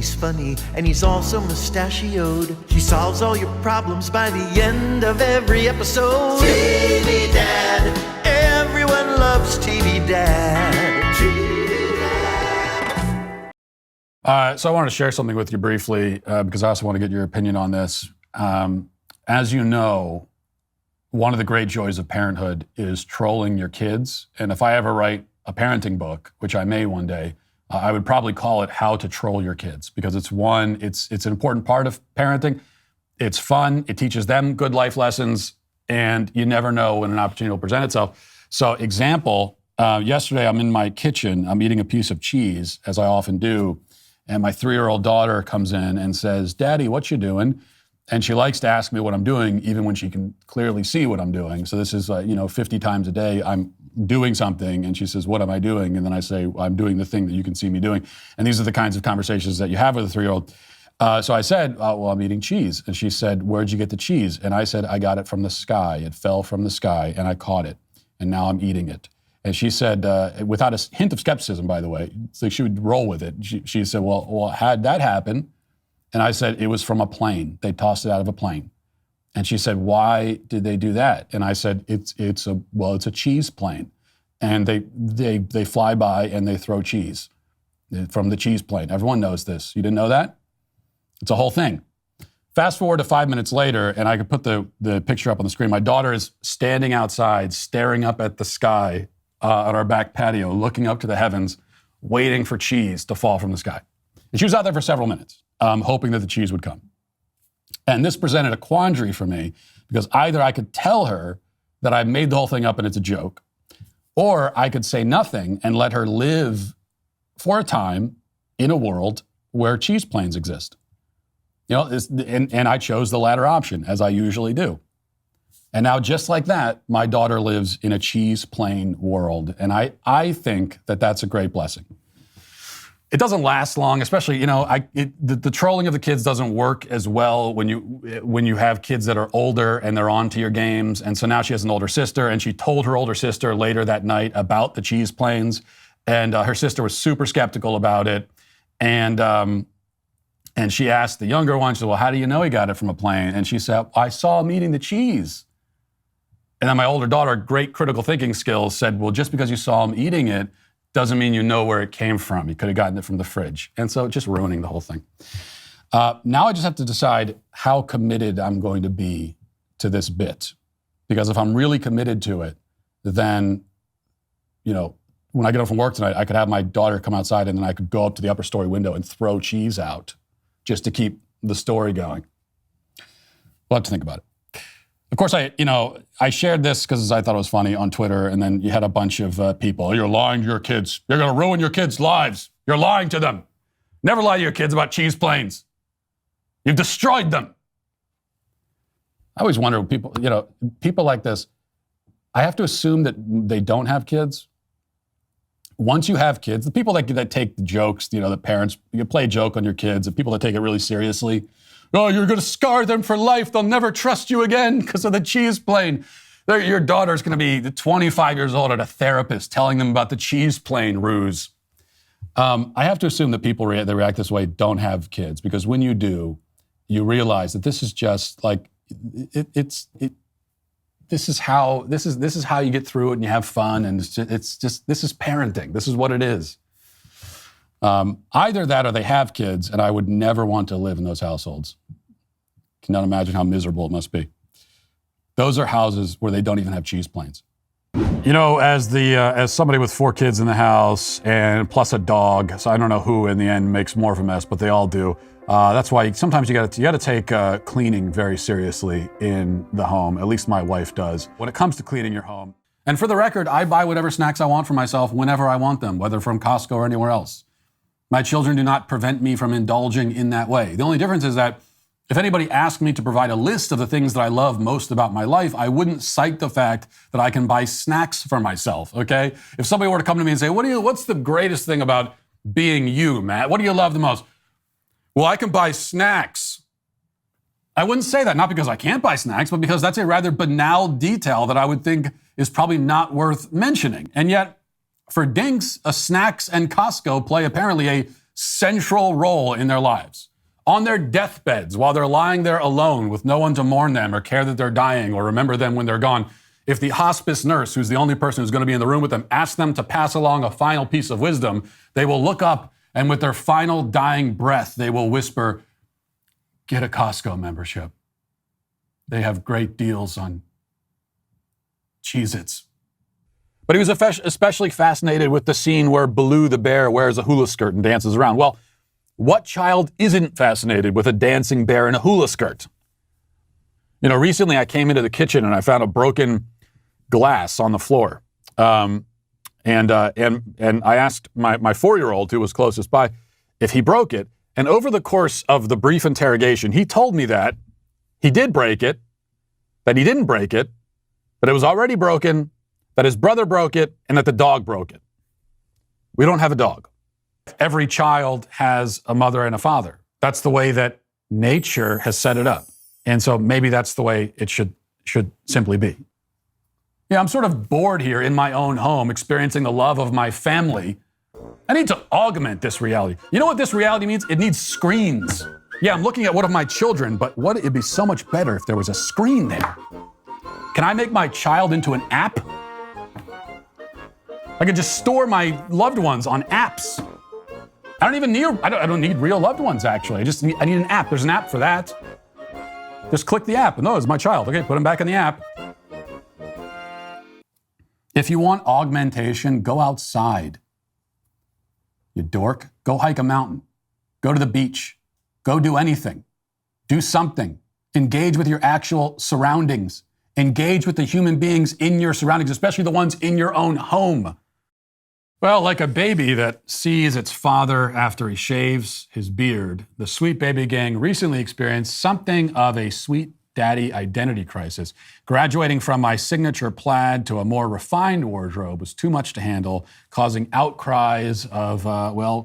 he's funny, and he's also mustachioed. He solves all your problems by the end of every episode. TV Dad, everyone loves TV Dad. TV Dad. So I wanted to share something with you briefly because I also want to get your opinion on this. As you know, one of the great joys of parenthood is trolling your kids. And if I ever write a parenting book, which I may one day, I would probably call it How to Troll Your Kids, because it's an important part of parenting. It's fun. It teaches them good life lessons, and you never know when an opportunity will present itself. So example, yesterday I'm in my kitchen, I'm eating a piece of cheese, as I often do, and my 3-year-old daughter comes in and says, "Daddy, what you doing?" And she likes to ask me what I'm doing, even when she can clearly see what I'm doing. So this is, 50 times a day, I'm doing something, and she says, "What am I doing?" And then I say, "I'm doing the thing that you can see me doing." And these are the kinds of conversations that you have with a 3-year-old. So I said, "Well, I'm eating cheese." And she said, "Where'd you get the cheese?" And I said, "I got it from the sky. It fell from the sky, and I caught it, and now I'm eating it." And she said, without a hint of skepticism, by the way, so she would roll with it. She said, well, how'd that happen? And I said, "It was from a plane. They tossed it out of a plane." And she said, "Why did they do that?" And I said, it's a cheese plane. And they fly by and they throw cheese from the cheese plane. Everyone knows this. You didn't know that? It's a whole thing. Fast forward to 5 minutes later, and I could put the picture up on the screen. My daughter is standing outside, staring up at the sky on our back patio, looking up to the heavens, waiting for cheese to fall from the sky. And she was out there for several minutes, hoping that the cheese would come. And this presented a quandary for me, because either I could tell her that I made the whole thing up and it's a joke, or I could say nothing and let her live for a time in a world where cheese planes exist. And I chose the latter option, as I usually do. And now, just like that, my daughter lives in a cheese plane world. And I think that that's a great blessing. It doesn't last long, especially, the trolling of the kids doesn't work as well when you have kids that are older and they're onto your games. And so now she has an older sister, and she told her older sister later that night about the cheese planes. And her sister was super skeptical about it. And she asked the younger one, she said, "Well, how do you know he got it from a plane?" And she said, "I saw him eating the cheese." And then my older daughter, great critical thinking skills, said, "Well, just because you saw him eating it doesn't mean you know where it came from. He could have gotten it from the fridge." And so just ruining the whole thing. Now I just have to decide how committed I'm going to be to this bit. Because if I'm really committed to it, then, when I get home from work tonight, I could have my daughter come outside, and then I could go up to the upper story window and throw cheese out just to keep the story going. We'll have to think about it. Of course, I shared this because I thought it was funny on Twitter, and then you had a bunch of people, "You're lying to your kids. You're going to ruin your kids' lives. You're lying to them. Never lie to your kids about cheese planes. You've destroyed them." I always wonder, people like this, I have to assume that they don't have kids. Once you have kids, the people that take the jokes, the parents, you play a joke on your kids, the people that take it really seriously, "Oh, you're going to scar them for life. They'll never trust you again because of the cheese plane." Your daughter's going to be 25 years old at a therapist telling them about the cheese plane ruse. I have to assume that people that react this way don't have kids, because when you do, you realize that this is just like, this is how you get through it and you have fun, and this is parenting. This is what it is. Either that or they have kids, and I would never want to live in those households. Cannot imagine how miserable it must be. Those are houses where they don't even have cheese planes. As somebody with 4 kids in the house and plus a dog, so I don't know who in the end makes more of a mess, but they all do. That's why sometimes you got to take cleaning very seriously in the home. At least my wife does. When it comes to cleaning your home. And for the record, I buy whatever snacks I want for myself whenever I want them, whether from Costco or anywhere else. My children do not prevent me from indulging in that way. The only difference is that if anybody asked me to provide a list of the things that I love most about my life, I wouldn't cite the fact that I can buy snacks for myself, okay? If somebody were to come to me and say, what's the greatest thing about being you, Matt? What do you love the most? Well, I can buy snacks. I wouldn't say that, not because I can't buy snacks, but because that's a rather banal detail that I would think is probably not worth mentioning. And yet, for dinks, snacks and Costco play apparently a central role in their lives. On their deathbeds, while they're lying there alone with no one to mourn them or care that they're dying or remember them when they're gone, if the hospice nurse, who's the only person who's going to be in the room with them, asks them to pass along a final piece of wisdom, they will look up and with their final dying breath, they will whisper, "Get a Costco membership. They have great deals on Cheez-Its." But he was especially fascinated with the scene where Baloo the bear wears a hula skirt and dances around. Well, what child isn't fascinated with a dancing bear in a hula skirt? You know, recently I came into the kitchen and I found a broken glass on the floor. And I asked my 4-year-old, who was closest by, if he broke it. And over the course of the brief interrogation, he told me that he did break it, that he didn't break it, that it was already broken, that his brother broke it, and that the dog broke it. We don't have a dog. Every child has a mother and a father. That's the way that nature has set it up. And so maybe that's the way it should simply be. Yeah, I'm sort of bored here in my own home, experiencing the love of my family. I need to augment this reality. You know what this reality means? It needs screens. Yeah, I'm looking at one of my children, but it'd be so much better if there was a screen there. Can I make my child into an app? I could just store my loved ones on apps. I don't need real loved ones, actually. I need an app. There's an app for that. Just click the app. No, it's my child. Okay, put him back in the app. If you want augmentation, go outside. You dork. Go hike a mountain. Go to the beach. Go do anything. Do something. Engage with your actual surroundings. Engage with the human beings in your surroundings, especially the ones in your own home. Well, like a baby that sees its father after he shaves his beard, the Sweet Baby Gang recently experienced something of a sweet daddy identity crisis. Graduating from my signature plaid to a more refined wardrobe was too much to handle, causing outcries of,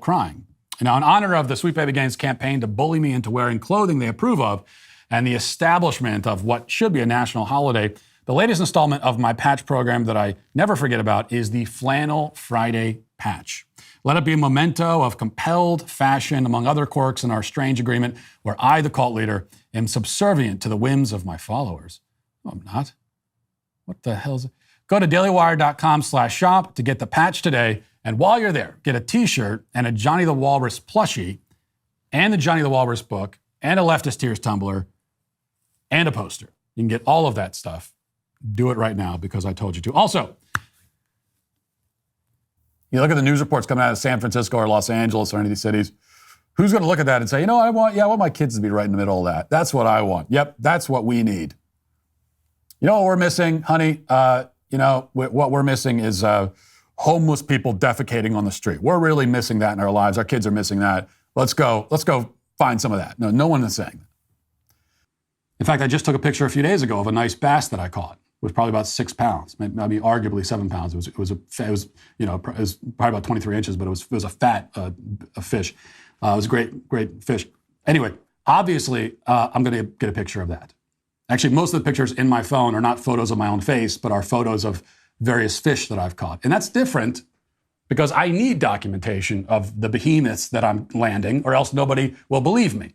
crying. Now, in honor of the Sweet Baby Gang's campaign to bully me into wearing clothing they approve of, and the establishment of what should be a national holiday, the latest installment of my patch program that I never forget about is the Flannel Friday patch. Let it be a memento of compelled fashion, among other quirks in our strange agreement, where I, the cult leader, am subservient to the whims of my followers. No, I'm not. What the hell is it? Go to dailywire.com/shop to get the patch today. And while you're there, get a t-shirt and a Johnny the Walrus plushie and the Johnny the Walrus book and a Leftist Tears tumbler and a poster. You can get all of that stuff. Do it right now because I told you to. Also, you look at the news reports coming out of San Francisco or Los Angeles or any of these cities. Who's going to look at that and say, I want my kids to be right in the middle of that. That's what I want. Yep, that's what we need. You know what we're missing, honey? What we're missing is homeless people defecating on the street. We're really missing that in our lives. Our kids are missing that. Let's go find some of that. No one is saying that. In fact, I just took a picture a few days ago of a nice bass that I caught. It was probably about 6 pounds, maybe arguably 7 pounds. It was probably about 23 inches, but it was a fat fish. It was a great fish. Anyway, obviously, I'm going to get a picture of that. Actually, most of the pictures in my phone are not photos of my own face, but are photos of various fish that I've caught. And that's different because I need documentation of the behemoths that I'm landing, or else nobody will believe me.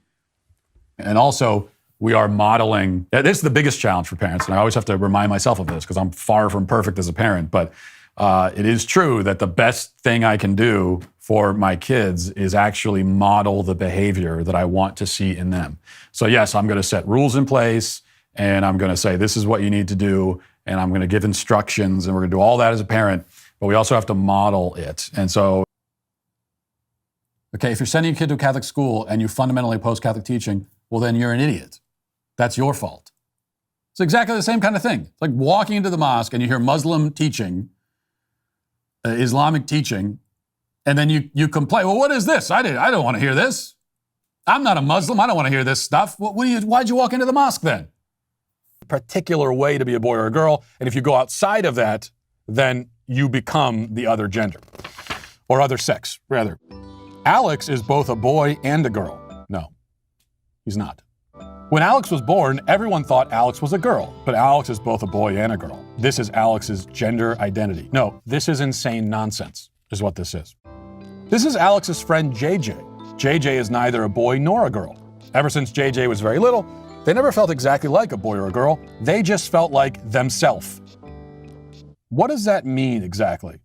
And also, we are modeling. This is the biggest challenge for parents, and I always have to remind myself of this because I'm far from perfect as a parent, but it is true that the best thing I can do for my kids is actually model the behavior that I want to see in them. So yes, I'm going to set rules in place, and I'm going to say, this is what you need to do, and I'm going to give instructions, and we're going to do all that as a parent, but we also have to model it. And so, okay, if you're sending a kid to a Catholic school and you fundamentally oppose Catholic teaching, well, then you're an idiot. That's your fault. It's exactly the same kind of thing. It's like walking into the mosque and you hear Muslim teaching, Islamic teaching, and then you complain, well, what is this? I don't want to hear this. I'm not a Muslim. I don't want to hear this stuff. Why'd you walk into the mosque then? Particular way to be a boy or a girl, and if you go outside of that, then you become the other gender, or other sex, rather. Alex is both a boy and a girl. No, he's not. When Alex was born, everyone thought Alex was a girl, but Alex is both a boy and a girl. This is Alex's gender identity. No, this is insane nonsense, is what this is. This is Alex's friend JJ. JJ is neither a boy nor a girl. Ever since JJ was very little, they never felt exactly like a boy or a girl. They just felt like themselves. What does that mean exactly?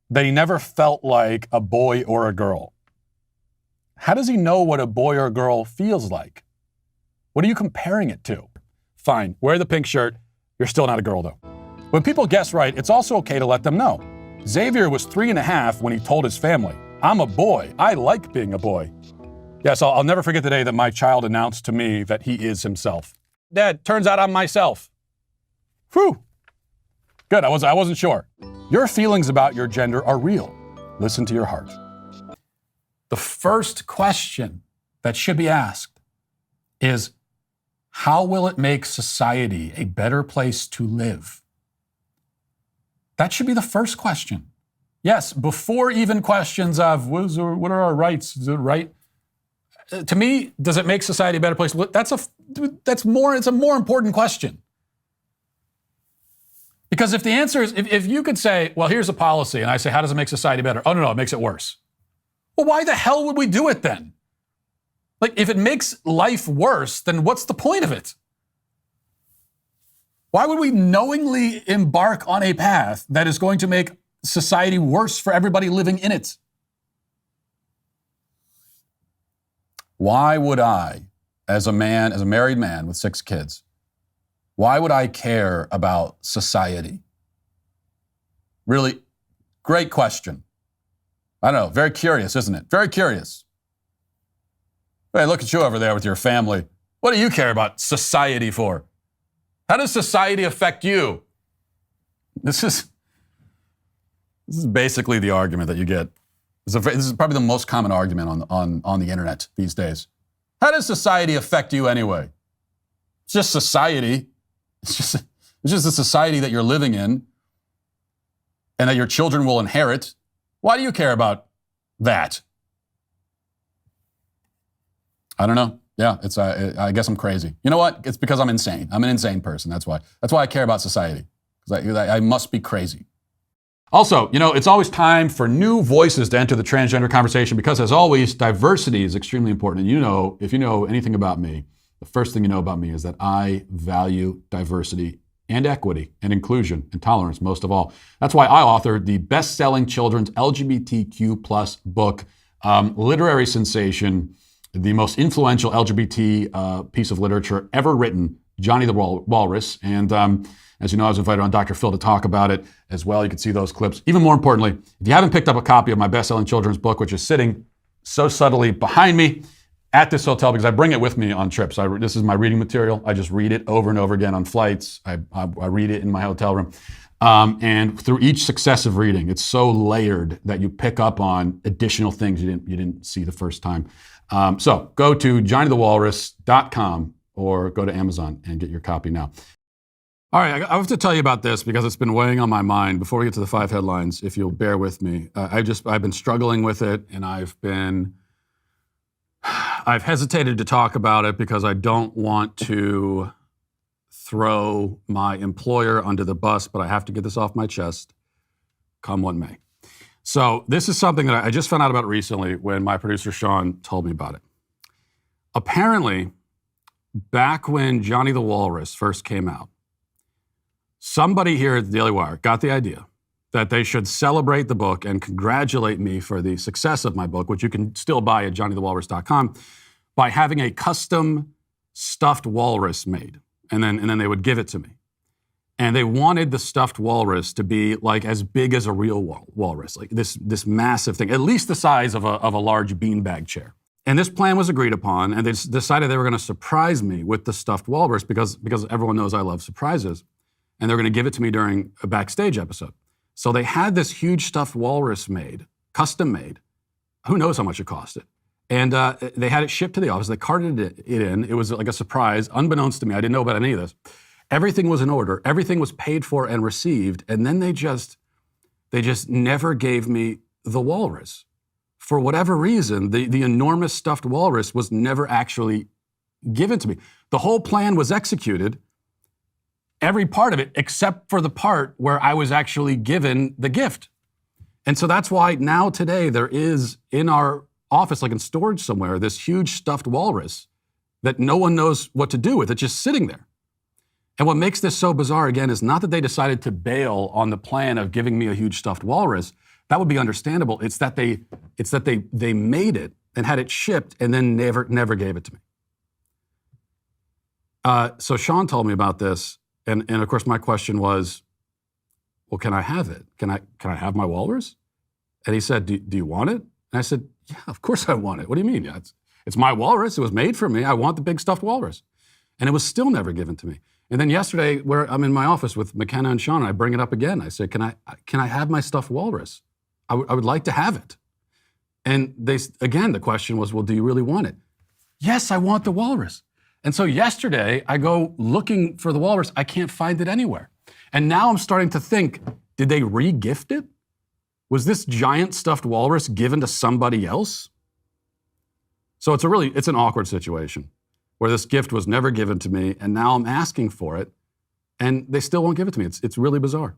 That he never felt like a boy or a girl. How does he know what a boy or a girl feels like? What are you comparing it to? Fine, wear the pink shirt. You're still not a girl, though. When people guess right, it's also okay to let them know. Xavier was 3.5 when he told his family, "I'm a boy. I like being a boy." Yes, I'll never forget the day that my child announced to me that he is himself. Dad, turns out I'm myself. Whew. Good, I wasn't sure. Your feelings about your gender are real. Listen to your heart. The first question that should be asked is, how will it make society a better place to live? That should be the first question. Yes, before even questions of what are our rights? Is it right? To me, does it make society a better place to live? It's a more important question. Because if the answer is, if you could say, well, here's a policy, and I say, how does it make society better? Oh, no, it makes it worse. Well, why the hell would we do it then? Like, if it makes life worse, then what's the point of it? Why would we knowingly embark on a path that is going to make society worse for everybody living in it? Why would I, as a married man with 6 kids, why would I care about society? Really, great question. I don't know, very curious, isn't it? Very curious. Hey, look at you over there with your family. What do you care about society for? How does society affect you? This is basically the argument that you get. This is probably the most common argument on the internet these days. How does society affect you anyway? It's just society. It's just the society that you're living in and that your children will inherit. Why do you care about that? I don't know. Yeah, I guess I'm crazy. You know what? It's because I'm insane. I'm an insane person. That's why. That's why I care about society. Because I must be crazy. Also, it's always time for new voices to enter the transgender conversation because, as always, diversity is extremely important. And if you know anything about me, the first thing you know about me is that I value diversity and equity and inclusion and tolerance most of all. That's why I authored the best-selling children's LGBTQ plus book, literary sensation, the most influential LGBT piece of literature ever written, Johnny the Walrus. And as you know, I was invited on Dr. Phil to talk about it as well. You can see those clips. Even more importantly, if you haven't picked up a copy of my best-selling children's book, which is sitting so subtly behind me at this hotel because I bring it with me on trips. This is my reading material. I just read it over and over again on flights. I read it in my hotel room. And through each successive reading, it's so layered that you pick up on additional things you didn't see the first time. So go to johnnythewalrus.com or go to Amazon and get your copy now. All right, I have to tell you about this because it's been weighing on my mind. Before we get to the 5 headlines, if you'll bear with me, I've been struggling with it, and I've hesitated to talk about it because I don't want to throw my employer under the bus, but I have to get this off my chest, come what may. So this is something that I just found out about recently when my producer Sean told me about it. Apparently, back when Johnny the Walrus first came out, somebody here at the Dailywire got the idea that they should celebrate the book and congratulate me for the success of my book, which you can still buy at johnnythewalrus.com, by having a custom stuffed walrus made. And then they would give it to me. And they wanted the stuffed walrus to be like as big as a real walrus, like this massive thing, at least the size of a large beanbag chair. And this plan was agreed upon, and they decided they were going to surprise me with the stuffed walrus because everyone knows I love surprises. And they're going to give it to me during a backstage episode. So they had this huge stuffed walrus made, custom made. Who knows how much it costed? And they had it shipped to the office. They carted it in. It was like a surprise, unbeknownst to me. I didn't know about any of this. Everything was in order. Everything was paid for and received. And then they just never gave me the walrus. For whatever reason, the enormous stuffed walrus was never actually given to me. The whole plan was executed, every part of it, except for the part where I was actually given the gift. And so that's why now today there is in our office, like in storage somewhere, this huge stuffed walrus that no one knows what to do with. It's just sitting there. And what makes this so bizarre, again, is not that they decided to bail on the plan of giving me a huge stuffed walrus. That would be understandable. It's that they made it and had it shipped and then never gave it to me. So Sean told me about this, and of course my question was, well, can I have it? Can I have my walrus? And he said, do you want it? And I said, yeah, of course I want it. What do you mean? Yeah, it's my walrus. It was made for me. I want the big stuffed walrus. And it was still never given to me. And then yesterday, where I'm in my office with McKenna and Sean, I bring it up again. I said, can I have my stuffed walrus? I would like to have it. And the question was, well, do you really want it? Yes, I want the walrus. And so yesterday, I go looking for the walrus. I can't find it anywhere. And now I'm starting to think, did they re-gift it? Was this giant stuffed walrus given to somebody else? So it's an awkward situation where this gift was never given to me, and now I'm asking for it, and they still won't give it to me. It's really bizarre.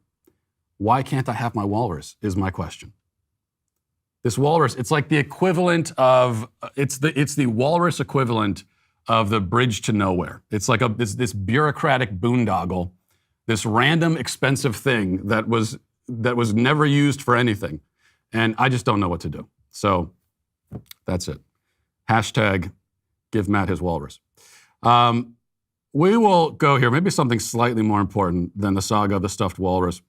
Why can't I have my walrus is my question. This walrus, it's like the equivalent of, it's the walrus equivalent of the bridge to nowhere. It's like this bureaucratic boondoggle, this random expensive thing that was never used for anything. And I just don't know what to do. So that's it. Hashtag give Matt his walrus. We will go here, maybe something slightly more important than the saga of the stuffed walrus.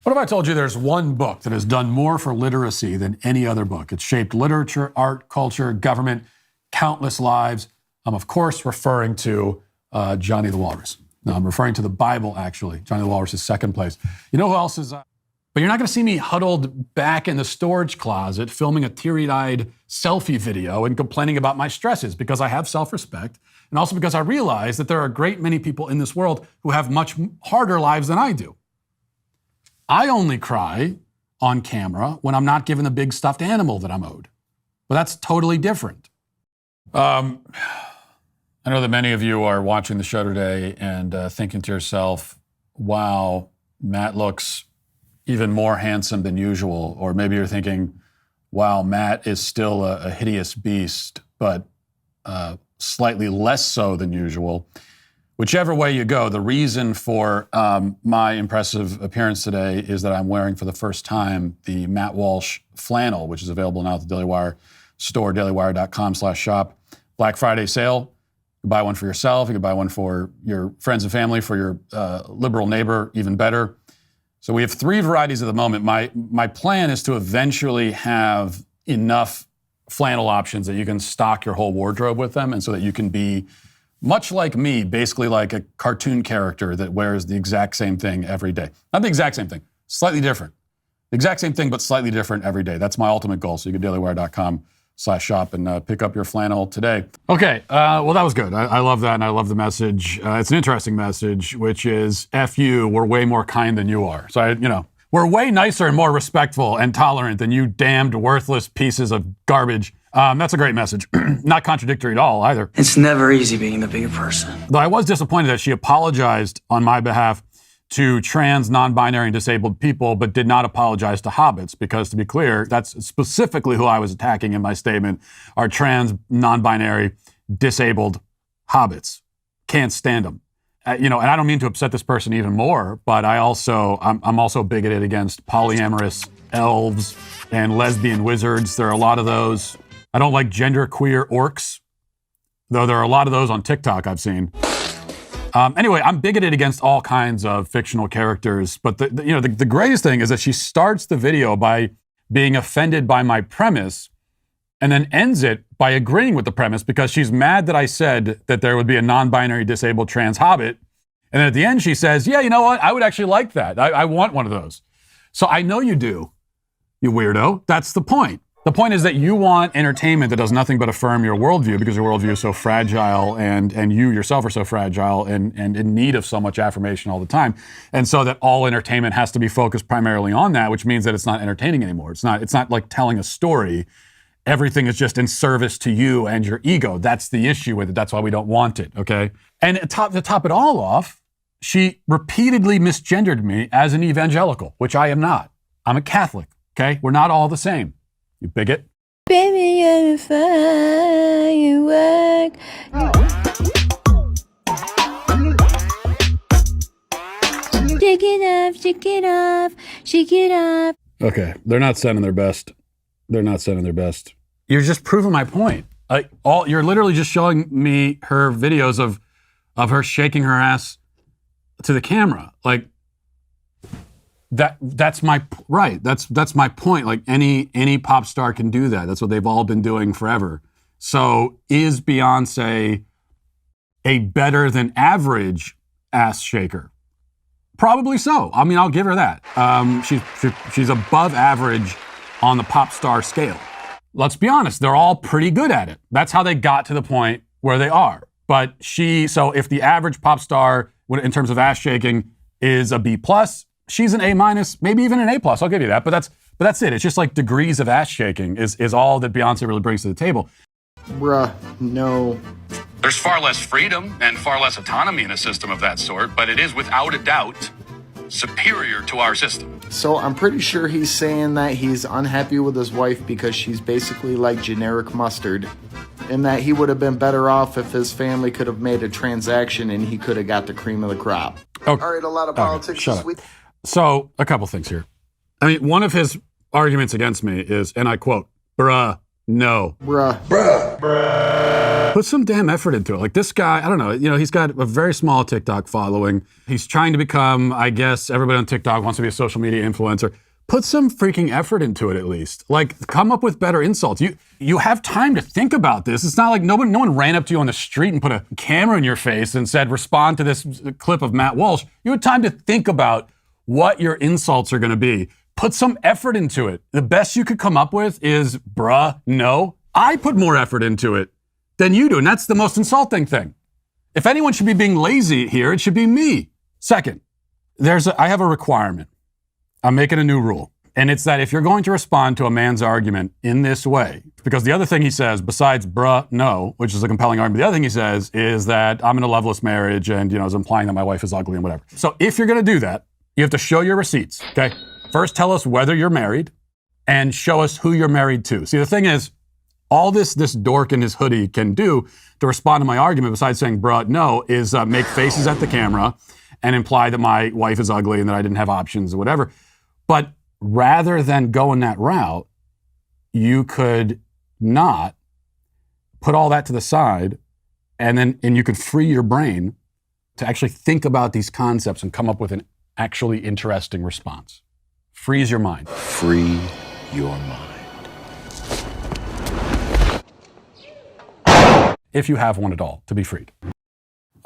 What if I told you there's one book that has done more for literacy than any other book? It's shaped literature, art, culture, government, countless lives. I'm, of course, referring to Johnny the Walrus. No, I'm referring to the Bible, actually. Johnny the Walrus is second place. You know who else is... But you're not going to see me huddled back in the storage closet filming a teary-eyed selfie video and complaining about my stresses, because I have self-respect, and also because I realize that there are a great many people in this world who have much harder lives than I do. I only cry on camera when I'm not given the big stuffed animal that I'm owed. But that's totally different. I know that many of you are watching the show today and thinking to yourself, wow, Matt looks even more handsome than usual. Or maybe you're thinking, wow, Matt is still a hideous beast, but slightly less so than usual. Whichever way you go, the reason for my impressive appearance today is that I'm wearing for the first time the Matt Walsh flannel, which is available now at the Dailywire store, dailywire.com/shop. Black Friday sale. You can buy one for yourself. You can buy one for your friends and family, for your liberal neighbor, even better. So we have 3 varieties at the moment. My plan is to eventually have enough flannel options that you can stock your whole wardrobe with them, and so that you can be much like me, basically like a cartoon character that wears the exact same thing every day. Not the exact same thing, slightly different. The exact same thing, but slightly different every day. That's my ultimate goal. So you go to dailywire.com/shop and pick up your flannel today. Okay, well, that was good. I love that, and I love the message. It's an interesting message, which is, F you, we're way more kind than you are. So, we're way nicer and more respectful and tolerant than you damned worthless pieces of garbage. That's a great message. Not contradictory at all, either. It's never easy being the bigger person. Though I was disappointed that she apologized on my behalf to trans, non-binary, and disabled people, but did not apologize to hobbits, because, to be clear, that's specifically who I was attacking in my statement, are trans, non-binary, disabled hobbits. Can't stand them. And I don't mean to upset this person even more, but I'm also bigoted against polyamorous elves and lesbian wizards. There are a lot of those. I don't like genderqueer orcs, though there are a lot of those on TikTok I've seen. Anyway, I'm bigoted against all kinds of fictional characters, but the greatest thing is that she starts the video by being offended by my premise and then ends it by agreeing with the premise, because she's mad that I said that there would be a non-binary disabled trans hobbit. And then at the end she says, yeah, you know what? I would actually like that. I want one of those. So I know you do, you weirdo. That's the point. The point is that you want entertainment that does nothing but affirm your worldview, because your worldview is so fragile, and you yourself are so fragile and in need of so much affirmation all the time. And so that all entertainment has to be focused primarily on that, which means that it's not entertaining anymore. It's not like telling a story. Everything is just in service to you and your ego. That's the issue with it. That's why we don't want it, okay? And to top it all off, she repeatedly misgendered me as an evangelical, which I am not. I'm a Catholic. Okay? We're not all the same. You bigot. Baby, you're a firework. Shake it off, shake it off, shake it off. Okay, they're not sending their best. They're not sending their best. You're just proving my point. You're literally just showing me her videos of her shaking her ass to the camera. Like that's my right. That's my point. Like any pop star can do that. That's what they've all been doing forever. So is Beyonce a better than average ass shaker? Probably so. I mean, I'll give her that. She's above average on the pop star scale. Let's be honest, they're all pretty good at it. That's how they got to the point where they are. But so if the average pop star in terms of ass shaking is a B+, she's an A-, maybe even an A+. I'll give you that. But that's it. It's just like degrees of ass shaking is all that Beyonce really brings to the table. Bruh, no. There's far less freedom and far less autonomy in a system of that sort, but it is without a doubt superior to our system. So I'm pretty sure he's saying that he's unhappy with his wife because she's basically like generic mustard, and that he would have been better off if his family could have made a transaction and he could have got the cream of the crop. Okay. All right, a lot of politics shut this up. week. So a couple things here. I mean, one of his arguments against me is, and I quote, bruh, no. Bruh. Put some damn effort into it. Like this guy, I don't know, he's got a very small TikTok following. He's trying to become, I guess, everybody on TikTok wants to be a social media influencer. Put some freaking effort into it at least. Like, come up with better insults. You have time to think about this. It's not like no one ran up to you on the street and put a camera in your face and said, respond to this clip of Matt Walsh. You had time to think about what your insults are going to be. Put some effort into it. The best you could come up with is, bruh, no. I put more effort into it than you do, and that's the most insulting thing. If anyone should be being lazy here, it should be me. Second, I have a requirement. I'm making a new rule, and it's that if you're going to respond to a man's argument in this way, because the other thing he says, besides bruh, no, which is a compelling argument, the other thing he says is that I'm in a loveless marriage and, is implying that my wife is ugly and whatever. So if you're going to do that, you have to show your receipts, okay? First, tell us whether you're married and show us who you're married to. See, the thing is, all this dork in his hoodie can do to respond to my argument, besides saying, bruh, no, is make faces at the camera and imply that my wife is ugly and that I didn't have options or whatever. But rather than going that route, you could not put all that to the side and you could free your brain to actually think about these concepts and come up with an actually interesting response. Freeze your mind. Free your mind. If you have one at all, to be freed. I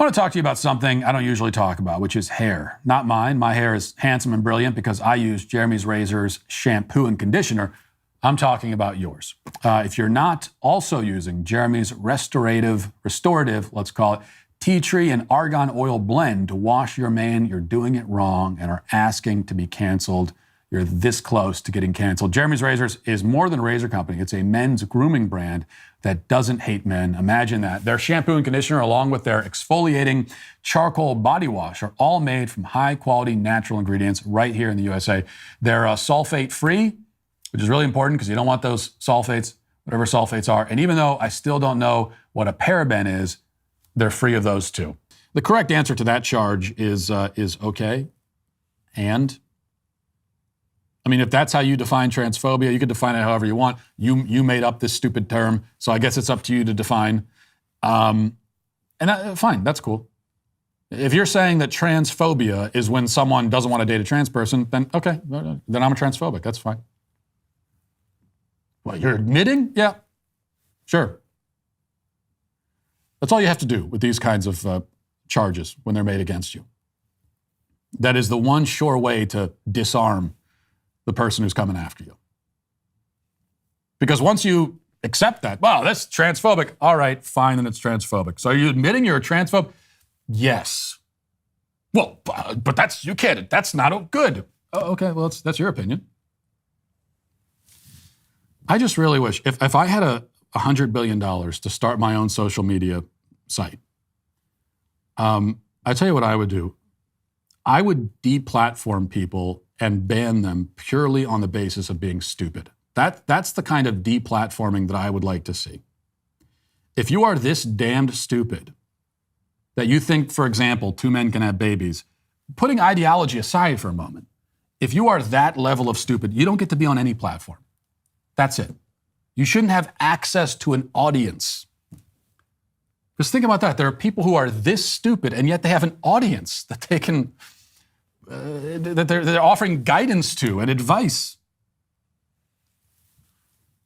want to talk to you about something I don't usually talk about, which is hair. Not mine. My hair is handsome and brilliant because I use Jeremy's Razor's shampoo and conditioner. I'm talking about yours. If you're not also using Jeremy's restorative, let's call it, tea tree and argan oil blend to wash your mane, you're doing it wrong and are asking to be canceled. You're this close to getting canceled. Jeremy's Razors is more than a razor company. It's a men's grooming brand that doesn't hate men. Imagine that. Their shampoo and conditioner, along with their exfoliating charcoal body wash, are all made from high-quality natural ingredients right here in the USA. They're sulfate-free, which is really important because you don't want those sulfates, whatever sulfates are. And even though I still don't know what a paraben is, they're free of those too. The correct answer to that charge is okay. And I mean, if that's how you define transphobia, you could define it however you want. You made up this stupid term, so I guess it's up to you to define. Fine, that's cool. If you're saying that transphobia is when someone doesn't want to date a trans person, then okay, then I'm a transphobic. That's fine. Well, you're admitting? Yeah, sure. That's all you have to do with these kinds of charges when they're made against you. That is the one sure way to disarm the person who's coming after you. Because once you accept that, wow, that's transphobic. All right, fine, then it's transphobic. So are you admitting you're a transphobe? Yes. Well, but you can't, that's not good. Oh, okay, well, that's your opinion. I just really wish, if I had $100 billion to start my own social media site, I tell you what I would do. I would deplatform people and ban them purely on the basis of being stupid. That's the kind of deplatforming that I would like to see. If you are this damned stupid that you think, for example, two men can have babies, putting ideology aside for a moment, if you are that level of stupid, you don't get to be on any platform. That's it. You shouldn't have access to an audience. Just think about that. There are people who are this stupid, and yet they have an audience that they can, that they're offering guidance to and advice.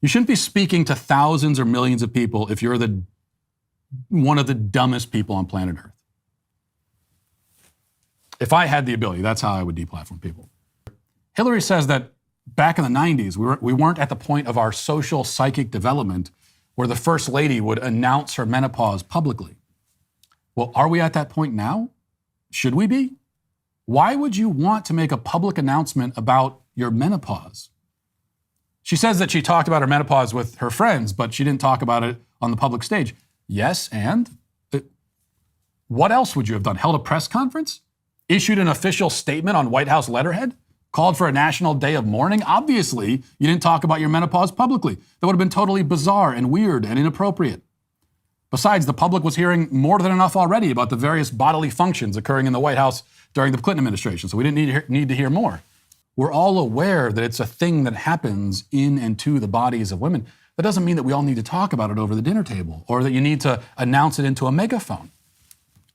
You shouldn't be speaking to thousands or millions of people if you're one of the dumbest people on planet Earth. If I had the ability, that's how I would deplatform people. Hillary says that back in the 90s, we weren't at the point of our social psychic development where the First Lady would announce her menopause publicly. Well, are we at that point now? Should we be? Why would you want to make a public announcement about your menopause? She says that she talked about her menopause with her friends, but she didn't talk about it on the public stage. Yes, and? What else would you have done? Held a press conference? Issued an official statement on White House letterhead? Called for a national day of mourning? Obviously, you didn't talk about your menopause publicly. That would have been totally bizarre and weird and inappropriate. Besides, the public was hearing more than enough already about the various bodily functions occurring in the White House during the Clinton administration, so we didn't need to hear more. We're all aware that it's a thing that happens in and to the bodies of women. That doesn't mean that we all need to talk about it over the dinner table or that you need to announce it into a megaphone.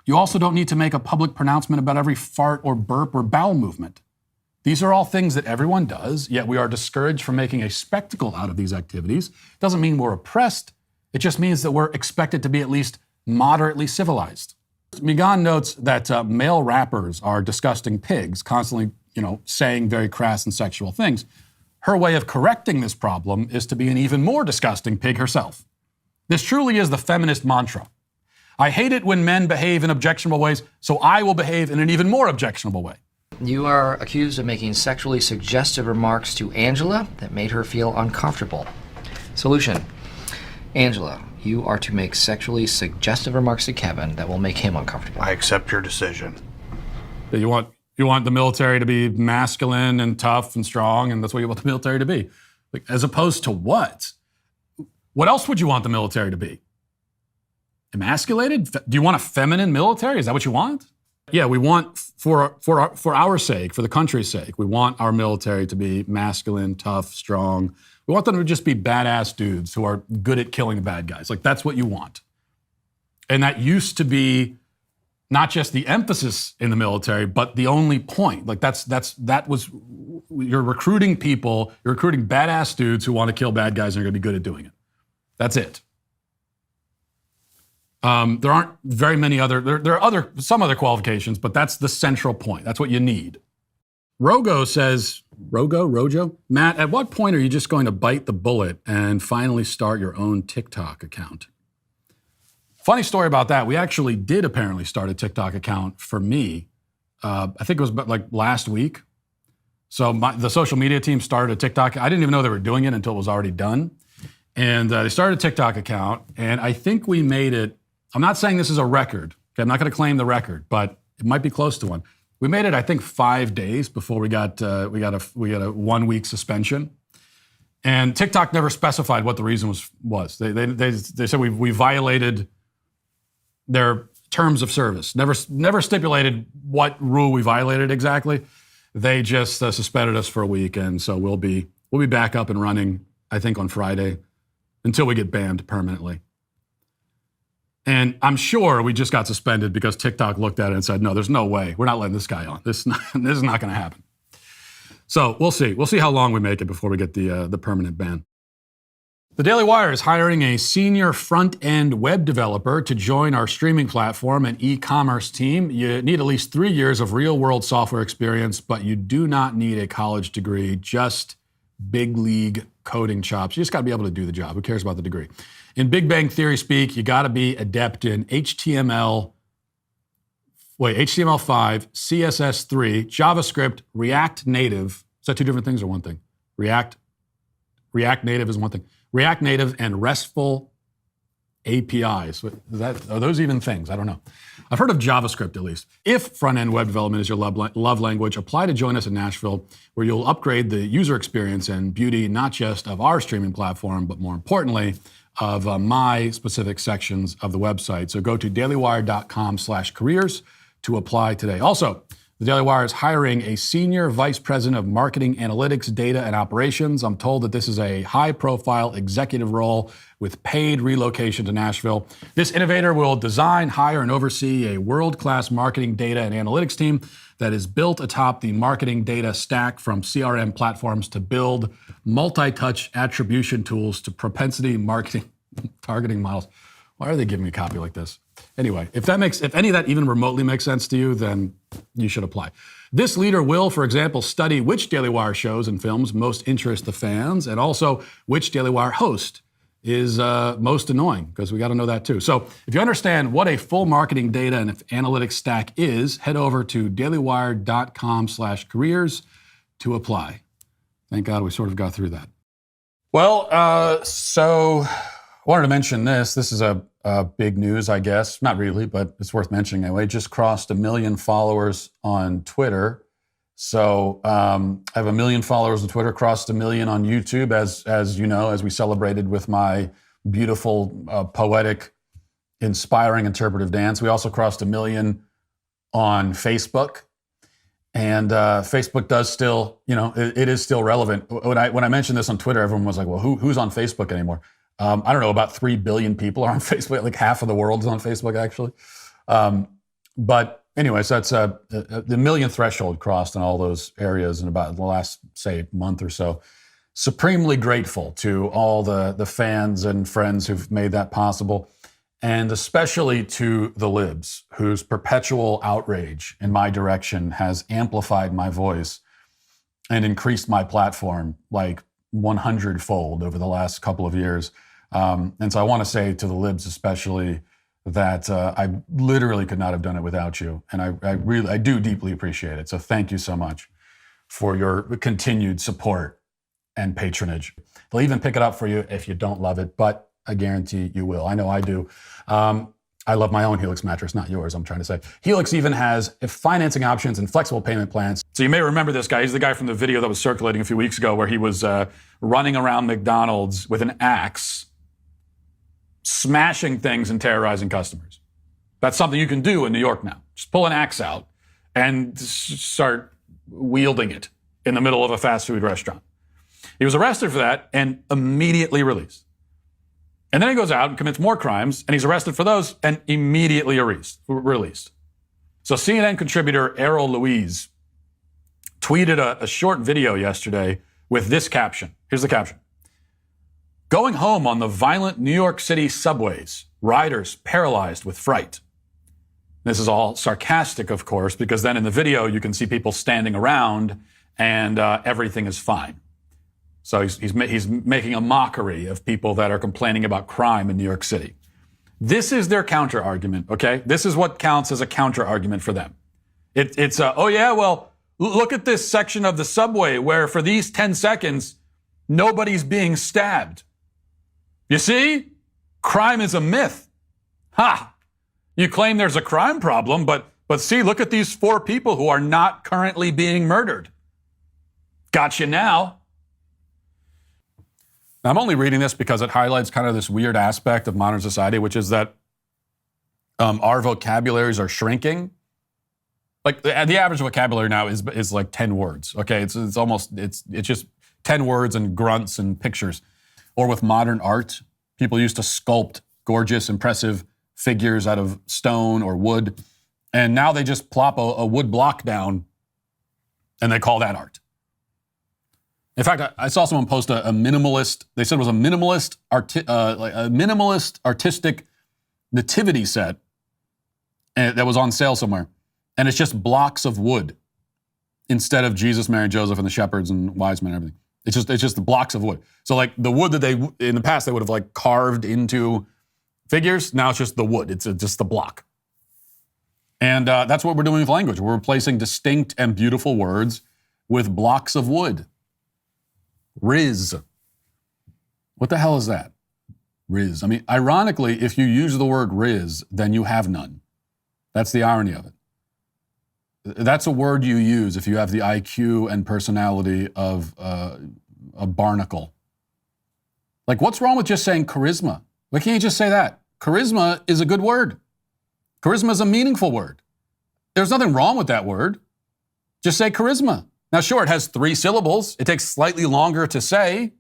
You also don't need to make a public pronouncement about every fart or burp or bowel movement. These are all things that everyone does, yet we are discouraged from making a spectacle out of these activities. Doesn't mean we're oppressed. It just means that we're expected to be at least moderately civilized. Migan notes that male rappers are disgusting pigs, constantly, saying very crass and sexual things. Her way of correcting this problem is to be an even more disgusting pig herself. This truly is the feminist mantra. I hate it when men behave in objectionable ways, so I will behave in an even more objectionable way. You are accused of making sexually suggestive remarks to Angela that made her feel uncomfortable. Solution. Angela, you are to make sexually suggestive remarks to Kevin that will make him uncomfortable. I accept your decision. You want the military to be masculine and tough and strong, and that's what you want the military to be. As opposed to what? What else would you want the military to be? Emasculated? Do you want a feminine military? Is that what you want? Yeah, we want, for our sake, for the country's sake, we want our military to be masculine, tough, strong. We want them to just be badass dudes who are good at killing the bad guys. That's what you want. And that used to be not just the emphasis in the military, but the only point. That was, you're recruiting people, you're recruiting badass dudes who want to kill bad guys and are going to be good at doing it. That's it. There aren't very many there are some other qualifications, but that's the central point. That's what you need. Rojo says, Matt, at what point are you just going to bite the bullet and finally start your own TikTok account? Funny story about that. We actually did apparently start a TikTok account for me. I think it was last week. So the social media team started a TikTok. I didn't even know they were doing it until it was already done. And they started a TikTok account, and I think we made it. I'm not saying this is a record. Okay, I'm not going to claim the record, but it might be close to one. We made it, I think, 5 days before we got a 1 week suspension. And TikTok never specified what the reason was. They said we violated their terms of service. Never stipulated what rule we violated exactly. They just suspended us for a week, and so we'll be back up and running, I think, on Friday until we get banned permanently. And I'm sure we just got suspended because TikTok looked at it and said, no, there's no way. We're not letting this guy on. This is not going to happen. So we'll see. We'll see how long we make it before we get the permanent ban. The Dailywire is hiring a senior front-end web developer to join our streaming platform and e-commerce team. You need at least 3 years of real-world software experience, but you do not need a college degree, just big league coding chops. You just got to be able to do the job. Who cares about the degree? In Big Bang Theory speak, you got to be adept in HTML5, CSS3, JavaScript, React Native. Is that two different things or one thing? React Native is one thing. React Native and RESTful APIs. Are those even things? I don't know. I've heard of JavaScript at least. If front-end web development is your love language, apply to join us in Nashville, where you'll upgrade the user experience and beauty, not just of our streaming platform, but more importantly, of my specific sections of the website. So go to dailywire.com/careers to apply today. Also, the Daily Wire is hiring a senior vice president of marketing, analytics, data, and operations. I'm told that this is a high-profile executive role with paid relocation to Nashville. This innovator will design, hire, and oversee a world-class marketing, data, and analytics team that is built atop the marketing data stack, from CRM platforms to build multi-touch attribution tools to propensity marketing targeting models. Why are they giving me a copy like this? Anyway, if any of that even remotely makes sense to you, then you should apply. This leader will, for example, study which Daily Wire shows and films most interest the fans, and also which Daily Wire host is most annoying, because we got to know that too. So if you understand what a full marketing data and analytics stack is, head over to dailywire.com/careers to apply. Thank God we sort of got through that. Well, so I wanted to mention this. This is a big news, I guess. Not really, but it's worth mentioning anyway. Just crossed 1 million followers on Twitter. So I have 1 million followers on Twitter, crossed 1 million on YouTube, as you know, as we celebrated with my beautiful, poetic, inspiring interpretive dance. We also crossed 1 million on Facebook. And Facebook does still, it is still relevant. When I mentioned this on Twitter, everyone was like, well, who's on Facebook anymore? I don't know, about 3 billion people are on Facebook. Like half of the world is on Facebook, actually. But anyway, so that's the 1 million threshold crossed in all those areas in about the last, say, month or so. Supremely grateful to all the fans and friends who've made that possible, and especially to the libs, whose perpetual outrage in my direction has amplified my voice and increased my platform like 100-fold over the last couple of years. And so I want to say to the libs especially that I literally could not have done it without you. And I do deeply appreciate it. So thank you so much for your continued support and patronage. They'll even pick it up for you if you don't love it, but I guarantee you will. I know I do. I love my own Helix mattress, not yours, I'm trying to say. Helix even has financing options and flexible payment plans. So you may remember this guy. He's the guy from the video that was circulating a few weeks ago where he was running around McDonald's with an axe, smashing things and terrorizing customers. That's something you can do in New York now. Just pull an axe out and start wielding it in the middle of a fast food restaurant. He was arrested for that and immediately released. And then he goes out and commits more crimes, and he's arrested for those and immediately released. So CNN contributor Errol Louise tweeted a short video yesterday with this caption. Here's the caption. Going home on the violent New York City subways, riders paralyzed with fright. This is all sarcastic, of course, because then in the video you can see people standing around and everything is fine. So he's making a mockery of people that are complaining about crime in New York City. This is their counter argument, okay? This is what counts as a counter argument for them. Look at this section of the subway where for these 10 seconds, nobody's being stabbed. You see? Crime is a myth. Ha! You claim there's a crime problem, but see, look at these 4 people who are not currently being murdered. Got you now. I'm only reading this because it highlights kind of this weird aspect of modern society, which is that our vocabularies are shrinking. Like the average vocabulary now is like 10 words. Okay, it's just 10 words and grunts and pictures. Or with modern art, people used to sculpt gorgeous, impressive figures out of stone or wood, and now they just plop a wood block down, and they call that art. In fact, I saw someone post a minimalist. They said it was a minimalist artistic nativity set that was on sale somewhere, and it's just blocks of wood instead of Jesus, Mary, Joseph, and the shepherds and wise men and everything. It's just the blocks of wood. So like the wood that in the past they would have like carved into figures. Now it's just the wood. It's just the block. And that's what we're doing with language. We're replacing distinct and beautiful words with blocks of wood. Riz. What the hell is that? Riz. I mean, ironically, if you use the word riz, then you have none. That's the irony of it. That's a word you use if you have the IQ and personality of a barnacle. Like, what's wrong with just saying charisma? Why can't you just say that? Charisma is a good word. Charisma is a meaningful word. There's nothing wrong with that word. Just say charisma. Now, sure, it has 3 syllables. It takes slightly longer to say,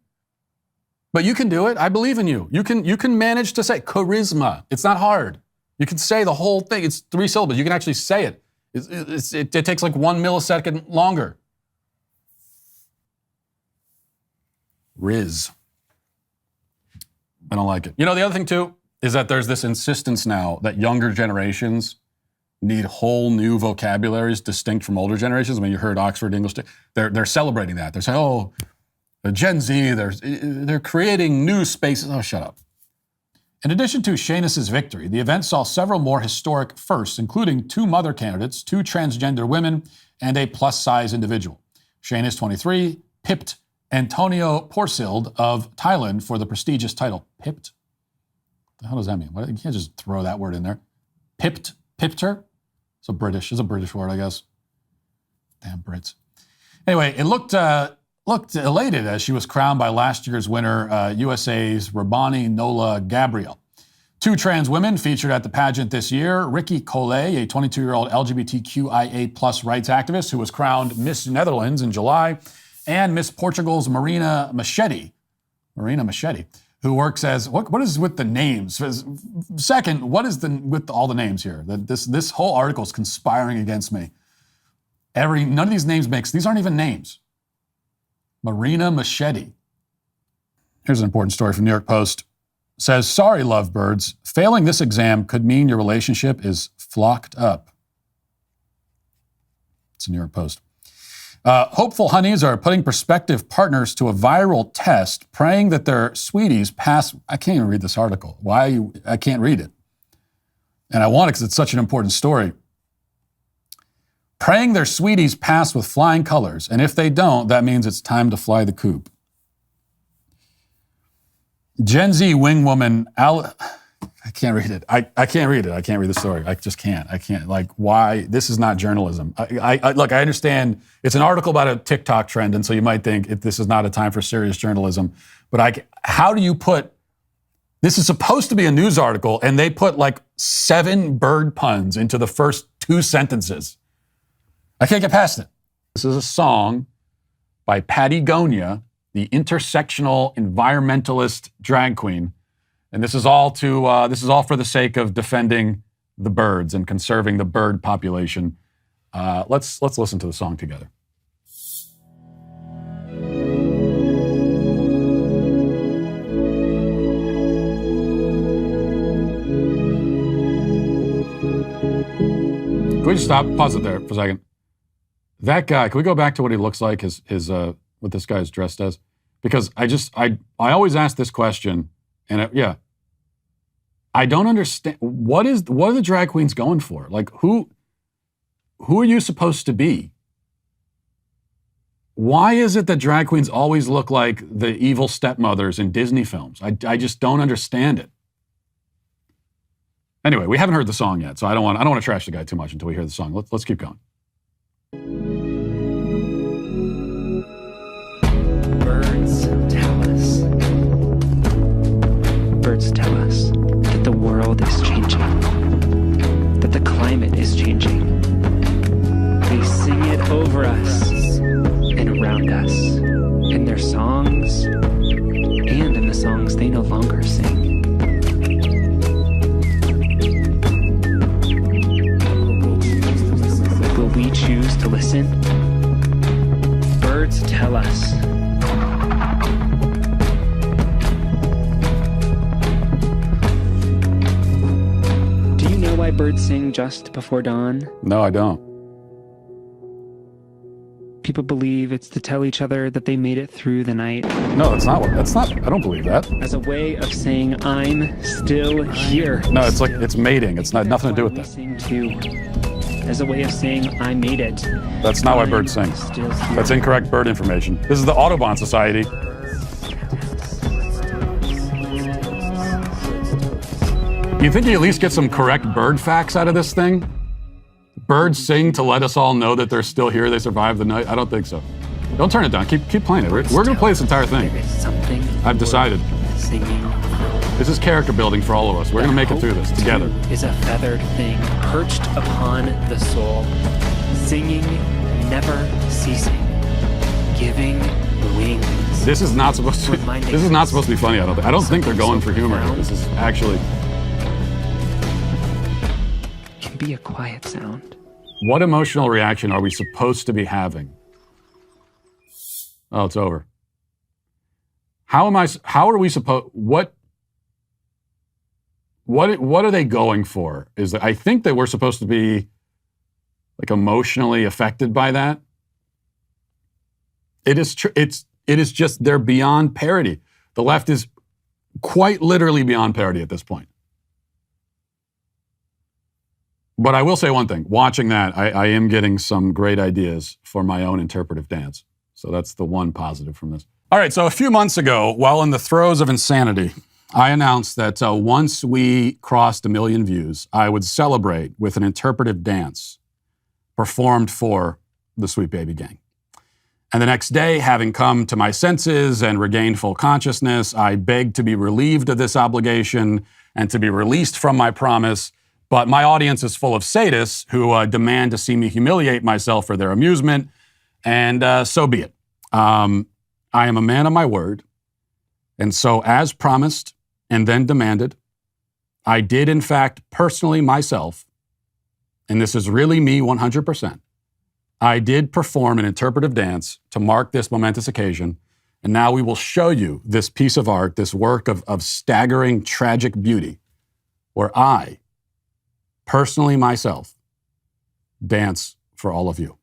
but you can do it. I believe in you. You can manage to say charisma. It's not hard. You can say the whole thing. It's 3 syllables. You can actually say it. It takes like 1 millisecond longer. Riz. I don't like it. You know, the other thing too is that there's this insistence now that younger generations need whole new vocabularies distinct from older generations. I mean, you heard Oxford English. They're celebrating that. They're saying, oh, the Gen Z, they're creating new spaces. Oh, shut up. In addition to Shayna's victory, the event saw several more historic firsts, including 2 mother candidates, 2 transgender women, and a plus-size individual. Shayna's 23 pipped Antonio Porcild of Thailand for the prestigious title. Pipped? What the hell does that mean? You can't just throw that word in there. Pipped her? It's a British word, I guess. Damn Brits. Anyway, it looked elated as she was crowned by last year's winner, USA's Rabani Nola Gabriel. 2 trans women featured at the pageant this year, Ricky Collet, a 22-year-old LGBTQIA plus rights activist who was crowned Miss Netherlands in July, and Miss Portugal's Marina Machete, who works as, what is with the names? Second, what is with all the names here? This whole article is conspiring against me. None of these names these aren't even names. Marina Machete. Here's an important story from New York Post. Says, sorry, lovebirds, failing this exam could mean your relationship is flocked up. It's a New York Post. Hopeful honeys are putting prospective partners to a viral test, praying that their sweeties pass. I can't even read this article. I can't read it. And I want it because it's such an important story. Praying their sweeties pass with flying colors, and if they don't, that means it's time to fly the coop. Gen Z wing woman, I can't read it. I can't read it. I can't read the story. I just can't. I can't. Like, why? This is not journalism. Look, I understand it's an article about a TikTok trend, and so you might think this is not a time for serious journalism. But how do you put, this is supposed to be a news article, and they put like 7 bird puns into the first 2 sentences. I can't get past it. This is a song by Patagonia, the intersectional environmentalist drag queen. And this is all for the sake of defending the birds and conserving the bird population. Let's listen to the song together. Can we just stop? Pause it there for a second. That guy, can we go back to what he looks like, what this guy's dressed as? Because I always ask this question. And I don't understand what are the drag queens going for? Like, who are you supposed to be? Why is it that drag queens always look like the evil stepmothers in Disney films? I just don't understand it. Anyway, we haven't heard the song yet, so I don't want to trash the guy too much until we hear the song. Let's keep going. Birds tell us that the world is changing, that the climate is changing. They sing it over us and around us, in their songs and in the songs they no longer sing. Will we choose to listen? Birds tell us. Why birds sing just before dawn? No, I don't. People believe it's to tell each other that they made it through the night. No, that's not. I don't believe that. As a way of saying, I'm still here. No, it's mating. It's not nothing to do with that. Sing too. As a way of saying, I made it. That's not why birds sing. That's incorrect bird information. This is the Audubon Society. You think you at least get some correct bird facts out of this thing? Birds sing to let us all know that they're still here, they survived the night? I don't think so. Don't turn it down, keep playing it. We're gonna play this entire thing. There is something I've decided. singing. This is character building for all of us. We're gonna make it through this together. Is a feathered thing perched upon the soul, singing, never ceasing, giving wings. This is not supposed to. Reminding This is not us supposed to be funny. I don't think they're going for humor. This is actually. Can be a quiet sound. What emotional reaction are we supposed to be having? Oh, it's over. How are we supposed? What are they going for? Is that I think that we're supposed to be like emotionally affected by that. It is just they're beyond parody. The left is quite literally beyond parody at this point. But I will say one thing. Watching that, I am getting some great ideas for my own interpretive dance. So that's the one positive from this. All right, so a few months ago, while in the throes of insanity, I announced that once we crossed 1 million views, I would celebrate with an interpretive dance performed for the Sweet Baby Gang. And the next day, having come to my senses and regained full consciousness, I begged to be relieved of this obligation and to be released from my promise. But my audience is full of sadists who demand to see me humiliate myself for their amusement, and so be it. I am a man of my word, and so as promised and then demanded, I did in fact personally myself, and this is really me 100%, I did perform an interpretive dance to mark this momentous occasion, and now we will show you this piece of art, this work of staggering tragic beauty, where I, personally myself, dance for all of you.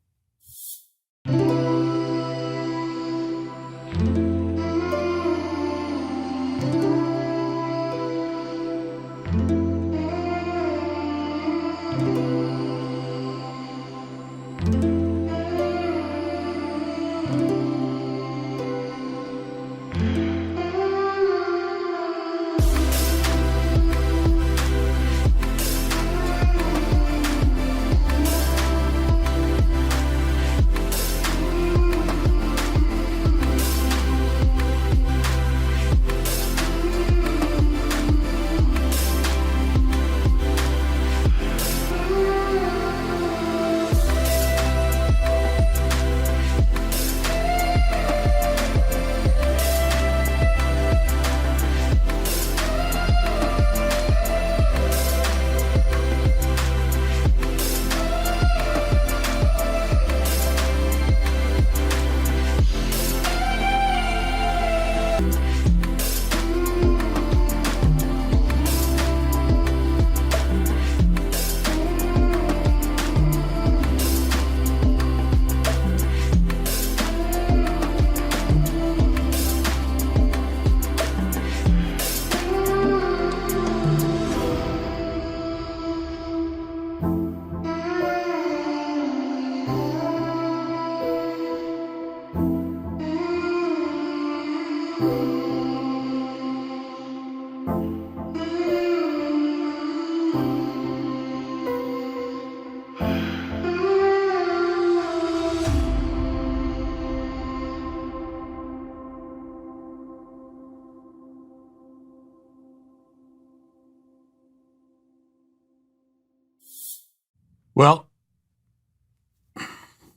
Well,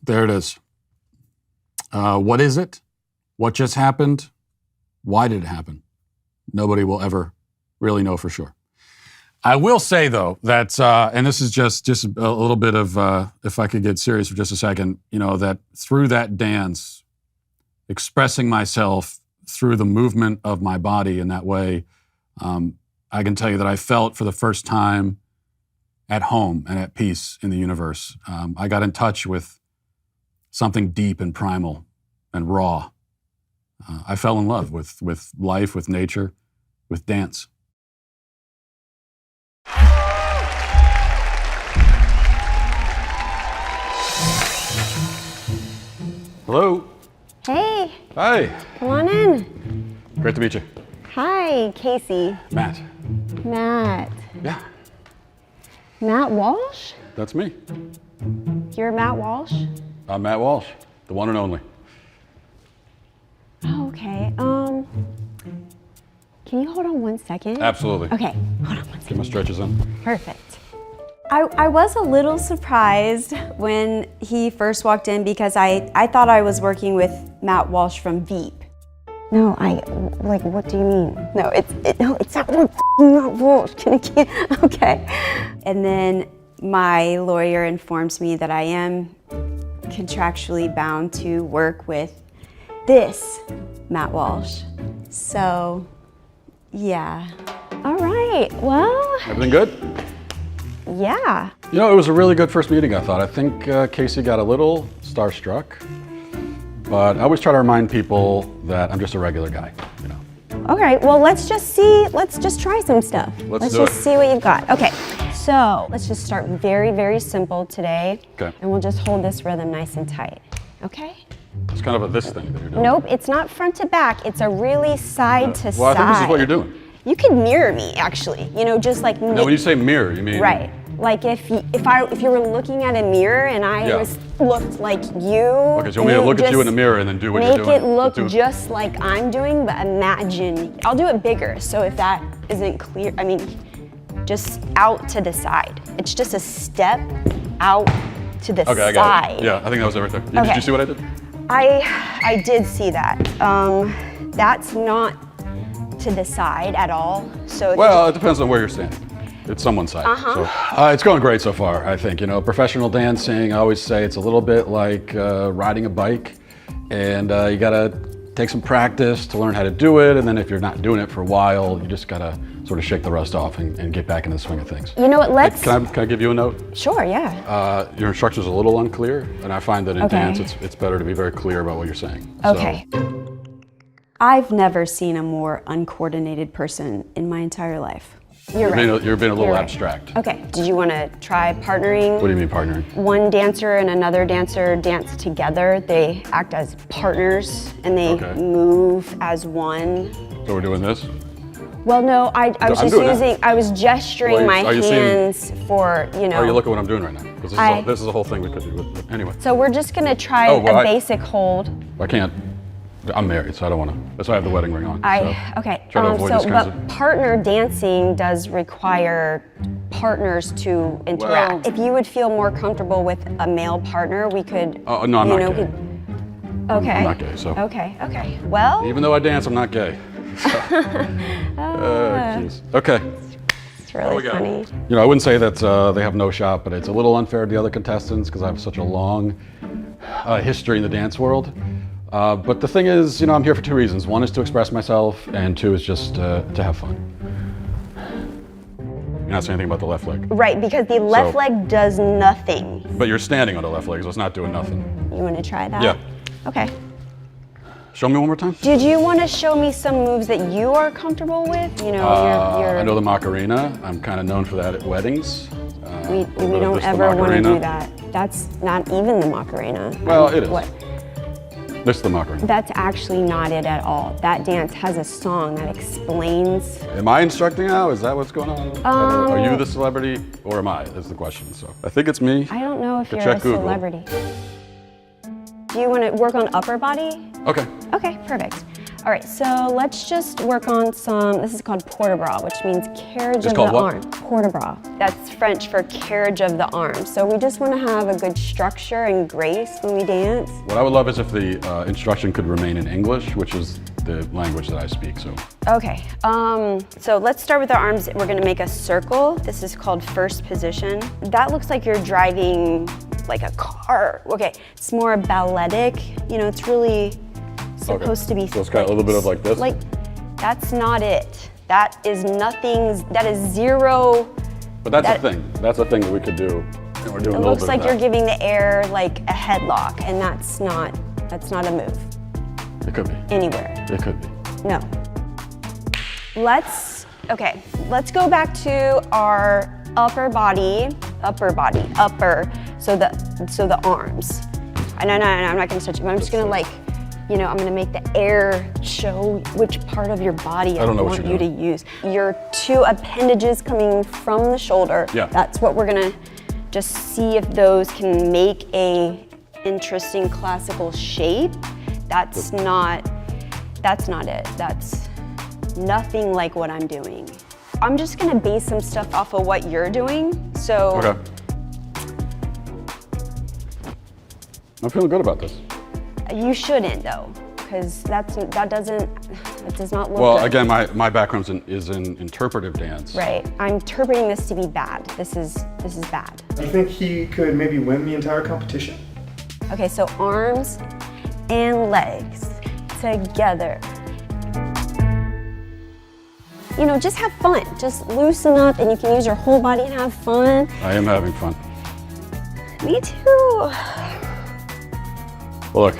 there it is. What is it? What just happened? Why did it happen? Nobody will ever really know for sure. I will say, though, that, and this is just a little bit of, if I could get serious for just a second, that through that dance, expressing myself through the movement of my body in that way, I can tell you that I felt for the first time at home and at peace in the universe. I got in touch with something deep and primal and raw. I fell in love with life, with nature, with dance. Hello. Hey, Hi. come on in. Great to meet you. Hi, Casey. Matt. Matt. Yeah, Matt Walsh? that's me. You're Matt Walsh? I'm Matt Walsh, the one and only. Oh, okay. Can you hold on 1 second? Absolutely. Okay, hold on 1 Get second. my stretches in. Perfect. I was a little surprised when he first walked in because I thought I was working with Matt Walsh from Veep. No, what do you mean? No, it's not Matt Walsh. Okay. And then my lawyer informs me that I am contractually bound to work with this Matt Walsh. So, yeah. All right, well, Everything good? yeah. You know, it was a really good first meeting, I thought. I think Casey got a little starstruck, but I always try to remind people that I'm just a regular guy, you know. Okay, well, let's just try some stuff. Let's do just it. see what you've got. Okay, so let's just start very, very simple today. Okay. And we'll just hold this rhythm nice and tight, okay? It's kind of a this thing that you're doing. Nope, it's not front to back, it's a really side to Well, I side. think this is what you're doing. You could mirror me, actually, just like Now, when you say mirror, you mean? right. Like if you were looking at a mirror and I Yeah. looked like you. Okay, so you want me to look at you in the mirror and then do what you're doing? Make it look Do- just like I'm doing, but imagine, I'll do it bigger. So if that isn't clear, just out to the side. It's just a step out to the Okay, I side. got it. Yeah, I think that was it right there. Did Okay. you see what I did? I did see that. That's not to the side at all. So Well, it depends on where you're standing. It's someone's side. So, it's going great so far, I think. Professional dancing, I always say it's a little bit like riding a bike. And you gotta take some practice to learn how to do it. And then if you're not doing it for a while, you just gotta sort of shake the rust off and get back into the swing of things. you know what? Let's. Can I give you a note? Sure. Yeah. Your instruction's a little unclear, and I find that in Okay. dance, it's better to be very clear about what you're saying. So- Okay. I've never seen a more uncoordinated person in my entire life. You're right. You're being a little You're right. abstract. Okay. Did you want to try partnering? What do you mean partnering? One dancer and another dancer dance together. They act as partners and they Okay. move as one. So we're doing this? Well, no, I was I'm just doing that. I was gesturing Well, my are you seeing- hands for, Oh, you look at what I'm doing right now. 'Cause this, I- this is the whole thing we could do. But anyway, So we're just going to try Oh, well, a I- basic hold. I can't. I'm married, so I don't want to. That's why I have the wedding ring on. Okay. Try to avoid this kinds of. Partner dancing does require partners to interact. Well- If you would feel more comfortable with a male partner, we could. Oh, no, I'm not gay. Okay. I'm not gay, so. Okay. Well, Even though I dance, I'm not gay. Jeez. Okay. it's really we got? funny. I wouldn't say that they have no shot, but it's a little unfair to the other contestants because I have such a long history in the dance world. But the thing is, I'm here for two reasons. One is to express myself, and two is just to have fun. You're not saying anything about the left leg. Right, because the left leg does nothing. But you're standing on the left leg, so it's not doing nothing. You want to try that? Yeah. Okay. Show me one more time. Did you want to show me some moves that you are comfortable with? Your I know the Macarena. I'm kind of known for that at weddings. we don't ever want to do that. That's not even the Macarena. Well, it is. What? This is the Macarena. That's actually not it at all. That dance has a song that explains. Am I instructing now? Is that what's going on? Are you the celebrity, or am I? Is the question. So I think it's me. I don't know if Go you're a check Google. celebrity. Do you want to work on upper body? Okay. Okay, perfect. All right, so let's just work on some, this is called port-de-bras, which means carriage of called the what? arm. Port-de-bras. That's French for carriage of the arm. So we just want to have a good structure and grace when we dance. What I would love is if the instruction could remain in English, which is the language that I speak. So Okay, so let's start with our arms. We're gonna make a circle. This is called first position. That looks like you're driving like a car. Okay, it's more balletic. It's really supposed to be. So it's got a little bit of like this? Like, that's not it. That is nothing, that is zero. But that's a thing. That's a thing that we could do. And we're doing It a little looks bit like of you're that. giving the air like a headlock, and that's not a move It could be. anywhere. It could be. No. Let's go back to our upper body, so the arms. And I'm not gonna touch it, but I'm just gonna like I'm gonna make the air show which part of your body I don't know what want you're you to use. Your two appendages coming from the shoulder. Yeah. That's what we're gonna just see if those can make a interesting classical shape. That's not it. That's nothing like what I'm doing. I'm just gonna base some stuff off of what you're doing. So Okay. I'm feeling good about this. you shouldn't though, because that does not look Well, good. again, my background is in interpretive dance. Right. I'm interpreting this to be bad. This is bad. Do you think he could maybe win the entire competition? Okay, so arms and legs together. Just have fun. Just loosen up and you can use your whole body and have fun. I am having fun. Me too. Well, look,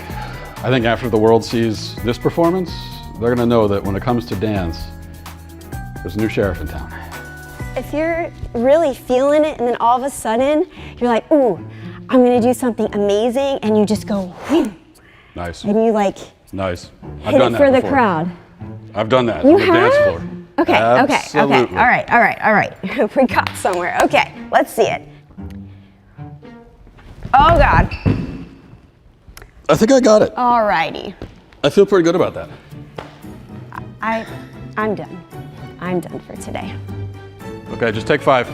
I think after the world sees this performance, they're gonna know that when it comes to dance, there's a new sheriff in town. If you're really feeling it and then all of a sudden you're like, ooh, I'm gonna do something amazing, and you just go, whew, Nice. and you Nice. I've hit done it that for the before. crowd. I've done that You on the dance have? floor. Okay, Absolutely. okay. All right. We got somewhere. Okay, let's see it. Oh God. I think I got it. Alrighty. I feel pretty good about that. I'm done. I'm done for today. Okay, just take 5.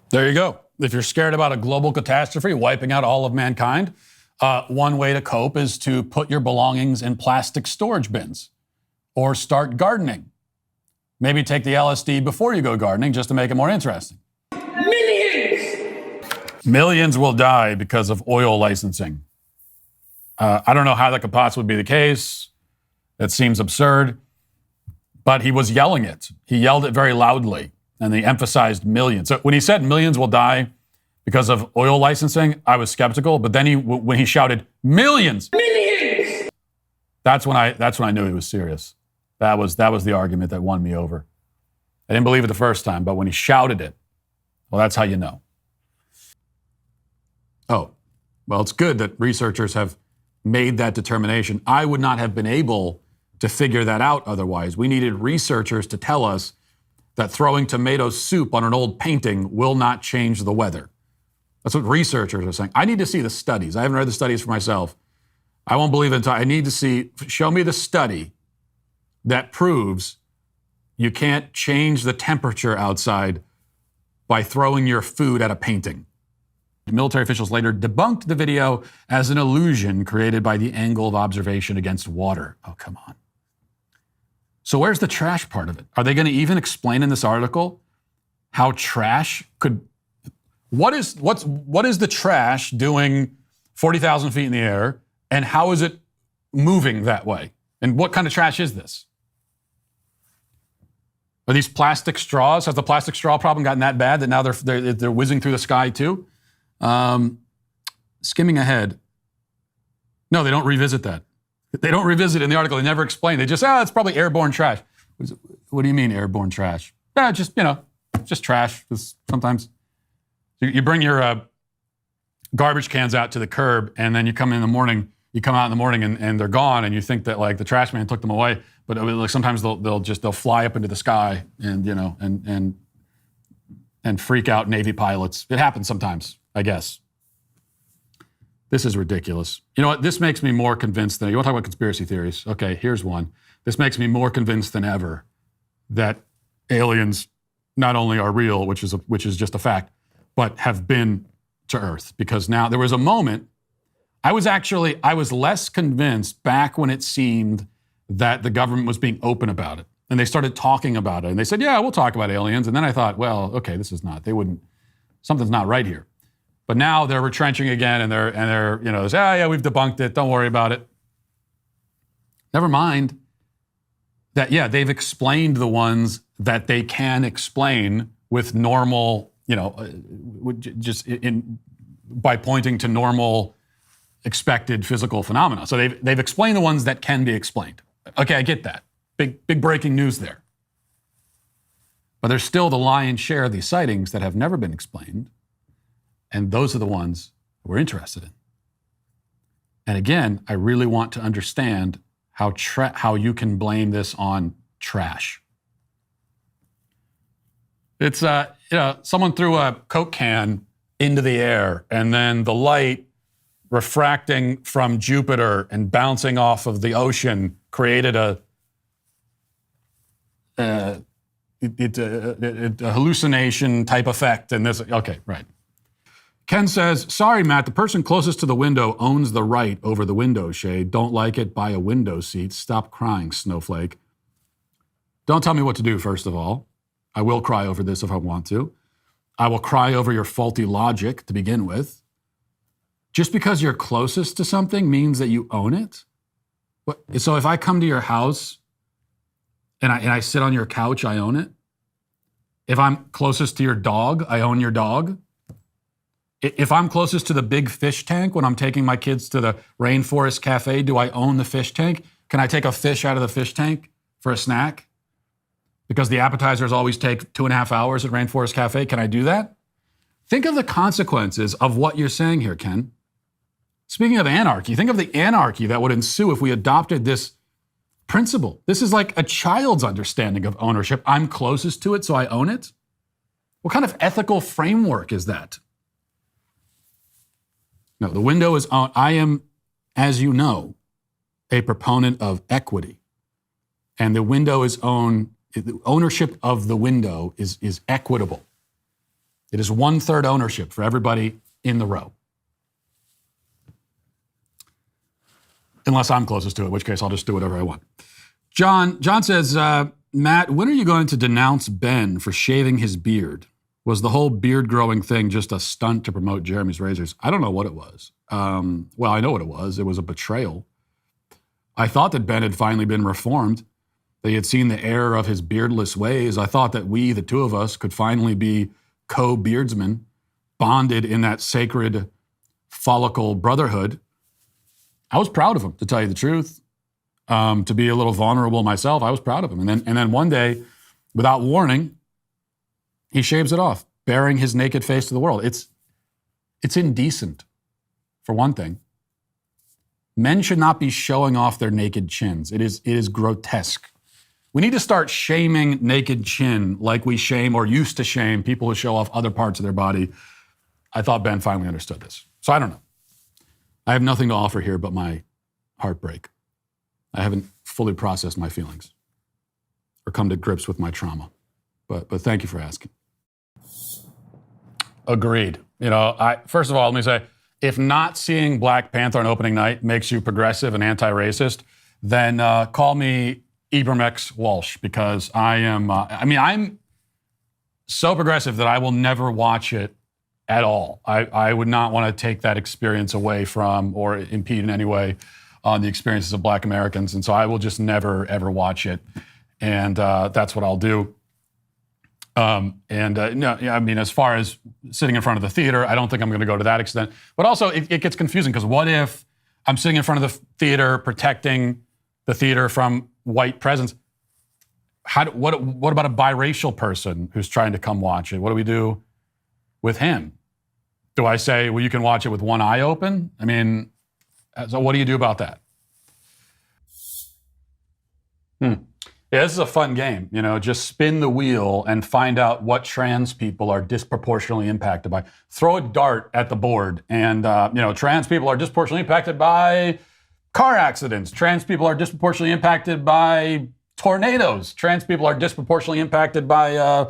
There you go. If you're scared about a global catastrophe wiping out all of mankind, one way to cope is to put your belongings in plastic storage bins or start gardening. Maybe take the LSD before you go gardening just to make it more interesting. Millions will die because of oil licensing. I don't know how that could possibly be the case. It seems absurd. But he was yelling it. He yelled it very loudly, and he emphasized millions. So when he said millions will die because of oil licensing, I was skeptical. But then when he shouted millions, that's when I knew he was serious. That was the argument that won me over. I didn't believe it the first time, but when he shouted it, well, that's how you know. Oh, well, it's good that researchers have made that determination. I would not have been able to figure that out otherwise. We needed researchers to tell us that throwing tomato soup on an old painting will not change the weather. That's what researchers are saying. I need to see the studies. I haven't read the studies for myself. I won't believe it until I need to show me the study that proves you can't change the temperature outside by throwing your food at a painting. Military officials later debunked the video as an illusion created by the angle of observation against water. Oh, come on. So where's the trash part of it? Are they going to even explain in this article how trash could... What is the trash doing 40,000 feet in the air, and how is it moving that way? And what kind of trash is this? Are these plastic straws? Has the plastic straw problem gotten that bad that now they're whizzing through the sky too? Skimming ahead. No, they don't revisit that. They don't revisit it in the article. They never explain. They just, it's probably airborne trash. What do you mean airborne trash? Yeah, just trash. Just sometimes you bring your garbage cans out to the curb, and then you come out in the morning, and they're gone, and you think that like the trash man took them away. But like sometimes they'll fly up into the sky and freak out Navy pilots. It happens sometimes, I guess. This is ridiculous. You know what? This makes me more convinced than... You want to talk about conspiracy theories? Okay, here's one. This makes me more convinced than ever that aliens not only are real, which is just a fact, but have been to Earth. Because now there was a moment, I was less convinced back when it seemed that the government was being open about it. And they started talking about it. And they said, yeah, we'll talk about aliens. And then I thought, well, okay, something's not right here. But now they're retrenching again, and they're yeah, we've debunked it. Don't worry about it. Never mind that, yeah, they've explained the ones that they can explain with normal, by pointing to normal expected physical phenomena. So they've explained the ones that can be explained. Okay, I get that. Big breaking news there. But there's still the lion's share of these sightings that have never been explained. And those are the ones we're interested in. And again, I really want to understand how you can blame this on trash. It's, someone threw a Coke can into the air, and then the light refracting from Jupiter and bouncing off of the ocean created a hallucination type effect. And this, okay, right. Ken says, sorry, Matt, the person closest to the window owns the right over the window shade. Don't like it, buy a window seat. Stop crying, snowflake. Don't tell me what to do, first of all. I will cry over this if I want to. I will cry over your faulty logic to begin with. Just because you're closest to something means that you own it? So if I come to your house and I sit on your couch, I own it? If I'm closest to your dog, I own your dog? If I'm closest to the big fish tank when I'm taking my kids to the Rainforest Cafe, do I own the fish tank? Can I take a fish out of the fish tank for a snack? Because the appetizers always take 2.5 hours at Rainforest Cafe. Can I do that? Think of the consequences of what you're saying here, Ken. Speaking of anarchy, think of the anarchy that would ensue if we adopted this principle. This is like a child's understanding of ownership. I'm closest to it, so I own it? What kind of ethical framework is that? No, the window is owned. I am, as you know, a proponent of equity. And the window is owned, the ownership of the window is equitable. It is 1/3 ownership for everybody in the row. Unless I'm closest to it, in which case I'll just do whatever I want. John says, Matt, when are you going to denounce Ben for shaving his beard? Was the whole beard growing thing just a stunt to promote Jeremy's Razors? I don't know what it was. Well, I know what it was. It was a betrayal. I thought that Ben had finally been reformed, that he had seen the error of his beardless ways. I thought that we, the two of us, could finally be co-beardsmen, bonded in that sacred follicle brotherhood. I was proud of him, to tell you the truth. To be a little vulnerable myself, I was proud of him. And then one day, without warning, he shaves it off, baring his naked face to the world. It's indecent, for one thing. Men should not be showing off their naked chins. It is grotesque. We need to start shaming naked chin like we shame or used to shame people who show off other parts of their body. I thought Ben finally understood this. So I don't know. I have nothing to offer here but my heartbreak. I haven't fully processed my feelings or come to grips with my trauma. But thank you for asking. Agreed. First of all, let me say, if not seeing Black Panther on opening night makes you progressive and anti-racist, then call me Ibram X. Walsh, because I'm so progressive that I will never watch it at all. I would not want to take that experience away from or impede in any way on the experiences of Black Americans. And so I will just never, ever watch it. And that's what I'll do. As far as sitting in front of the theater, I don't think I'm going to go to that extent. But also, it gets confusing, because what if I'm sitting in front of the theater protecting the theater from white presence? What about a biracial person who's trying to come watch it? What do we do with him? Do I say, well, you can watch it with one eye open? So what do you do about that? Yeah, this is a fun game. Just spin the wheel and find out what trans people are disproportionately impacted by. Throw a dart at the board, and trans people are disproportionately impacted by car accidents. Trans people are disproportionately impacted by tornadoes. Trans people are disproportionately impacted by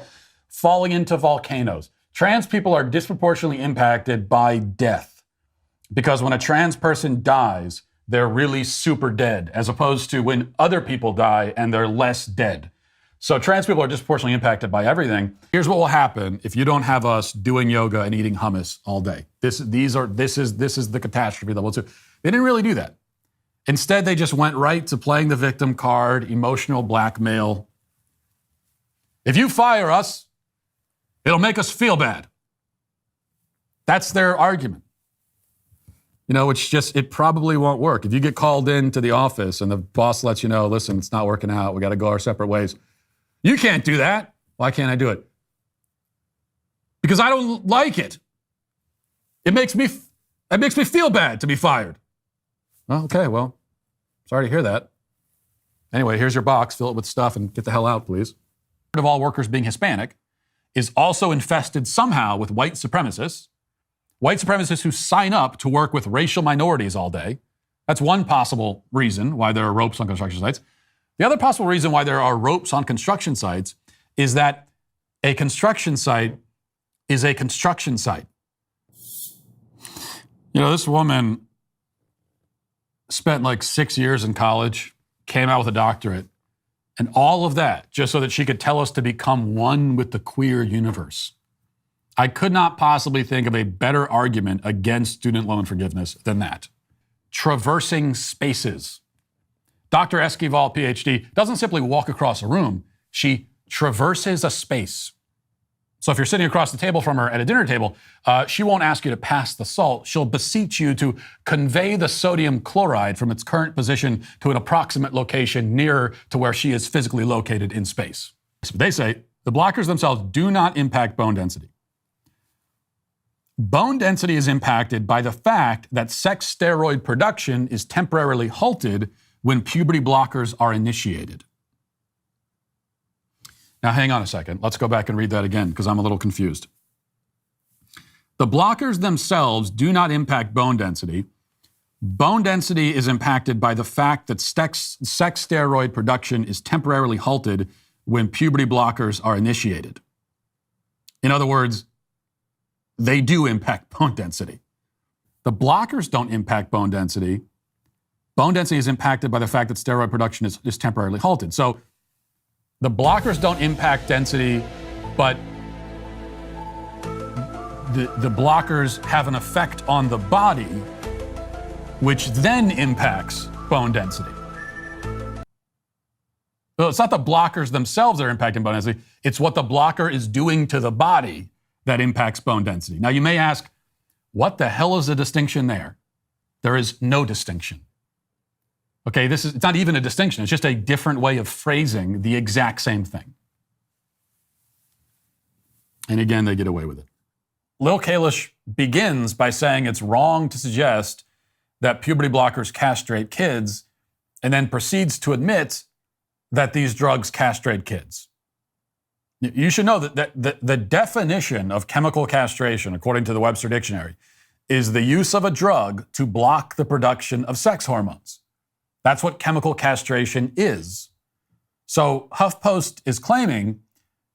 falling into volcanoes. Trans people are disproportionately impacted by death, because when a trans person dies, they're really super dead, as opposed to when other people die and they're less dead. So trans people are disproportionately impacted by everything. Here's what will happen if you don't have us doing yoga and eating hummus all day. This is the catastrophe that we'll do. They didn't really do that. Instead, they just went right to playing the victim card, emotional blackmail. If you fire us, it'll make us feel bad. That's their argument. It probably won't work. If you get called into the office and the boss lets you know, listen, it's not working out, we got to go our separate ways. You can't do that. Why can't I do it? Because I don't like it. It makes me feel bad to be fired. Okay, well, sorry to hear that. Anyway, here's your box. Fill it with stuff and get the hell out, please. Of all workers being Hispanic is also infested somehow with white supremacists who sign up to work with racial minorities all day. That's one possible reason why there are ropes on construction sites. The other possible reason why there are ropes on construction sites is that a construction site is a construction site. You know, this woman spent like 6 years in college, came out with a doctorate, and all of that just so that she could tell us to become one with the queer universe. I could not possibly think of a better argument against student loan forgiveness than that. Traversing spaces. Dr. Esquivel, PhD, doesn't simply walk across a room. She traverses a space. So if you're sitting across the table from her at a dinner table, she won't ask you to pass the salt. She'll beseech you to convey the sodium chloride from its current position to an approximate location nearer to where she is physically located in space. So they say the blockers themselves do not impact bone density. Bone density is impacted by the fact that sex steroid production is temporarily halted when puberty blockers are initiated. Now, hang on a second. Let's go back and read that again because I'm a little confused. The blockers themselves do not impact bone density. Bone density is impacted by the fact that sex steroid production is temporarily halted when puberty blockers are initiated. In other words, they do impact bone density. The blockers don't impact bone density. Bone density is impacted by the fact that steroid production is temporarily halted. So the blockers don't impact density, but the blockers have an effect on the body, which then impacts bone density. So it's not the blockers themselves that are impacting bone density. It's what the blocker is doing to the body that impacts bone density. Now, you may ask, what the hell is the distinction there? There is no distinction. Okay, it's not even a distinction. It's just a different way of phrasing the exact same thing. And again, they get away with it. Lil Kalish begins by saying it's wrong to suggest that puberty blockers castrate kids, and then proceeds to admit that these drugs castrate kids. You should know that the definition of chemical castration, according to the Webster Dictionary, is the use of a drug to block the production of sex hormones. That's what chemical castration is. So HuffPost is claiming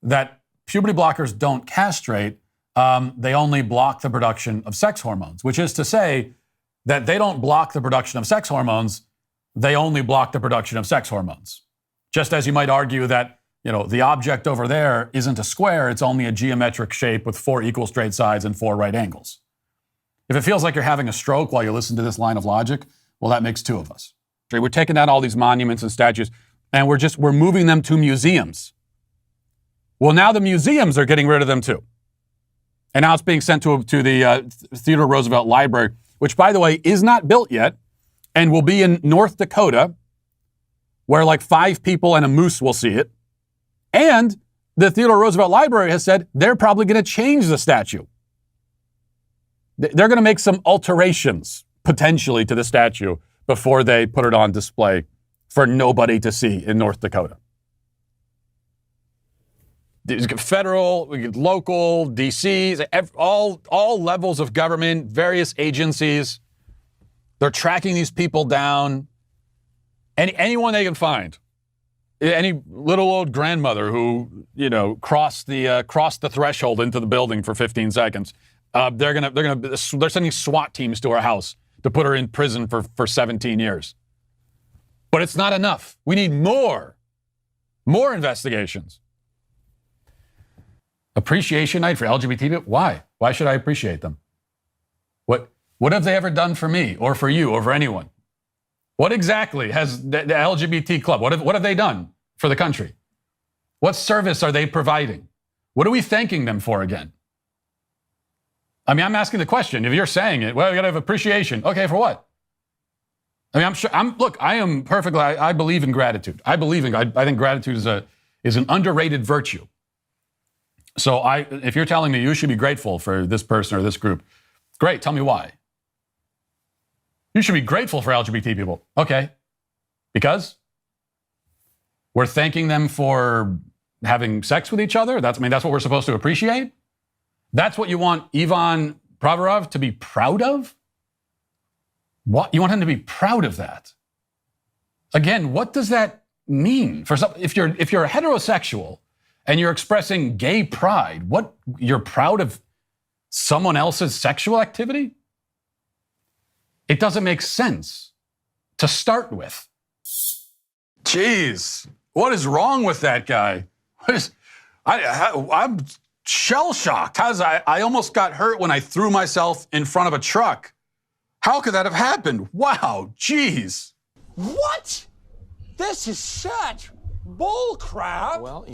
that puberty blockers don't castrate, they only block the production of sex hormones, which is to say that they don't block the production of sex hormones, they only block the production of sex hormones. Just as you might argue that, you know, the object over there isn't a square, it's only a geometric shape with 4 equal straight sides and 4 right angles. If it feels like you're having a stroke while you listen to this line of logic, well, that makes 2 of us. We're taking down all these monuments and statues, and we're moving them to museums. Well, now the museums are getting rid of them too. And now it's being sent to the Theodore Roosevelt Library, which, by the way, is not built yet and will be in North Dakota, where like 5 people and a moose will see it. And the Theodore Roosevelt Library has said they're probably going to change the statue. They're going to make some alterations, potentially, to the statue before they put it on display for nobody to see in North Dakota. Federal, local, DC, all levels of government, various agencies, they're tracking these people down. Anyone they can find, any little old grandmother who, you know, crossed the threshold into the building for 15 seconds, they're sending SWAT teams to her house to put her in prison for 17 years. But it's not enough. We need more investigations. Appreciation night for LGBT people? Why? Why should I appreciate them? What have they ever done for me or for you or for anyone? What exactly has the LGBT club, what have they done for the country? What service are they providing? What are we thanking them for again? I mean, I'm asking the question. If you're saying it, well, you got to have appreciation. Okay, for what? I mean, I'm sure. I am perfectly. I believe in gratitude. I think gratitude is an underrated virtue. So if you're telling me you should be grateful for this person or this group, Great, tell me why. You should be grateful for LGBT people. Okay. Because? We're thanking them for having sex with each other? That's what we're supposed to appreciate? That's what you want Ivan Provorov to be proud of? What? You want him to be proud of that? Again, what does that mean? If you're a heterosexual and you're expressing gay pride, what, you're proud of someone else's sexual activity? It doesn't make sense to start with. Jeez, what is wrong with that guy? I'm shell-shocked. I almost got hurt when I threw myself in front of a truck. How could that have happened? Wow, jeez. What? This is such bull crap. Well,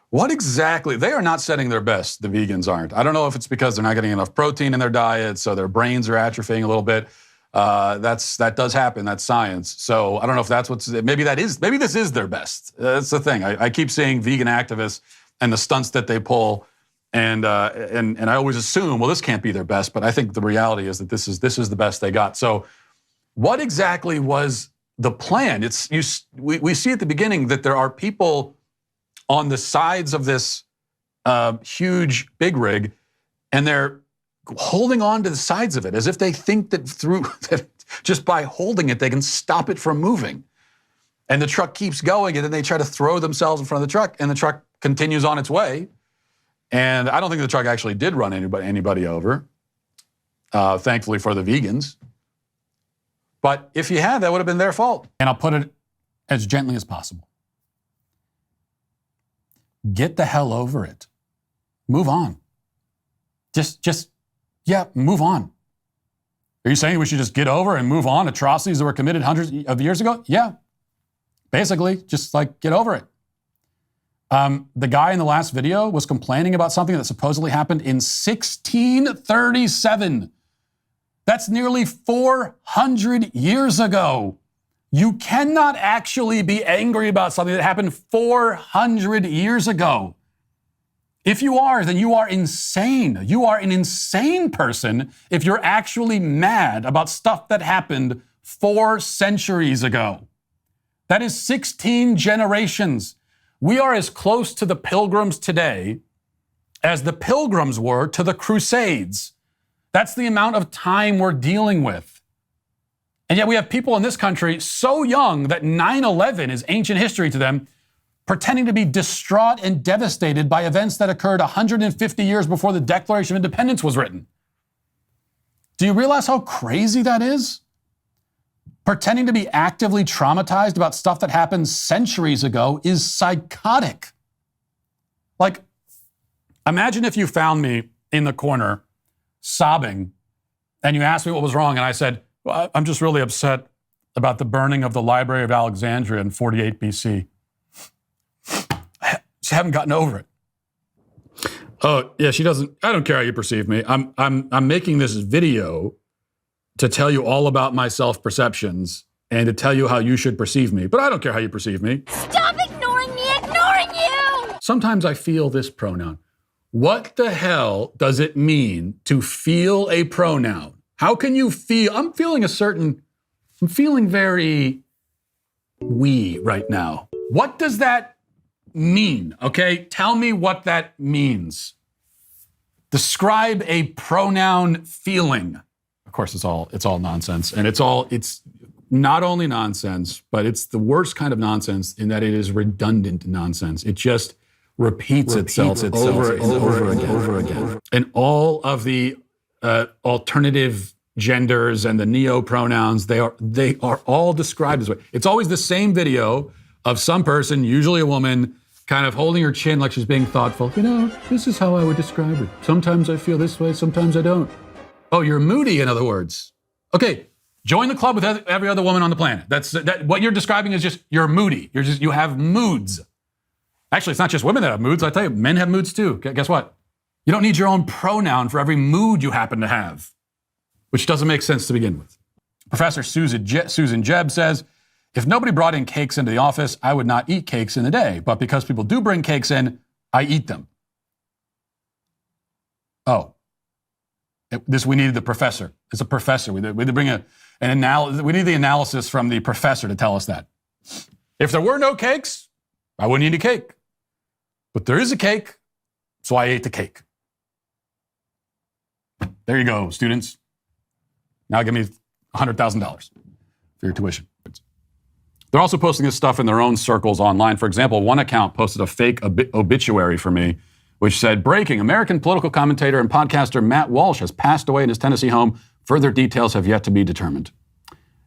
what exactly? They are not setting their best, the vegans aren't. I don't know if it's because they're not getting enough protein in their diet, so their brains are atrophying a little bit. That does happen. That's science. So I don't know if that's maybe this is their best. That's the thing. I keep seeing vegan activists and the stunts that they pull, and I always assume, well, this can't be their best, but I think the reality is that this is the best they got. So what exactly was the plan? We see at the beginning that there are people on the sides of this huge big rig, and they're holding on to the sides of it as if they think that just by holding it, they can stop it from moving. And the truck keeps going, and then they try to throw themselves in front of the truck, and the truck continues on its way. And I don't think the truck actually did run anybody over, thankfully for the vegans. But if you had, that would have been their fault. And I'll put it as gently as possible. Get the hell over it. Move on. Yeah, move on. Are you saying we should just get over and move on atrocities that were committed hundreds of years ago? Yeah. Basically, just get over it. The guy in the last video was complaining about something that supposedly happened in 1637. That's nearly 400 years ago. You cannot actually be angry about something that happened 400 years ago. If you are, then you are insane. You are an insane person if you're actually mad about stuff that happened 4 centuries ago. That is 16 generations. We are as close to the Pilgrims today as the Pilgrims were to the Crusades. That's the amount of time we're dealing with. And yet we have people in this country so young that 9/11 is ancient history to them, pretending to be distraught and devastated by events that occurred 150 years before the Declaration of Independence was written. Do you realize how crazy that is? Pretending to be actively traumatized about stuff that happened centuries ago is psychotic. Imagine if you found me in the corner sobbing and you asked me what was wrong, and I said, well, I'm just really upset about the burning of the Library of Alexandria in 48 BC. I just haven't gotten over it. Oh, yeah, she doesn't. I don't care how you perceive me. I'm making this video to tell you all about my self-perceptions and to tell you how you should perceive me. But I don't care how you perceive me. Stop ignoring me, ignoring you! Sometimes I feel this pronoun. What the hell does it mean to feel a pronoun? How can you feel? I'm feeling very we right now. What does that mean? Okay, tell me what that means. Describe a pronoun feeling. Of course, it's all nonsense, and it's not only nonsense, but it's the worst kind of nonsense in that it is redundant nonsense. It just repeats itself over and over again. And all of the alternative genders and the neo-pronouns, they are all described this way. It's always the same video of some person, usually a woman, kind of holding her chin like she's being thoughtful. This is how I would describe it. Sometimes I feel this way, sometimes I don't. Oh, you're moody, in other words. Okay, join the club with every other woman on the planet. What you're describing is just you're moody. You have moods. Actually, it's not just women that have moods. I tell you, men have moods too. Guess what? You don't need your own pronoun for every mood you happen to have, which doesn't make sense to begin with. Professor Susan Jebb says, if nobody brought in cakes into the office, I would not eat cakes in a day. But because people do bring cakes in, I eat them. Oh. We needed the professor. It's a professor. We had to bring we need the analysis from the professor to tell us that. If there were no cakes, I wouldn't eat a cake. But there is a cake, so I ate the cake. There you go, students. Now give me $100,000 for your tuition. They're also posting this stuff in their own circles online. For example, one account posted a fake obituary for me, which said, breaking, American political commentator and podcaster Matt Walsh has passed away in his Tennessee home. Further details have yet to be determined.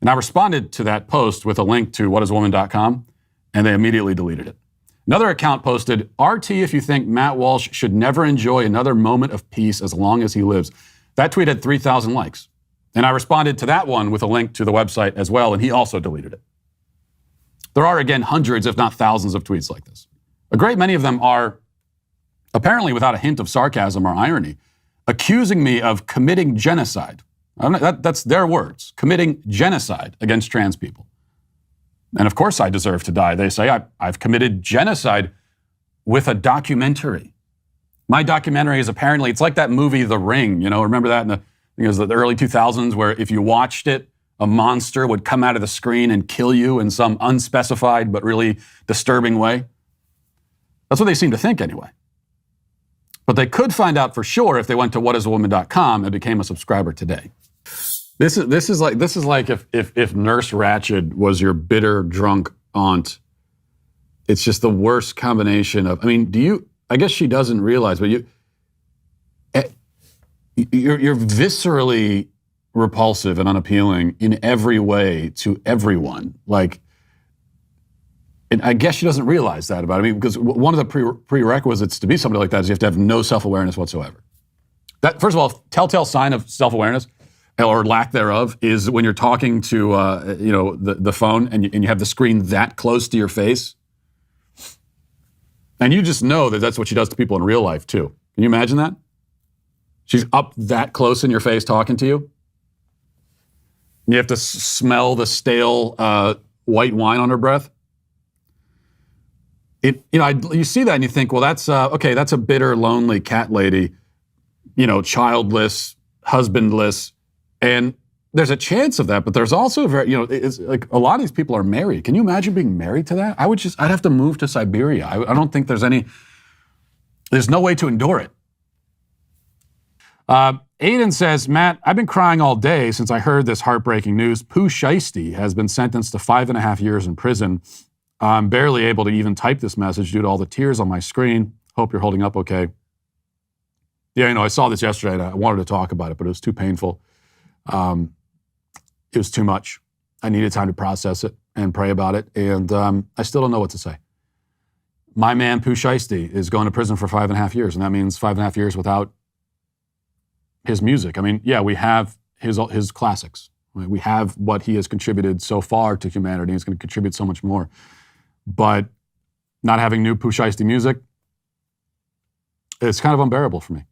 And I responded to that post with a link to whatiswoman.com, and they immediately deleted it. Another account posted, RT if you think Matt Walsh should never enjoy another moment of peace as long as he lives. That tweet had 3,000 likes. And I responded to that one with a link to the website as well, and he also deleted it. There are, again, hundreds, if not thousands of tweets like this. A great many of them are, apparently without a hint of sarcasm or irony, accusing me of committing genocide. That's their words, committing genocide against trans people. And of course I deserve to die. They say I've committed genocide with a documentary. My documentary is apparently, it's like that movie, The Ring. You know, remember that in the early 2000s where if you watched it, a monster would come out of the screen and kill you in some unspecified but really disturbing way? That's what they seem to think anyway. But they could find out for sure if they went to whatiswoman.com and became a subscriber today. This is like if Nurse Ratched was your bitter, drunk aunt. It's just the worst combination of, I guess she doesn't realize, but you're viscerally repulsive and unappealing in every way to everyone. And I guess she doesn't realize that about it. Because one of the prerequisites to be somebody like that is you have to have no self-awareness whatsoever. That, first of all, telltale sign of self-awareness or lack thereof is when you're talking to the phone and you have the screen that close to your face. And you just know that that's what she does to people in real life too. Can you imagine that? She's up that close in your face talking to you. You have to smell the stale white wine on her breath. You see that and you think, well, that's that's a bitter, lonely cat lady, childless, husbandless, and there's a chance of that. But there's also it's like a lot of these people are married. Can you imagine being married to that? I'd have to move to Siberia. I don't think there's no way to endure it. Aiden says, Matt, I've been crying all day since I heard this heartbreaking news. Pooh Shiesty has been sentenced to 5.5 years in prison. I'm barely able to even type this message due to all the tears on my screen. Hope you're holding up okay. Yeah, I saw this yesterday and I wanted to talk about it, but it was too painful. It was too much. I needed time to process it and pray about it, and I still don't know what to say. My man, Pooh Shiesty, is going to prison for 5.5 years, and that means 5.5 years without his music. We have his classics. We have what he has contributed so far to humanity. He's going to contribute so much more. But not having new Pooh Shiesty music, it's kind of unbearable for me.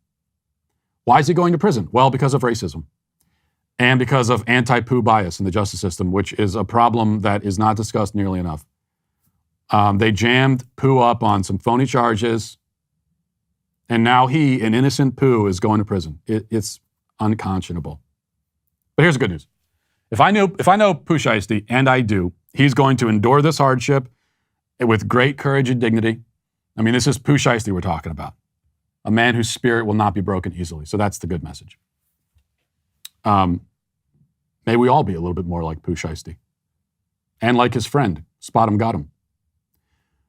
Why is he going to prison? Well, because of racism and because of anti-Pooh bias in the justice system, which is a problem that is not discussed nearly enough. They jammed Pooh up on some phony charges, and now he, an innocent Pooh, is going to prison. It's unconscionable. But here's the good news. If I know Pooh Shiesty, and I do, he's going to endure this hardship with great courage and dignity. This is Pooh Shiesty we're talking about. A man whose spirit will not be broken easily. So that's the good message. May we all be a little bit more like Pooh Shiesty. And like his friend, Spot 'em Got 'em,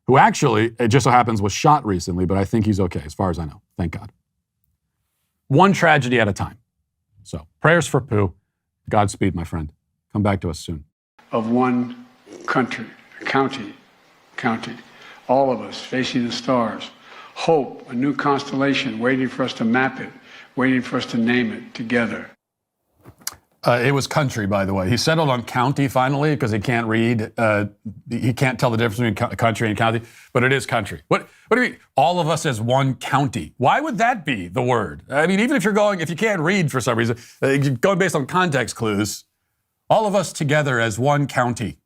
who actually, it just so happens, was shot recently, but I think he's okay, as far as I know. Thank God. One tragedy at a time. So, prayers for Pooh. Godspeed, my friend. Come back to us soon. Of one country, county, all of us facing the stars. Hope, a new constellation waiting for us to map it, waiting for us to name it together. It was country, by the way. He settled on county finally because he can't read. He can't tell the difference between country and county, but it is country. What do you mean? All of us as one county. Why would that be the word? Even if you can't read for some reason, going based on context clues, all of us together as one county.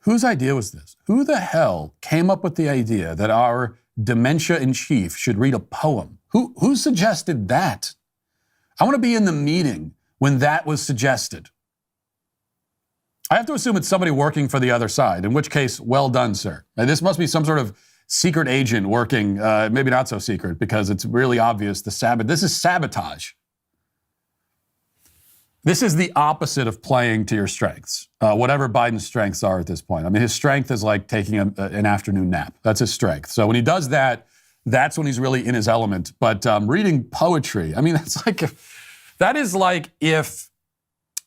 Whose idea was this? Who the hell came up with the idea that our dementia in chief should read a poem? Who suggested that? I want to be in the meeting when that was suggested. I have to assume it's somebody working for the other side, in which case, well done, sir. And this must be some sort of secret agent working, maybe not so secret, because it's really obvious this is sabotage. This is the opposite of playing to your strengths, whatever Biden's strengths are at this point. I mean, his strength is like taking an afternoon nap. That's his strength. So when he does that, that's when he's really in his element. But reading poetry, I mean, that is like if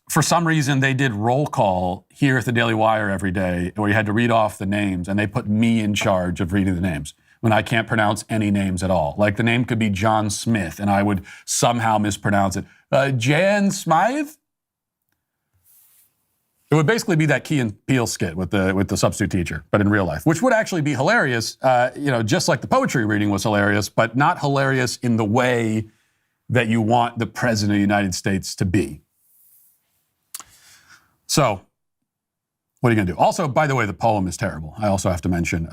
for some reason they did roll call here at the Dailywire every day where you had to read off the names and they put me in charge of reading the names when I can't pronounce any names at all. Like the name could be John Smith and I would somehow mispronounce it. Jan Smythe? It would basically be that Key and Peele skit with the substitute teacher, but in real life, which would actually be hilarious, just like the poetry reading was hilarious, but not hilarious in the way that you want the President of the United States to be. So, what are you going to do? Also, by the way, the poem is terrible. I also have to mention.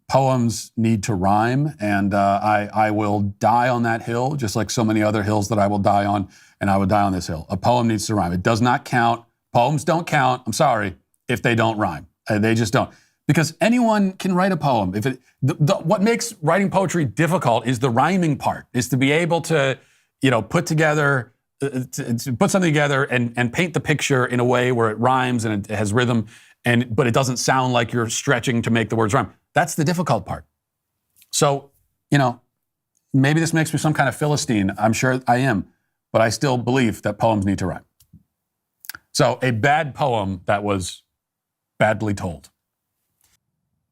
Poems need to rhyme, and I will die on that hill, just like so many other hills that I will die on, and I would die on this hill. A poem needs to rhyme. It does not count. Poems don't count, I'm sorry, if they don't rhyme. They just don't. Because anyone can write a poem. What makes writing poetry difficult is the rhyming part, is to be able to, put something together and paint the picture in a way where it rhymes and it has rhythm, but it doesn't sound like you're stretching to make the words rhyme. That's the difficult part. So, maybe this makes me some kind of Philistine. I'm sure I am, but I still believe that poems need to rhyme. So, a bad poem that was badly told.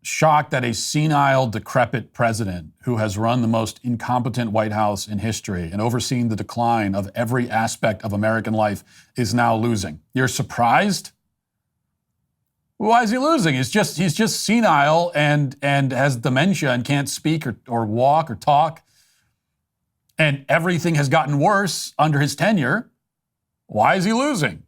Shocked that a senile, decrepit president who has run the most incompetent White House in history and overseen the decline of every aspect of American life is now losing. You're surprised? Why is he losing? He's just senile and has dementia and can't speak or walk or talk. And everything has gotten worse under his tenure. Why is he losing?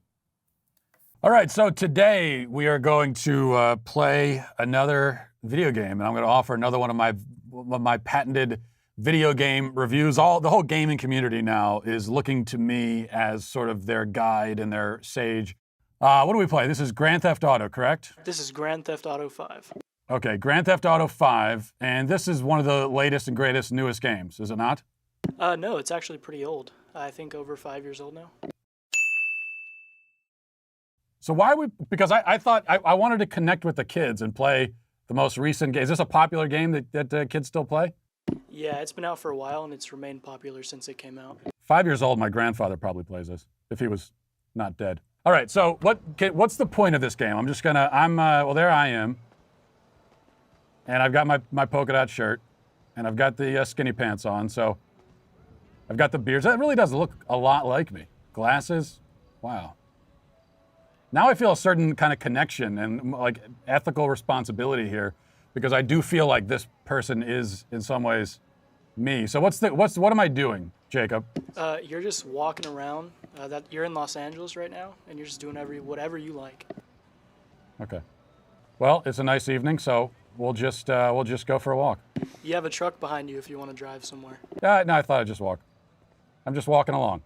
All right, so today we are going to play another video game, and I'm going to offer another one of my patented video game reviews. The whole gaming community now is looking to me as sort of their guide and their sage. What do we play? This is Grand Theft Auto, correct? This is Grand Theft Auto 5. Okay, Grand Theft Auto 5, and this is one of the latest and greatest, newest games, is it not? No, it's actually pretty old. I think over 5 years old now. So because I thought I wanted to connect with the kids and play the most recent game. Is this a popular game that kids still play? Yeah, it's been out for a while and it's remained popular since it came out. 5 years old, my grandfather probably plays this, if he was not dead. All right, so what's the point of this game? There I am. And I've got my polka dot shirt and I've got the skinny pants on, so I've got the beards. That really does look a lot like me. Glasses, wow. Now I feel a certain kind of connection and like ethical responsibility here because I do feel like this person is in some ways me. So what am I doing, Jacob? You're just walking around. You're in Los Angeles right now, and you're just doing whatever you like. Okay. Well, it's a nice evening, so we'll just go for a walk. You have a truck behind you if you want to drive somewhere. No, I thought I'd just walk. I'm just walking along.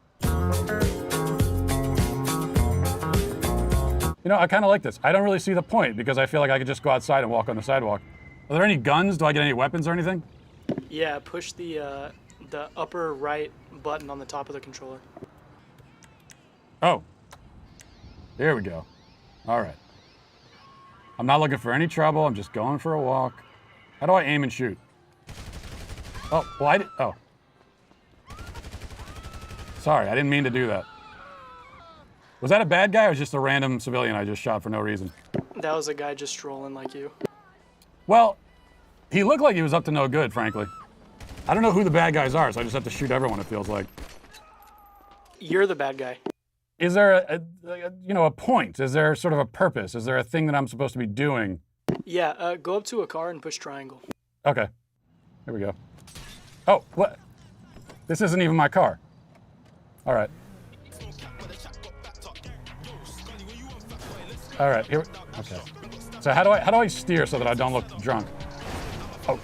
I kind of like this. I don't really see the point because I feel like I could just go outside and walk on the sidewalk. Are there any guns? Do I get any weapons or anything? Yeah, push the upper right button on the top of the controller. Oh, there we go. All right. I'm not looking for any trouble. I'm just going for a walk. How do I aim and shoot? Oh, well, Sorry, I didn't mean to do that. Was that a bad guy or just a random civilian I just shot for no reason? That was a guy just strolling like you. Well, he looked like he was up to no good, frankly. I don't know who the bad guys are, so I just have to shoot everyone, it feels like. You're the bad guy. Is there a point? Is there sort of a purpose? Is there a thing that I'm supposed to be doing? Yeah, go up to a car and push triangle. Okay. Here we go. Oh, what? This isn't even my car. All right. All right, here. Okay. So how do I steer so that I don't look drunk? Oh.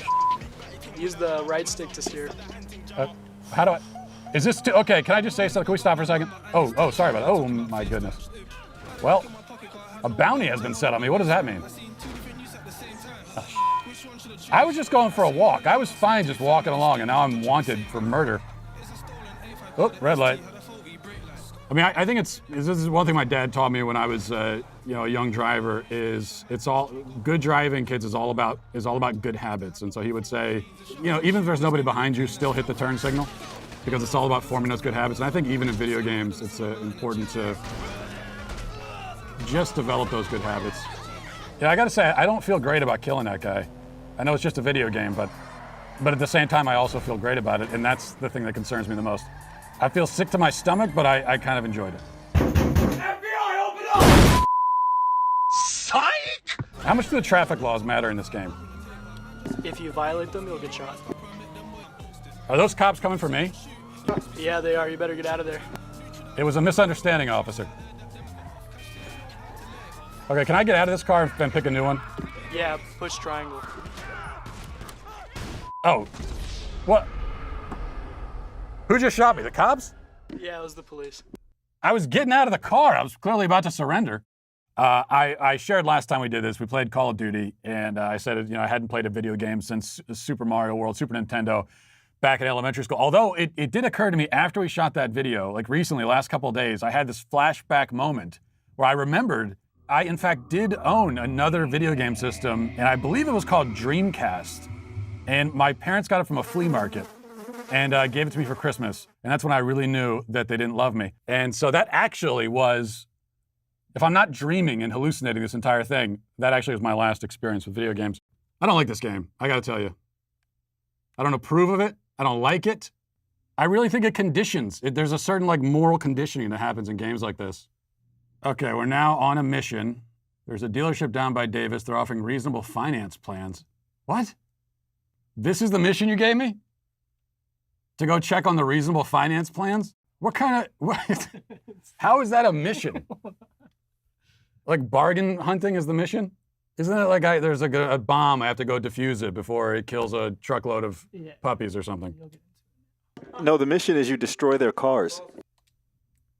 Use the right stick to steer. How do I? Is this too, okay, can I just say something? Can we stop for a second? Oh, sorry about it. Oh my goodness. Well, a bounty has been set on me. What does that mean? I was just going for a walk. I was fine just walking along, and now I'm wanted for murder. Oh, red light. I mean, I think this is one thing my dad taught me when I was, a young driver. Is it's all good driving, kids, is all about good habits. And so he would say, even if there's nobody behind you, still hit the turn signal, because it's all about forming those good habits. And I think even in video games, it's important to just develop those good habits. Yeah, I got to say, I don't feel great about killing that guy. I know it's just a video game, but at the same time, I also feel great about it, and that's the thing that concerns me the most. I feel sick to my stomach, but I kind of enjoyed it. FBI, open up! Psych! How much do the traffic laws matter in this game? If you violate them, you'll get shot. Are those cops coming for me? Yeah, they are. You better get out of there. It was a misunderstanding, officer. Okay, can I get out of this car and pick a new one? Yeah, push triangle. Oh, what? Who just shot me? The cops? Yeah, it was the police. I was getting out of the car. I was clearly about to surrender. I shared last time we did this. We played Call of Duty, and I said, I hadn't played a video game since Super Mario World, Super Nintendo, back in elementary school. Although it did occur to me after we shot that video, like recently, last couple of days, I had this flashback moment where I remembered I, in fact, did own another video game system, and I believe it was called Dreamcast. And my parents got it from a flea market and gave it to me for Christmas. And that's when I really knew that they didn't love me. And so that actually was, if I'm not dreaming and hallucinating this entire thing, that actually was my last experience with video games. I don't like this game, I gotta tell you. I don't approve of it. I don't like it. I really think it conditions. There's a certain moral conditioning that happens in games like this. Okay, we're now on a mission. There's a dealership down by Davis. They're offering reasonable finance plans. What? This is the mission you gave me? To go check on the reasonable finance plans? How is that a mission? Like bargain hunting is the mission? Isn't it like there's a bomb, I have to go defuse it before it kills a truckload of puppies or something? No, the mission is you destroy their cars.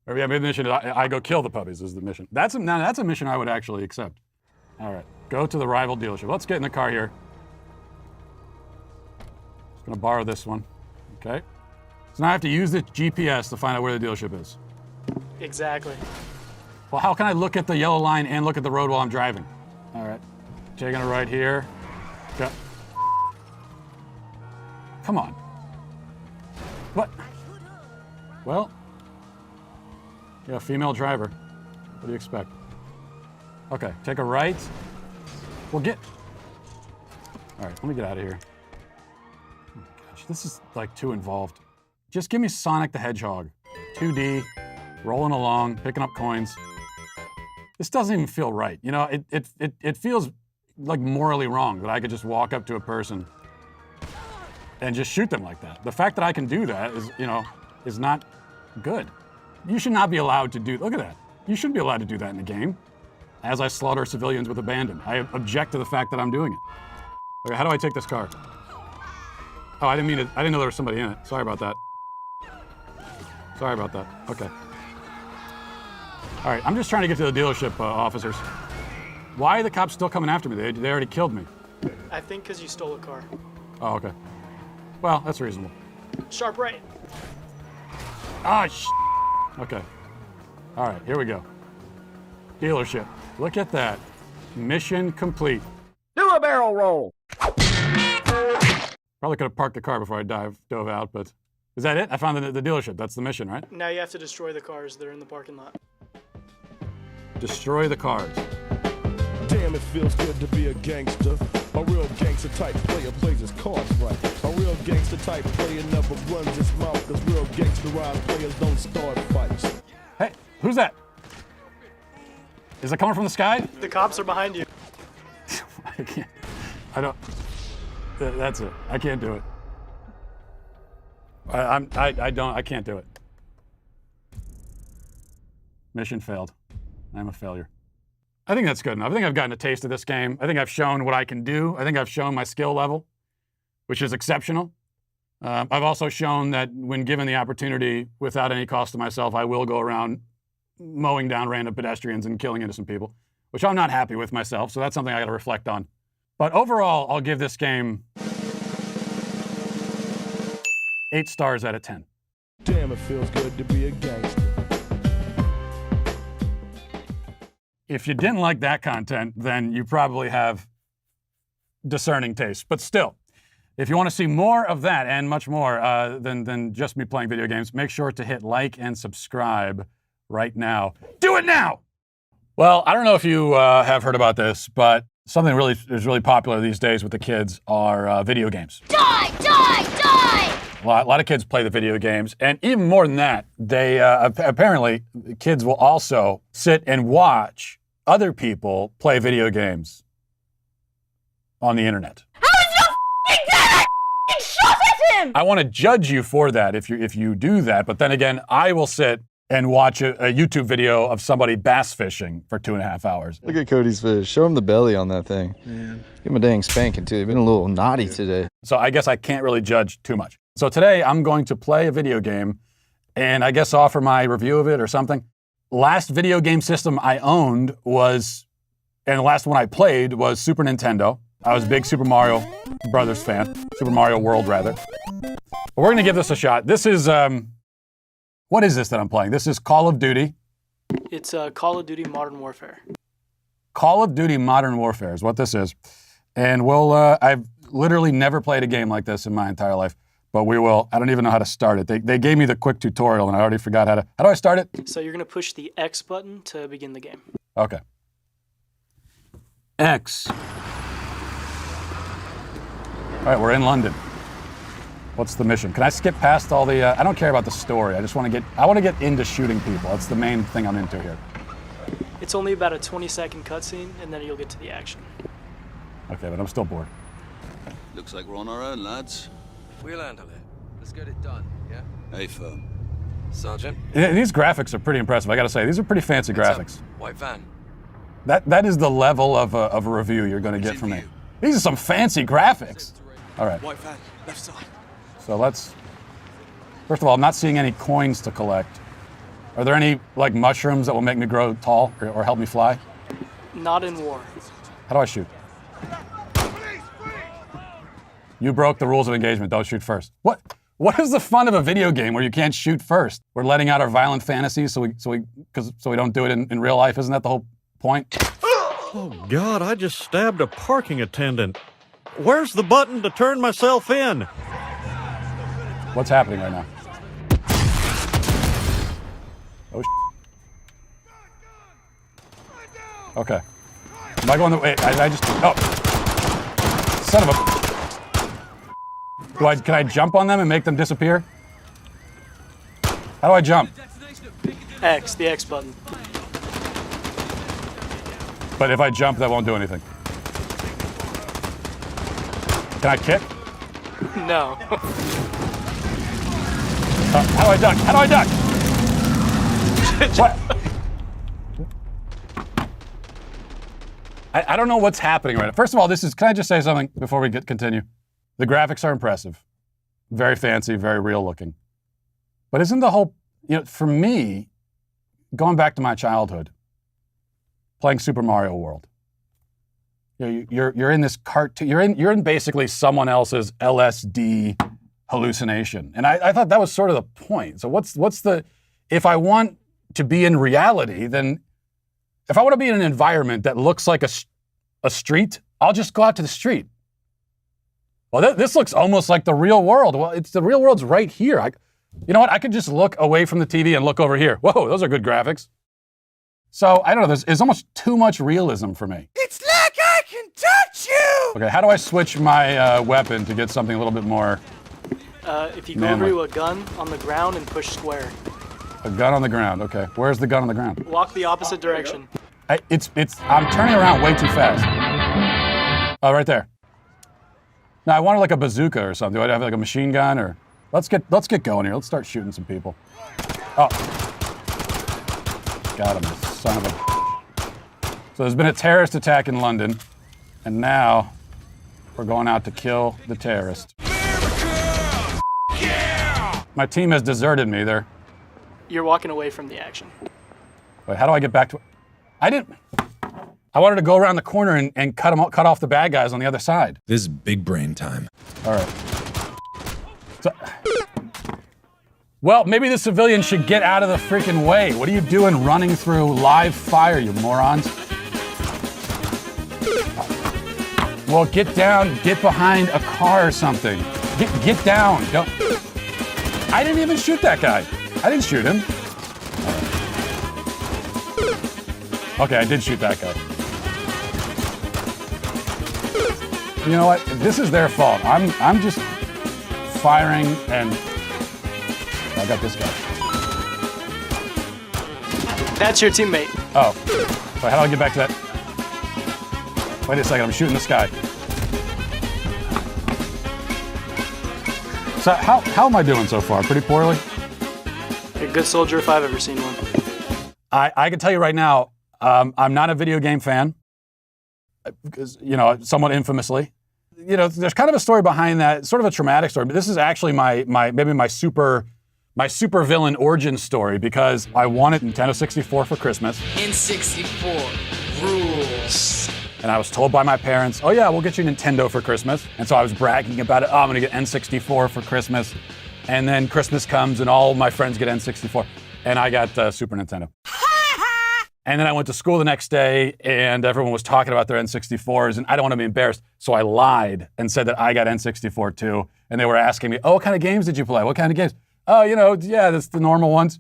Or maybe the mission is I go kill the puppies is the mission. That's a mission I would actually accept. All right, go to the rival dealership. Let's get in the car here. Just gonna borrow this one, okay? So now I have to use the GPS to find out where the dealership is. Exactly. Well, how can I look at the yellow line and look at the road while I'm driving? All right, taking a right here. Go. Come on. What? Well, yeah, female driver. What do you expect? Okay, take a right. Well, all right, let me get out of here. Oh my gosh, this is too involved. Just give me Sonic the Hedgehog. 2D, rolling along, picking up coins. This doesn't even feel right. It feels morally wrong that I could just walk up to a person and just shoot them like that. The fact that I can do that is not good. You should not be allowed to do, look at that. You shouldn't be allowed to do that in the game. As I slaughter civilians with abandon. I object to the fact that I'm doing it. Okay, how do I take this car? Oh, I didn't know there was somebody in it. Sorry about that. Sorry about that, okay. All right, I'm just trying to get to the dealership, officers. Why are the cops still coming after me? They already killed me. I think because you stole a car. Oh, okay. Well, that's reasonable. Sharp right. Ah, okay. All right, here we go. Dealership. Look at that. Mission complete. Do a barrel roll. Probably could have parked the car before I dove out, but is that it? I found the dealership. That's the mission, right? Now you have to destroy the cars that are in the parking lot. Destroy the cars. Damn, it feels good to be a gangster. A real gangster type player plays his cards right. A real gangster type player never runs his mouth, cause real gangsterized players don't start fights. Hey, who's that? Is it coming from the sky? The cops are behind you. I can't. That's it. I can't do it. I can't do it. Mission failed. I'm a failure. I think that's good enough. I think I've gotten a taste of this game. I think I've shown what I can do. I think I've shown my skill level, which is exceptional. I've also shown that when given the opportunity, without any cost to myself, I will go around mowing down random pedestrians and killing innocent people, which I'm not happy with myself, so that's something I got to reflect on. But overall, I'll give this game 8 stars out of 10. Damn, it feels good to be a gangster. If you didn't like that content, then you probably have discerning taste. But still, if you want to see more of that and much more than just me playing video games, make sure to hit like and subscribe right now. Do it now! Well, I don't know if you have heard about this, but something is really popular these days with the kids are video games. Die! Die! Die! A lot of kids play the video games, and even more than that, they apparently kids will also sit and watch other people play video games on the internet. How is it not dead? I shot at him! I want to judge you for that if you do that, but then again, I will sit and watch a YouTube video of somebody bass fishing for 2.5 hours. Look at Cody's fish. Show him the belly on that thing. Man. Give him a dang spanking too. They've been a little naughty today. So I guess I can't really judge too much. So today I'm going to play a video game and I guess offer my review of it or something. Last video game system I owned was, and the last one I played was Super Nintendo. I was a big Super Mario Brothers fan. Super Mario World, rather. But we're going to give this a shot. This is, what is this that I'm playing? This is Call of Duty. It's Call of Duty Modern Warfare. Call of Duty Modern Warfare is what this is. And I've literally never played a game like this in my entire life. But we will. I don't even know how to start it. They gave me the quick tutorial, and I already forgot how do I start it? So you're going to push the X button to begin the game. Okay. X. All right, we're in London. What's the mission? Can I skip past all the? I don't care about the story. I just want to get into shooting people. That's the main thing I'm into here. It's only about a 20-second cutscene, and then you'll get to the action. Okay, but I'm still bored. Looks like we're on our own, lads. We'll handle it. Let's get it done, yeah? Hey, firm. Sergeant? These graphics are pretty impressive. I got to say, these are pretty fancy graphics. White van. That is the level of a review you're going to get from me. These are some fancy graphics. All right. White van, left side. So first of all, I'm not seeing any coins to collect. Are there any, like, mushrooms that will make me grow tall or help me fly? Not in war. How do I shoot? You broke the rules of engagement. Don't shoot first. What is the fun of a video game where you can't shoot first? We're letting out our violent fantasies so we don't do it in real life. Isn't that the whole point? Oh God, I just stabbed a parking attendant. Where's the button to turn myself in? What's happening right now? Oh, okay. Am I going the way? I just, oh. Son of a. Can I jump on them and make them disappear? How do I jump? X, the X button. But if I jump, that won't do anything. Can I kick? No. How do I duck? How do I duck? What? I don't know what's happening right now. First of all, can I just say something before we continue? The graphics are impressive. Very fancy, very real looking. But isn't the whole, for me, going back to my childhood, playing Super Mario World, you're in this cartoon, you're in basically someone else's LSD hallucination. And I thought that was sort of the point. So what's the, if I want to be in reality, then if I want to be in an environment that looks like a street, I'll just go out to the street. Well, this looks almost like the real world. Well, the real world's right here. You know what? I could just look away from the TV and look over here. Whoa, those are good graphics. So, I don't know, there's almost too much realism for me. It's like I can touch you! Okay, how do I switch my weapon to get something a little bit more If you go over to a gun on the ground and push square. A gun on the ground, okay. Where's the gun on the ground? Walk the opposite direction. I'm turning around way too fast. Oh, right there. No, I wanted like a bazooka or something. Do I have like a machine gun or? Let's get going here. Let's start shooting some people. Oh. Got him, son of a. So there's been a terrorist attack in London, and now we're going out to kill the terrorist. My team has deserted me. You're walking away from the action. Wait, how do I get back to? I wanted to go around the corner and cut off the bad guys on the other side. This is big brain time. All right. So, well, maybe the civilians should get out of the freaking way. What are you doing running through live fire, you morons? Well, get down, get behind a car or something. Get down. Don't. I didn't even shoot that guy. I didn't shoot him. Okay, I did shoot that guy. You know what? This is their fault. I'm just firing and I got this guy. That's your teammate. Oh. Wait, how do I get back to that? Wait a second, I'm shooting this guy. So how am I doing so far? Pretty poorly? You're a good soldier if I've ever seen one. I can tell you right now, I'm not a video game fan. Because, you know, somewhat infamously. You know, there's kind of a story behind that, sort of a traumatic story, but this is actually my super villain origin story because I wanted Nintendo 64 for Christmas. N64 rules. And I was told by my parents, oh yeah, we'll get you Nintendo for Christmas. And so I was bragging about it, oh, I'm gonna get N64 for Christmas. And then Christmas comes and all my friends get N64. And I got Super Nintendo. And then I went to school the next day and everyone was talking about their N64s and I don't want to be embarrassed. So I lied and said that I got N64 too. And they were asking me, oh, what kind of games did you play? What kind of games? Oh, you know, yeah, that's the normal ones.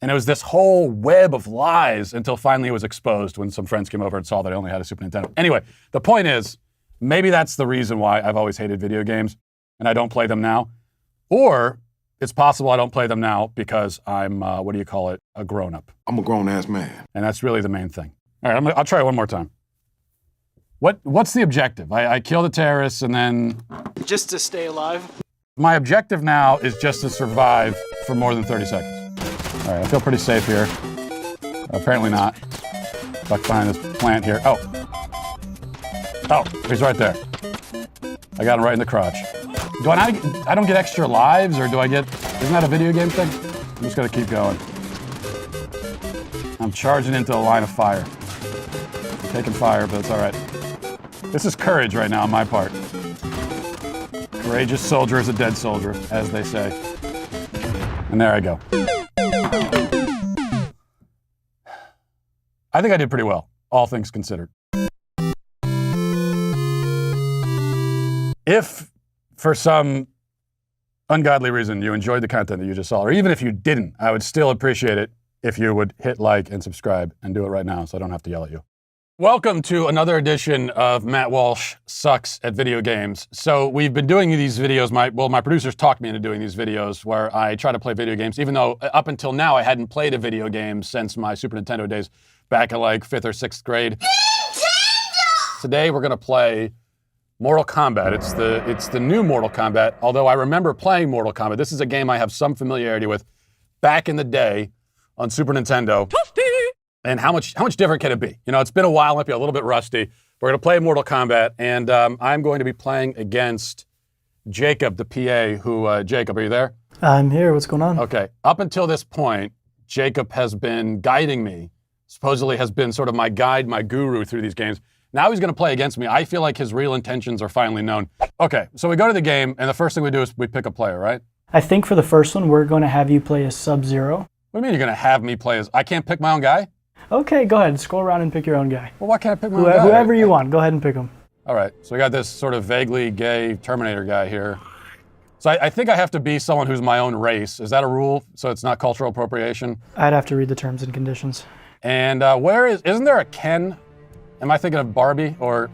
And it was this whole web of lies until finally it was exposed when some friends came over and saw that I only had a Super Nintendo. Anyway, the point is, maybe that's the reason why I've always hated video games and I don't play them now. Or it's possible I don't play them now because I'm, what do you call it, a grown-up. I'm a grown-ass man. And that's really the main thing. All right, I'll try it one more time. What's the objective? I kill the terrorists and then... Just to stay alive. My objective now is just to survive for more than 30 seconds. All right, I feel pretty safe here. Apparently not. Duck behind this plant here. Oh, he's right there. I got him right in the crotch. I don't get extra lives, or do I get, isn't that a video game thing? I'm just gonna keep going. I'm charging into a line of fire. I'm taking fire, but it's all right. This is courage right now on my part. Courageous soldier is a dead soldier, as they say. And there I go. I think I did pretty well, all things considered. If, for some ungodly reason, you enjoyed the content that you just saw, or even if you didn't, I would still appreciate it if you would hit like and subscribe and do it right now so I don't have to yell at you. Welcome to another edition of Matt Walsh Sucks at Video Games. So we've been doing these videos, my producers talked me into doing these videos where I try to play video games, even though up until now I hadn't played a video game since my Super Nintendo days back in like 5th or 6th grade. Nintendo! Today we're gonna play Mortal Kombat. It's the new Mortal Kombat, although I remember playing Mortal Kombat. This is a game I have some familiarity with back in the day on Super Nintendo. And how much different can it be? You know, it's been a while, might be a little bit rusty. We're gonna play Mortal Kombat, and I'm going to be playing against Jacob, the PA, who, Jacob, are you there? I'm here, what's going on? Okay, up until this point, Jacob has been guiding me, supposedly has been sort of my guide, my guru through these games. Now he's gonna play against me. I feel like his real intentions are finally known. Okay, so we go to the game, and the first thing we do is we pick a player, right? I think for the first one, we're gonna have you play as Sub-Zero. What do you mean you're gonna have me play as, I can't pick my own guy? Okay, go ahead, scroll around and pick your own guy. Well, why can't I pick my own guy? Whoever you want, go ahead and pick him. All right, so we got this sort of vaguely gay Terminator guy here. So I think I have to be someone who's my own race. Is that a rule? So it's not cultural appropriation? I'd have to read the terms and conditions. And isn't there a Ken? Am I thinking of Barbie? Or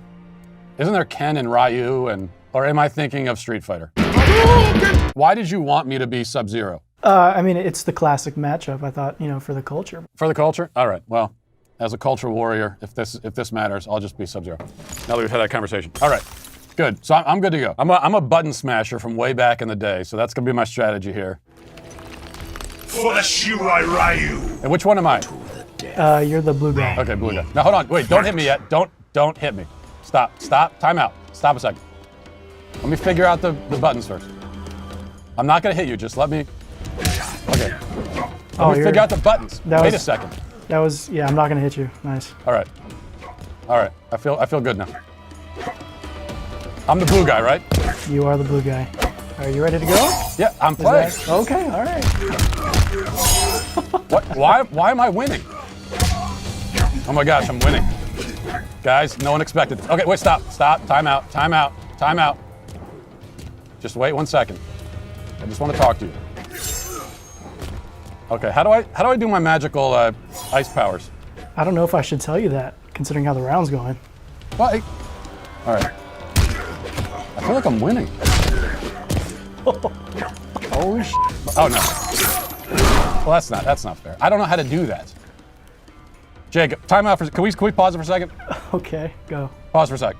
isn't there Ken and Ryu? Or am I thinking of Street Fighter? Why did you want me to be Sub-Zero? I mean, it's the classic matchup, I thought, you know, for the culture. For the culture? All right, well, as a culture warrior, if this matters, I'll just be Sub-Zero. Now that we've had that conversation. All right, good, so I'm good to go. I'm a button smasher from way back in the day, so that's gonna be my strategy here. For the Ryu. And which one am I? You're the blue guy. Okay, blue guy. Now hold on, wait, don't hit me yet. Don't hit me. Stop, time out. Stop a second. Let me figure out the buttons first. I'm not gonna hit you, just let me Let me figure out the buttons. Wait a second. That was, yeah, I'm not gonna hit you. Nice. All right. All right. I feel good now. I'm the blue guy, right? You are the blue guy. Are you ready to go? Yeah, I'm playing. Okay, all right. What? Why am I winning? Oh my gosh, I'm winning. Guys, no one expected this. Okay, wait, stop. Time out. Just wait 1 second. I just want to talk to you. Okay, how do I do my magical ice powers? I don't know if I should tell you that, considering how the round's going. Well, all right. I feel like I'm winning. Holy sh! Oh no. Well, that's not fair. I don't know how to do that. Jacob, time out for. Can we pause it for a second? Okay, go. Pause for a sec.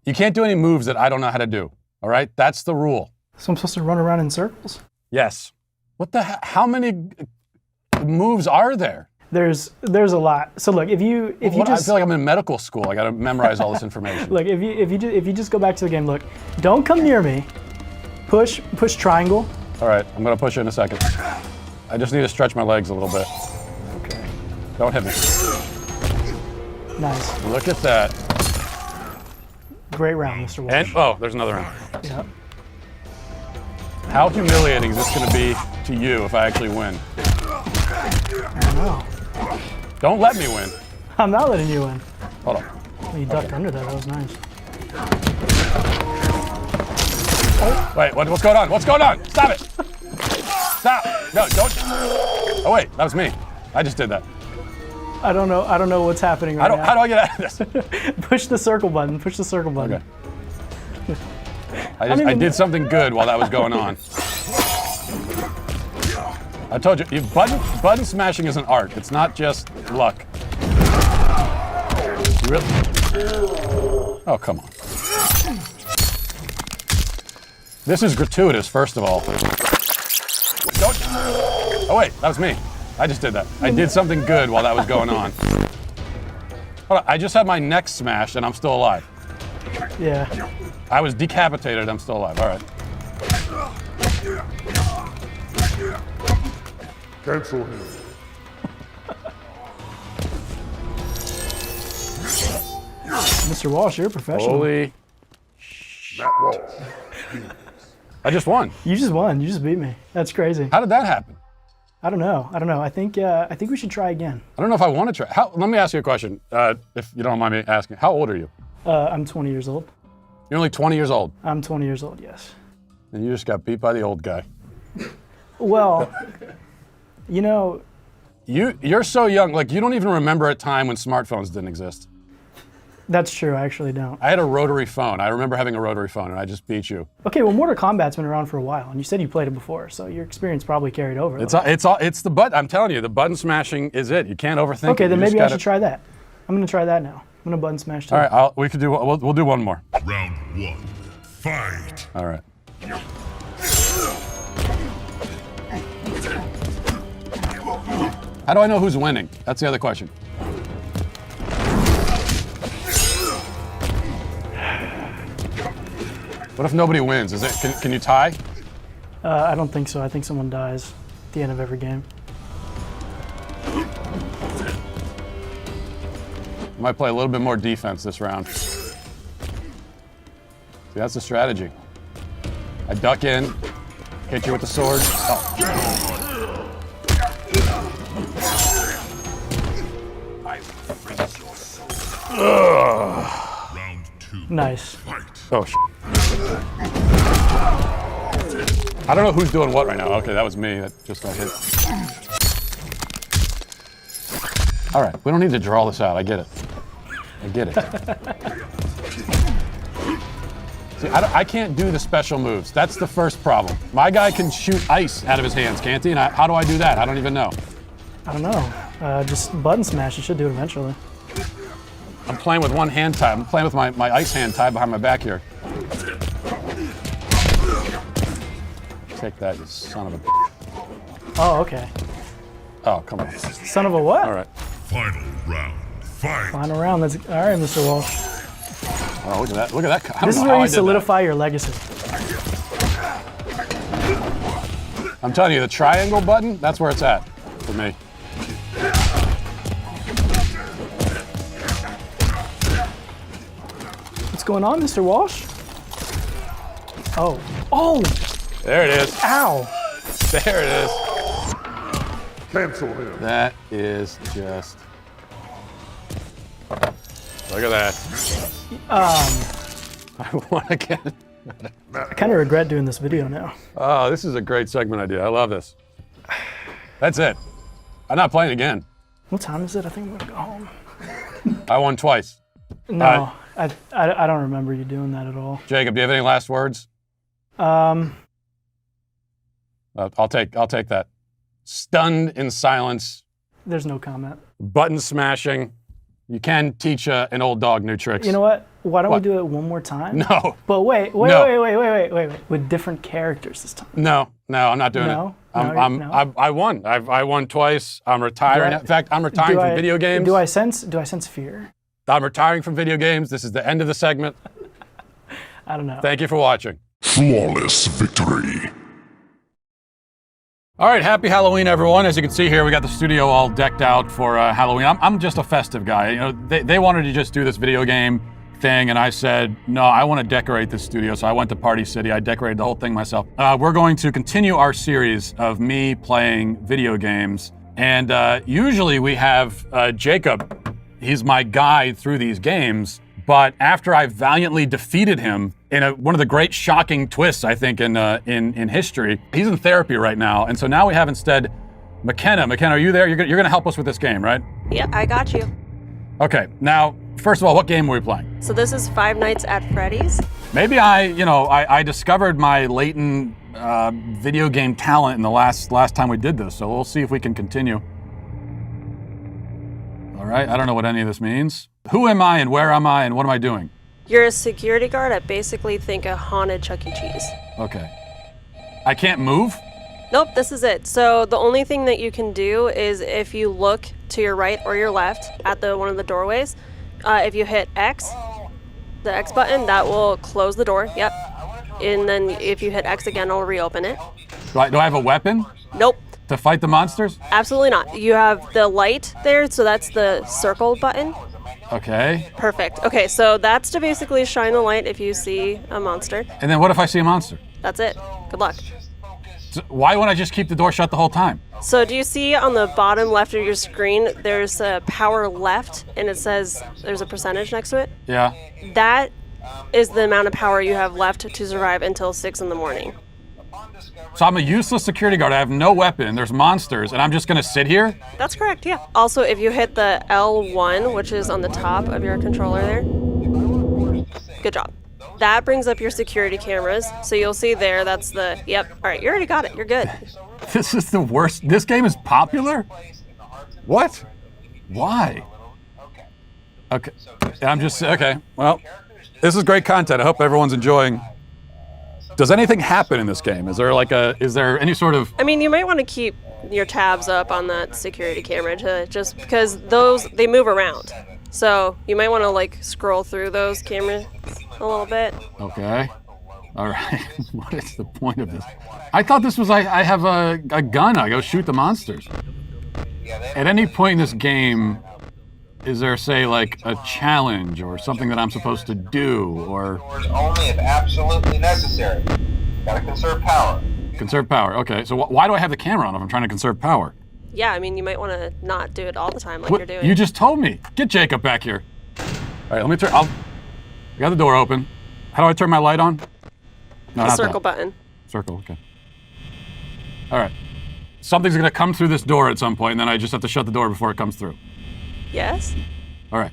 You can't do any moves that I don't know how to do. All right, that's the rule. So I'm supposed to run around in circles? Yes. What the hell? How many moves are there? There's a lot. So look, if you just I feel like I'm in medical school. I got to memorize all this information. Look, if you just go back to the game, look, don't come near me. Push triangle. All right, I'm gonna push you in a second. I just need to stretch my legs a little bit. Okay. Don't hit me. Nice. Look at that. Great round, Mr. Walsh. And there's another round. Yeah. How humiliating is this gonna be to you if I actually win? I don't know. Don't let me win. I'm not letting you win. Hold on. Well, you ducked under that. That was nice. Wait, what's going on? What's going on? Stop it! Stop! No, don't. Oh wait, that was me. I just did that. I don't know what's happening right now. How do I get out of this? Push the circle button. Push the circle button. Okay. I did something good while that was going on. I told you, button smashing is an art. It's not just luck. Really? Oh, come on. This is gratuitous, first of all. Don't. Oh wait, that was me. I just did that. I did something good while that was going on. Hold on, I just had my neck smashed and I'm still alive. Yeah. I was decapitated, I'm still alive. All right. Cancel him. Mr. Walsh, you're a professional. Holy. Matt Walsh. I just won. You just won. You just beat me. That's crazy. How did that happen? I don't know. I think we should try again. I don't know if I want to try. Let me ask you a question, if you don't mind me asking. How old are you? I'm 20 years old. You're only 20 years old? I'm 20 years old, yes. And you just got beat by the old guy. Well, you know... You're so young, like you don't even remember a time when smartphones didn't exist. That's true, I actually don't. I had a rotary phone. I remember having a rotary phone and I just beat you. Okay, well Mortal Kombat's been around for a while and you said you played it before, so your experience probably carried over. It's the button. I'm telling you, the button smashing is it. You can't overthink it. Okay, then maybe I should try that. I'm gonna try that now. I'm gonna button smash too. All right, we'll do one more. Round one, fight. All right. How do I know who's winning? That's the other question. What if nobody wins? Can you tie? I don't think so. I think someone dies at the end of every game. I might play a little bit more defense this round. See, that's the strategy. I duck in, hit you with the sword. Oh. Round two. Nice. Fight. Oh, shit. I don't know who's doing what right now. Okay, that was me. That just got hit. All right, we don't need to draw this out. I get it. I get it. See, I can't do the special moves. That's the first problem. My guy can shoot ice out of his hands, can't he? And how do I do that? I don't even know. I don't know. Just button smash. You should do it eventually. I'm playing with one hand tied. I'm playing with my ice hand tied behind my back here. Take that, you son of a... Oh, okay. Oh, come on. Son of a what? All right. Final round, fight. Final round. All right, Mr. Walsh. Oh, look at that. Look at that. This is where you solidify your legacy. I'm telling you, the triangle button, that's where it's at for me. What's going on, Mr. Walsh? Oh. Oh! There it is. Ow! There it is. Cancel him. That is just... Look at that. I want to get... I kind of regret doing this video now. Oh, this is a great segment idea. I love this. That's it. I'm not playing again. What time is it? I think I'm gonna go home. I won twice. No, I don't remember you doing that at all. Jacob, do you have any last words? I'll take that. Stunned in silence. There's no comment. Button smashing. You can teach an old dog new tricks. You know what? Why don't we do it one more time? No. But wait. With different characters this time. No, I'm not doing it. I won. I won twice. I'm retiring. In fact, I'm retiring from video games. Do I sense fear? I'm retiring from video games. This is the end of the segment. I don't know. Thank you for watching. Flawless victory. All right, happy Halloween, everyone. As you can see here, we got the studio all decked out for Halloween. I'm just a festive guy. You know, they wanted to just do this video game thing, and I said, no, I want to decorate this studio. So I went to Party City. I decorated the whole thing myself. We're going to continue our series of me playing video games, and usually we have Jacob. He's my guide through these games, but after I valiantly defeated him in one of the great shocking twists, I think, in history, he's in therapy right now, and so now we have instead McKenna. McKenna, are you there? You're going to help us with this game, right? Yeah, I got you. Okay, now, first of all, what game are we playing? So this is Five Nights at Freddy's. Maybe I discovered my latent video game talent in the last time we did this, so we'll see if we can continue. All right, I don't know what any of this means. Who am I and where am I and what am I doing? You're a security guard at basically think a haunted Chuck E. Cheese. Okay. I can't move? Nope, this is it. So the only thing that you can do is if you look to your right or your left at one of the doorways, if you hit X, the X button, that will close the door. Yep. And then if you hit X again, it'll reopen it. Do I have a weapon? Nope. To fight the monsters? Absolutely not. You have the light there, so that's the circle button. Okay. Perfect. Okay, so that's to basically shine the light if you see a monster. And then what if I see a monster? That's it. Good luck. So why wouldn't I just keep the door shut the whole time? So do you see on the bottom left of your screen, there's a power left, and it says there's a percentage next to it? Yeah. That is the amount of power you have left to survive until 6 in the morning. So I'm a useless security guard. I have no weapon. There's monsters, and I'm just going to sit here? That's correct, yeah. Also, if you hit the L1, which is on the top of your controller there, good job. That brings up your security cameras. So you'll see there, that's the, yep. All right, you already got it. You're good. This is the worst. This game is popular? What? Why? Okay. I'm just, okay. Well, this is great content. I hope everyone's enjoying. Does anything happen in this game? Is there any sort of... I mean, you might want to keep your tabs up on that security camera just because they move around. So you might want to scroll through those cameras a little bit. Okay. All right. What is the point of this? I thought this was I have a gun. I go shoot the monsters. At any point in this game, is there, say, a challenge or something that I'm supposed to do, or... Only if absolutely necessary. Gotta conserve power. Conserve power, okay. So why do I have the camera on if I'm trying to conserve power? Yeah, I mean, you might want to not do it all the time you're doing. You just told me. Get Jacob back here. All right, let me turn... I got the door open. How do I turn my light on? No, the circle button. Circle, okay. All right. Something's going to come through this door at some point, and then I just have to shut the door before it comes through. Yes. All right.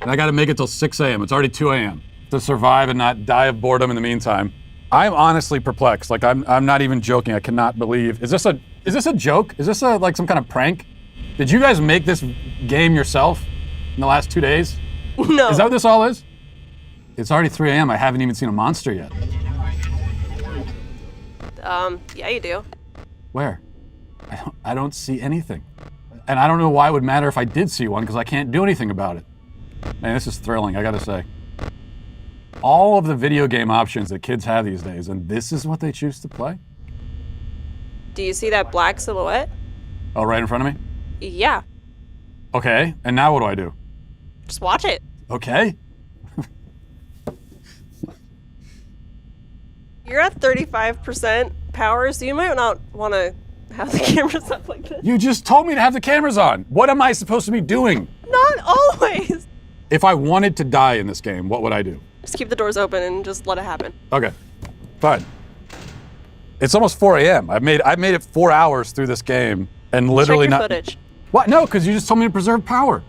And I got to make it till 6 a.m. It's already 2 a.m. to survive and not die of boredom in the meantime. I'm honestly perplexed. I'm not even joking. I cannot believe. Is this a joke? Is this some kind of prank? Did you guys make this game yourself in the last 2 days? No. Is that what this all is? It's already 3 a.m. I haven't even seen a monster yet. Yeah, you do. Where? I don't see anything. And I don't know why it would matter if I did see one, because I can't do anything about it. Man, this is thrilling, I gotta say. All of the video game options that kids have these days, and this is what they choose to play? Do you see that black silhouette? Oh, right in front of me? Yeah. Okay, and now what do I do? Just watch it. Okay. You're at 35% power, so you might not want to have the cameras up like this. You just told me to have the cameras on. What am I supposed to be doing? Not always. If I wanted to die in this game, what would I do? Just keep the doors open and just let it happen. Okay, fine. It's almost 4 a.m. I've made it 4 hours through this game and literally Check your not. footage. What? No, because you just told me to preserve power.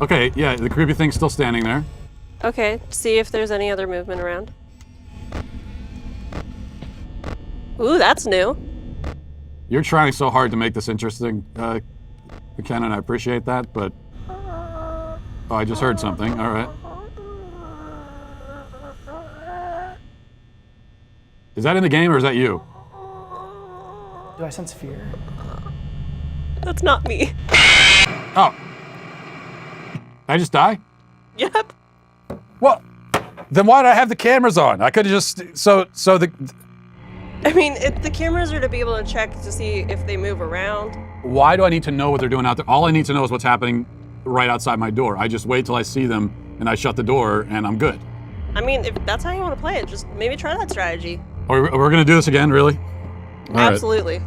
Okay, yeah, the creepy thing's still standing there. Okay, see if there's any other movement around. Ooh, that's new. You're trying so hard to make this interesting, McKenna, and I appreciate that, but... Oh, I just heard something. All right. Is that in the game or is that you? Do I sense fear? That's not me. Oh. Did I just die? Yep. Well, then why did I have the cameras on? I could have just... I mean, the cameras are to be able to check to see if they move around. Why do I need to know what they're doing out there? All I need to know is what's happening right outside my door. I just wait till I see them and I shut the door and I'm good. I mean, if that's how you want to play it, just maybe try that strategy. We're gonna do this again, really? All right. Absolutely.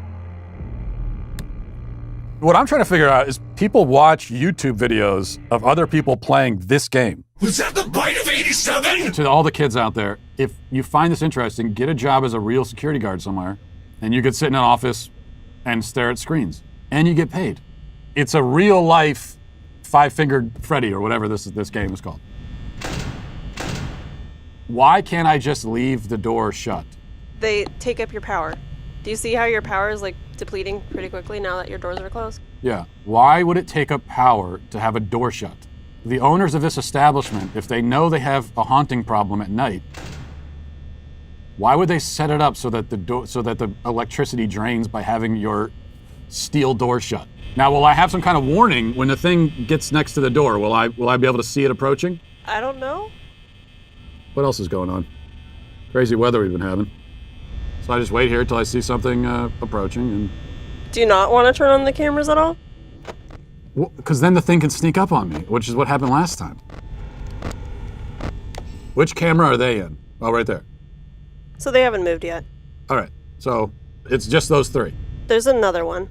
What I'm trying to figure out is people watch YouTube videos of other people playing this game. Was that the bite of 87? To all the kids out there, if you find this interesting, get a job as a real security guard somewhere, and you could sit in an office and stare at screens, and you get paid. It's a real life Five-Fingered Freddy or whatever this game is called. Why can't I just leave the door shut? They take up your power. Do you see how your power is like depleting pretty quickly now that your doors are closed? Yeah. Why would it take up power to have a door shut? The owners of this establishment, if they know they have a haunting problem at night, why would they set it up so that the electricity drains by having your steel door shut? Now, will I have some kind of warning when the thing gets next to the door? Will I be able to see it approaching? I don't know. What else is going on? Crazy weather we've been having. So I just wait here till I see something approaching and... Do you not want to turn on the cameras at all? Because then the thing can sneak up on me, which is what happened last time. Which camera are they in? Oh, right there. So they haven't moved yet. All right, so it's just those three. There's another one.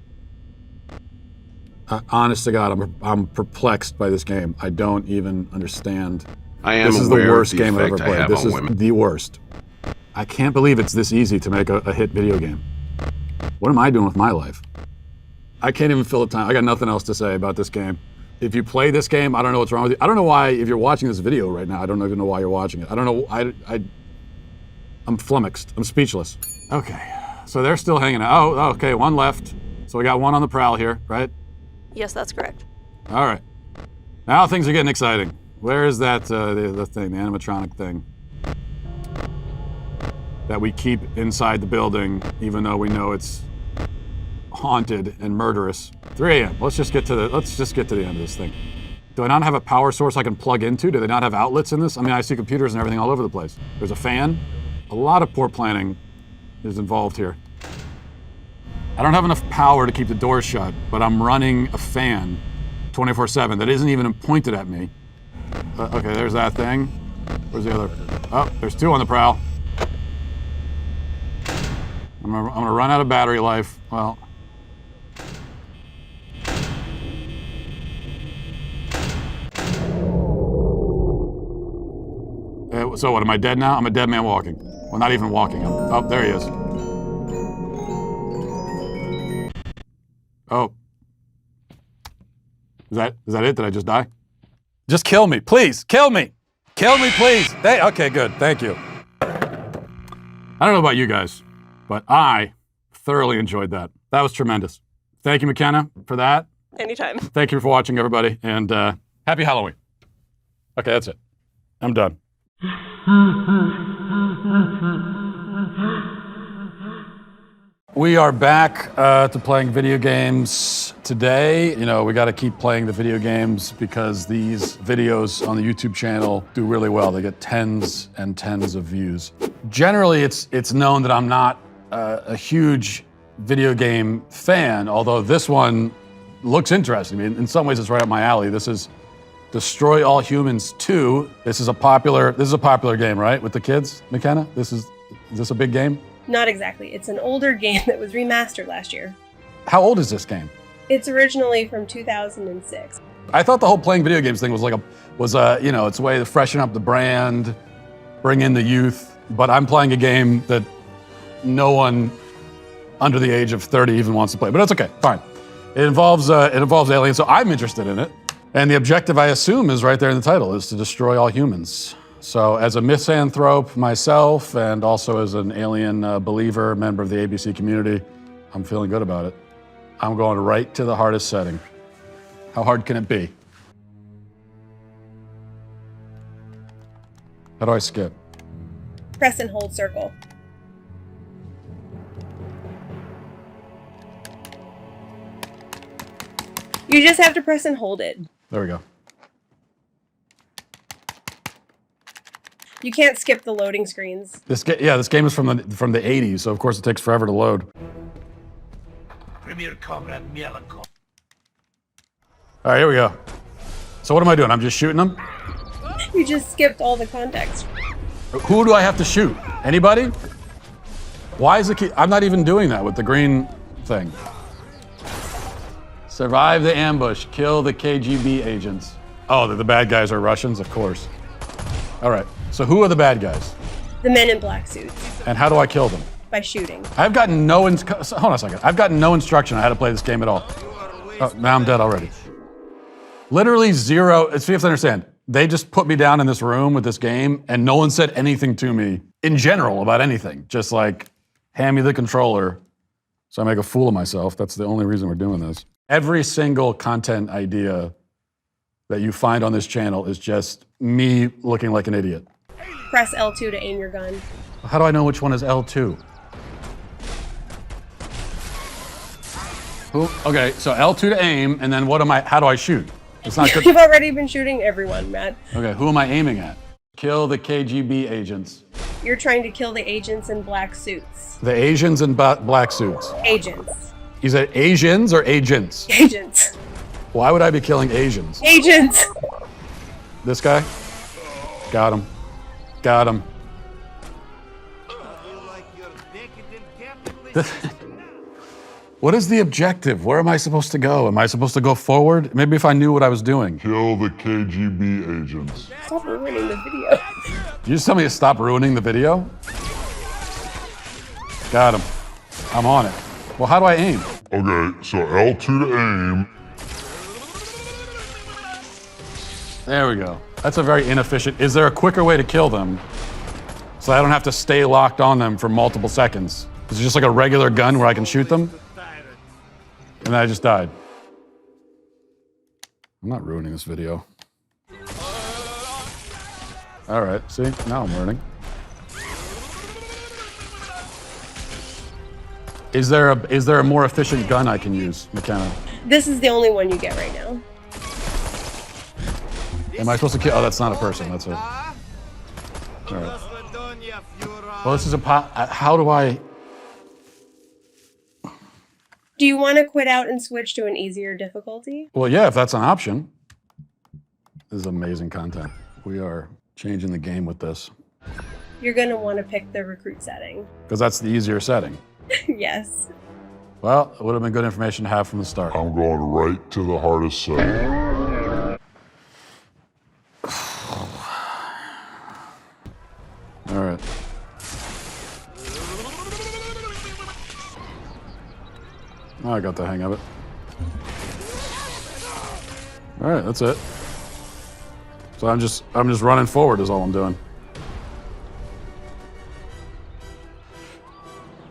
Honest to God, I'm perplexed by this game. I don't even understand. I am This is the aware worst of the game I've ever effect I played. have This on is women. the worst. I can't believe it's this easy to make a hit video game. What am I doing with my life? I can't even fill the time. I got nothing else to say about this game. If you play this game, I don't know what's wrong with you. I don't know why, if you're watching this video right now, I don't even know why you're watching it. I don't know, I'm flummoxed. I'm speechless. Okay, so they're still hanging out. Oh, okay, one left. So we got one on the prowl here, right? Yes, that's correct. All right. Now things are getting exciting. Where is that, the thing, the animatronic thing? That we keep inside the building, even though we know it's haunted and murderous. 3 a.m. Let's just get to the end of this thing. Do I not have a power source I can plug into? Do they not have outlets in this? I mean, I see computers and everything all over the place. There's a fan. A lot of poor planning is involved here. I don't have enough power to keep the doors shut, but I'm running a fan 24/7 that isn't even pointed at me. Okay, there's that thing. Where's the other? Oh, there's two on the prowl. I'm gonna run out of battery life. Well. So what, am I dead now? I'm a dead man walking. Well, not even walking. Oh, there he is. Oh. Is that it? Did I just die? Just kill me, please. Kill me. Kill me, please. Okay, good. Thank you. I don't know about you guys, but I thoroughly enjoyed that. That was tremendous. Thank you, McKenna, for that. Anytime. Thank you for watching, everybody, and happy Halloween. Okay, that's it. I'm done. We are back to playing video games today. You know, we got to keep playing the video games because these videos on the YouTube channel do really well. They get tens and tens of views. Generally, it's known that I'm not a huge video game fan, although this one looks interesting. I mean, in some ways it's right up my alley. This is Destroy All Humans 2. This is a popular game, right? With the kids, McKenna? Is this a big game? Not exactly. It's an older game that was remastered last year. How old is this game? It's originally from 2006. I thought the whole playing video games thing was it's a way to freshen up the brand, bring in the youth, but I'm playing a game that no one under the age of 30 even wants to play, but that's okay, fine. It involves aliens, so I'm interested in it. And the objective, I assume, is right there in the title, is to destroy all humans. So as a misanthrope myself, and also as an alien believer, member of the ABC community, I'm feeling good about it. I'm going right to the hardest setting. How hard can it be? How do I skip? Press and hold circle. You just have to press and hold it. There we go. You can't skip the loading screens. This game is from the 80s, so of course it takes forever to load. All right, here we go. So what am I doing? I'm just shooting them? You just skipped all the context. Who do I have to shoot? Anybody? Why is the key? I'm not even doing that with the green thing. Survive the ambush. Kill the KGB agents. Oh, the bad guys are Russians? Of course. All right, so who are the bad guys? The men in black suits. And how do I kill them? By shooting. I've gotten no hold on a second. I've gotten no instruction on how to play this game at all. Oh, now I'm dead already. Literally zero. So you have to understand, they just put me down in this room with this game and no one said anything to me in general about anything. Just like, hand me the controller so I make a fool of myself. That's the only reason we're doing this. Every single content idea that you find on this channel is just me looking like an idiot. Press L2 to aim your gun. How do I know which one is L2? Okay, so L2 to aim, and then how do I shoot? It's not good. You've already been shooting everyone, Matt. Okay, who am I aiming at? Kill the KGB agents. You're trying to kill the agents in black suits. The Asians in black suits. Agents. You said Asians or agents? Agents. Why would I be killing Asians? Agents. This guy? Got him. Got him. What is the objective? Where am I supposed to go? Am I supposed to go forward? Maybe if I knew what I was doing. Kill the KGB agents. Stop ruining the video. Did you just tell me to stop ruining the video? Got him. I'm on it. Well, how do I aim? Okay, so L2 to aim. There we go. That's a very inefficient. Is there a quicker way to kill them so I don't have to stay locked on them for multiple seconds? Is it just like a regular gun where I can shoot them? And then I just died. I'm not ruining this video. All right, see, now I'm learning. Is there a more efficient gun I can use, McKenna? This is the only one you get right now. Am I supposed to kill? Oh, that's not a person. That's a. All right. Well, this is how do I? Do you want to quit out and switch to an easier difficulty? Well, yeah, if that's an option. This is amazing content. We are changing the game with this. You're going to want to pick the recruit setting. Because that's the easier setting. Yes. Well, it would have been good information to have from the start. I'm going right to the hardest setting. All right. Oh, I got the hang of it. All right, that's it. So I'm just running forward is all I'm doing.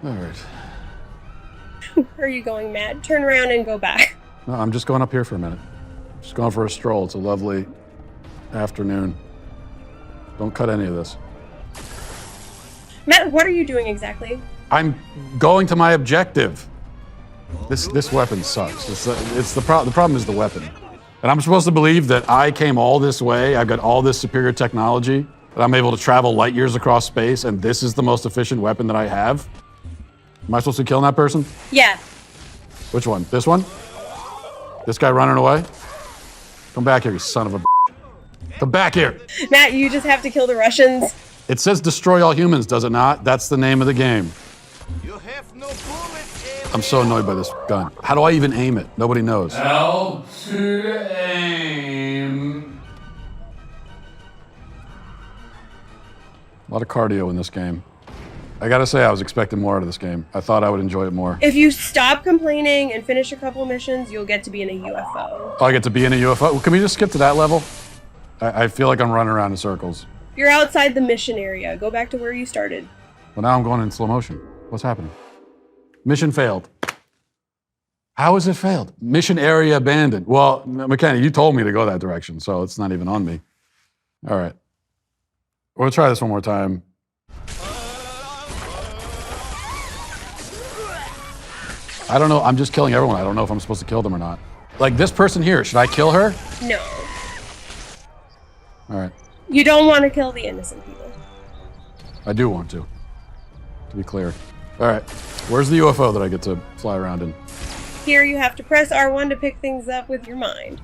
All right. Where are you going, Matt? Turn around and go back. No, I'm just going up here for a minute. Just going for a stroll. It's a lovely afternoon. Don't cut any of this. Matt, what are you doing exactly? I'm going to my objective. This weapon sucks. The problem is the weapon. And I'm supposed to believe that I came all this way, I've got all this superior technology, that I'm able to travel light years across space, and this is the most efficient weapon that I have? Am I supposed to be killing that person? Yeah. Which one? This one? This guy running away? Come back here, you son of a bitch. Come back here. Matt, you just have to kill the Russians. It says destroy all humans, does it not? That's the name of the game. I'm so annoyed by this gun. How do I even aim it? Nobody knows. L to aim. A lot of cardio in this game. I gotta say, I was expecting more out of this game. I thought I would enjoy it more. If you stop complaining and finish a couple missions, you'll get to be in a UFO. Oh, I get to be in a UFO? Well, can we just skip to that level? I feel like I'm running around in circles. You're outside the mission area. Go back to where you started. Well, now I'm going in slow motion. What's happening? Mission failed. How is it failed? Mission area abandoned. Well, McKenna, you told me to go that direction, so it's not even on me. All right. We'll try this one more time. I don't know. I'm just killing everyone. I don't know if I'm supposed to kill them or not. Like this person here, should I kill her? No. All right. You don't want to kill the innocent people. I do want to be clear. All right. Where's the UFO that I get to fly around in? Here you have to press R1 to pick things up with your mind.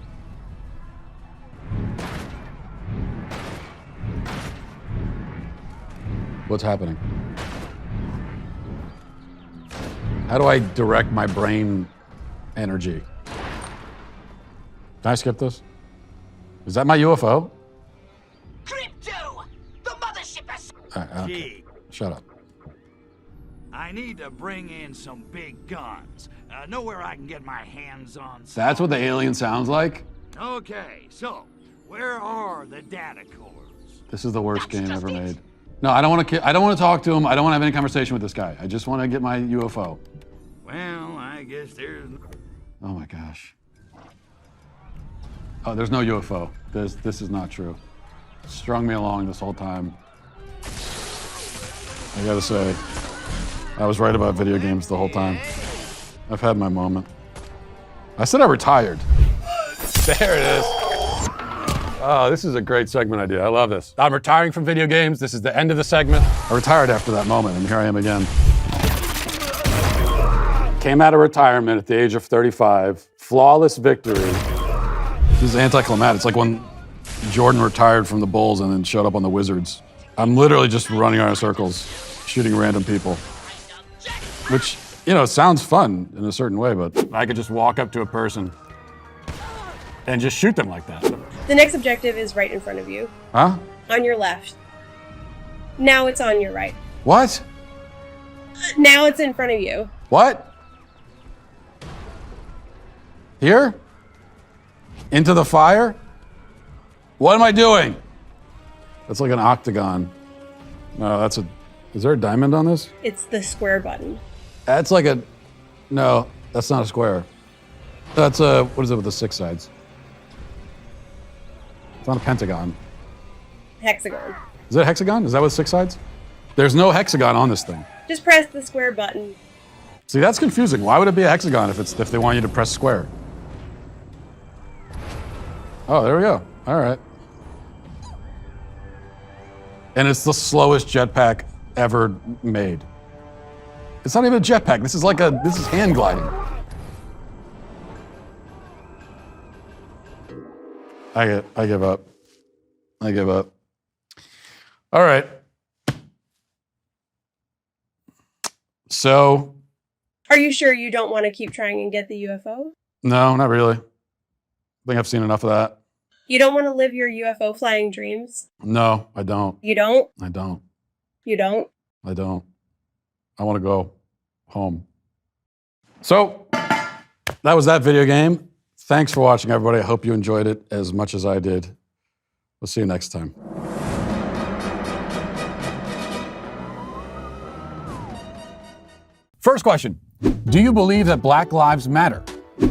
What's happening? How do I direct my brain energy? Can I skip this? Is that my UFO? Okay. Shut up. I need to bring in some big guns. Know where I can get my hands on some. That's what the alien sounds like? Okay, so where are the data cores? This is the worst game ever made. No, I don't want to. I don't want to talk to him. I don't want to have any conversation with this guy. I just want to get my UFO. Well, I guess there's. Oh my gosh. Oh, there's no UFO. This is not true. Strung me along this whole time. I gotta say, I was right about video games the whole time. I've had my moment. I said I retired. There it is. Oh, this is a great segment idea. I love this. I'm retiring from video games. This is the end of the segment. I retired after that moment, and here I am again. Came out of retirement at the age of 35. Flawless victory. This is anticlimactic. It's like when Jordan retired from the Bulls and then showed up on the Wizards. I'm literally just running around in circles, shooting random people. Which, you know, sounds fun in a certain way, but I could just walk up to a person and just shoot them like that. The next objective is right in front of you. Huh? On your left. Now it's on your right. What? Now it's in front of you. What? Here? Into the fire? What am I doing? That's like an octagon. No, that's a... Is there a diamond on this? It's the square button. That's like a... No, that's not a square. That's a... What is it with the 6 sides? It's not a pentagon. Hexagon. Is it a hexagon? Is that with 6 sides? There's no hexagon on this thing. Just press the square button. See, that's confusing. Why would it be a hexagon if they want you to press square? Oh, there we go. All right. And it's the slowest jetpack ever made. It's not even a jetpack. This is hand gliding. I give up. I give up. All right. So. Are you sure you don't want to keep trying and get the UFO? No, not really. I think I've seen enough of that. You don't want to live your UFO flying dreams? No, I don't. You don't? I don't. You don't? I don't. I want to go home. So, that was that video game. Thanks for watching, everybody. I hope you enjoyed it as much as I did. We'll see you next time. First question. Do you believe that Black lives matter?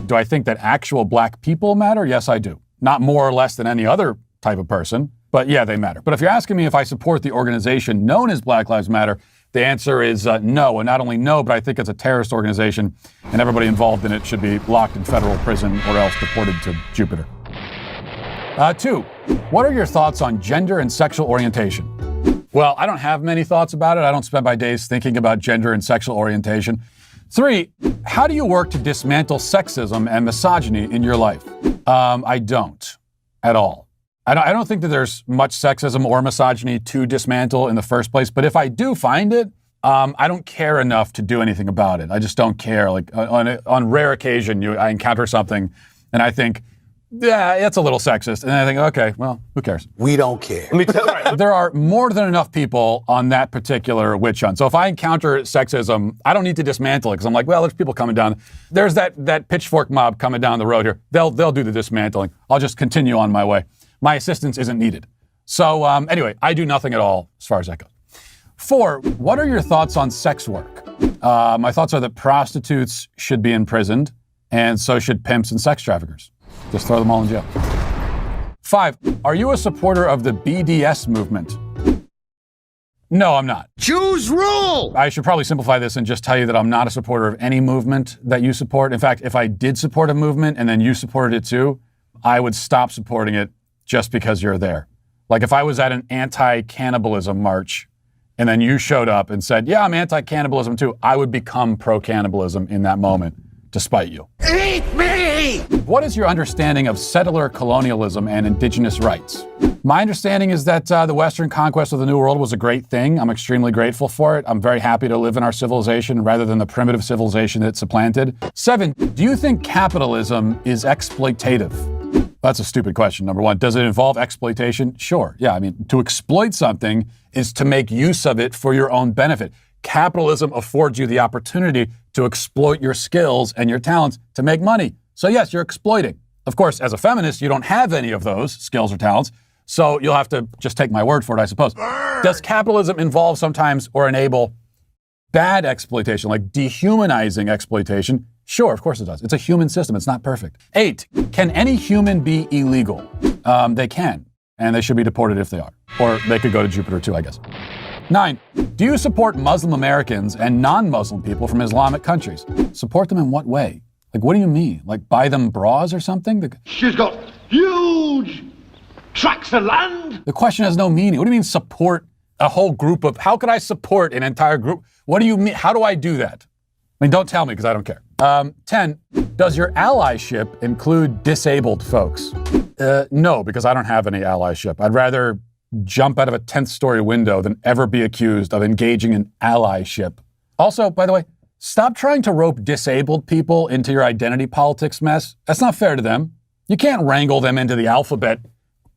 Do I think that actual black people matter? Yes, I do. Not more or less than any other type of person, but yeah, they matter. But if you're asking me if I support the organization known as Black Lives Matter, the answer is no. And not only no, but I think it's a terrorist organization, and everybody involved in it should be locked in federal prison or else deported to Jupiter. 2, what are your thoughts on gender and sexual orientation? Well, I don't have many thoughts about it. I don't spend my days thinking about gender and sexual orientation. 3, how do you work to dismantle sexism and misogyny in your life? I don't at all. I don't think that there's much sexism or misogyny to dismantle in the first place. But if I do find it, I don't care enough to do anything about it. I just don't care. Like on rare occasion, I encounter something and I think, yeah, it's a little sexist. And I think, okay, well, who cares? We don't care. There are more than enough people on that particular witch hunt. So if I encounter sexism, I don't need to dismantle it because I'm like, well, there's people coming down. There's that pitchfork mob coming down the road here. They'll do the dismantling. I'll just continue on my way. My assistance isn't needed. So anyway, I do nothing at all as far as that goes. 4, what are your thoughts on sex work? My thoughts are that prostitutes should be imprisoned and so should pimps and sex traffickers. Just throw them all in jail. 5, are you a supporter of the BDS movement? No, I'm not. Choose rule! I should probably simplify this and just tell you that I'm not a supporter of any movement that you support. In fact, if I did support a movement and then you supported it too, I would stop supporting it just because you're there. Like if I was at an anti-cannibalism march and then you showed up and said, yeah, I'm anti-cannibalism too, I would become pro-cannibalism in that moment, despite you. Eat me! What is your understanding of settler colonialism and indigenous rights? My understanding is that the Western conquest of the New World was a great thing. I'm extremely grateful for it. I'm very happy to live in our civilization rather than the primitive civilization that it supplanted. 7, do you think capitalism is exploitative? That's a stupid question. Number 1, does it involve exploitation? Sure. Yeah, I mean, to exploit something is to make use of it for your own benefit. Capitalism affords you the opportunity to exploit your skills and your talents to make money. So yes, you're exploiting. Of course, as a feminist, you don't have any of those skills or talents, so you'll have to just take my word for it, I suppose. Does capitalism involve sometimes or enable bad exploitation, like dehumanizing exploitation? Sure, of course it does. It's a human system. It's not perfect. 8, can any human be illegal? They can, and they should be deported if they are. Or they could go to Jupiter too, I guess. 9, do you support Muslim Americans and non-Muslim people from Islamic countries? Support them in what way? Like, what do you mean? Like, buy them bras or something? She's got huge tracts of land. The question has no meaning. What do you mean support a whole group of, how could I support an entire group? What do you mean? How do I do that? I mean, don't tell me because I don't care. 10, does your allyship include disabled folks? No, because I don't have any allyship. I'd rather jump out of a 10th story window than ever be accused of engaging in allyship. Also, by the way, stop trying to rope disabled people into your identity politics mess. That's not fair to them. You can't wrangle them into the alphabet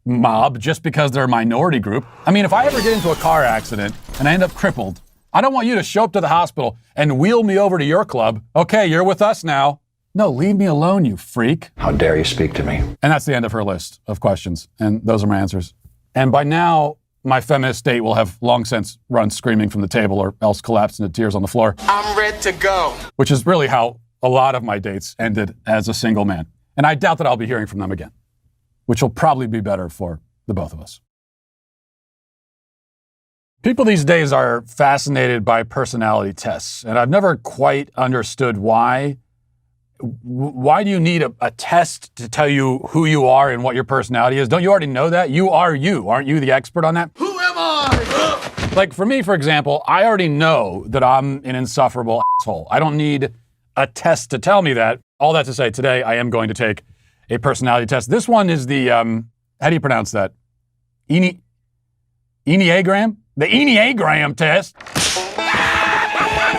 mob just because they're a minority group. I mean, if I ever get into a car accident and I end up crippled, I don't want you to show up to the hospital and wheel me over to your club. Okay, you're with us now. No, leave me alone, you freak. How dare you speak to me? And that's the end of her list of questions. And those are my answers. And by now, my feminist date will have long since run screaming from the table or else collapsed into tears on the floor. I'm ready to go. Which is really how a lot of my dates ended as a single man. And I doubt that I'll be hearing from them again, which will probably be better for the both of us. People these days are fascinated by personality tests, and I've never quite understood why. Why do you need a test to tell you who you are and what your personality is? Don't you already know that? You are you. Aren't you the expert on that? Who am I? Like for me, for example, I already know that I'm an insufferable asshole. I don't need a test to tell me that. All that to say, today I am going to take a personality test. This one is the, how do you pronounce that? Enneagram? The Enneagram test.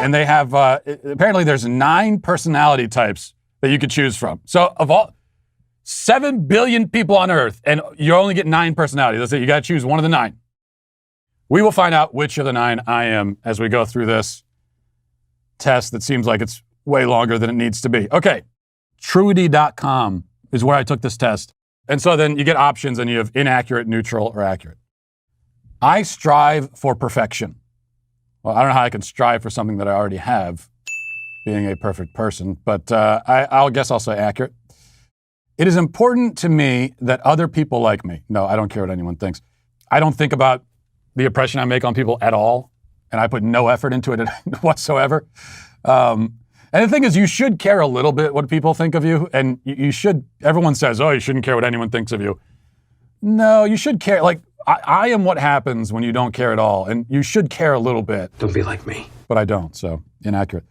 And they have, apparently there's 9 personality types that you could choose from. So of all 7 billion people on Earth, and you only get 9 personalities. That's it. You got to choose one of the 9. We will find out which of the 9 I am as we go through this test that seems like it's way longer than it needs to be. Okay. Truity.com is where I took this test. And so then you get options and you have inaccurate, neutral, or accurate. I strive for perfection. Well, I don't know how I can strive for something that I already have, being a perfect person, but I'll guess I'll say accurate. It is important to me that other people like me. No, I don't care what anyone thinks. I don't think about the impression I make on people at all, and I put no effort into it whatsoever. And the thing is, you should care a little bit what people think of you, and you should, everyone says, oh, you shouldn't care what anyone thinks of you. No, you should care. Like, I am what happens when you don't care at all, and you should care a little bit. Don't be like me. But I don't, so inaccurate.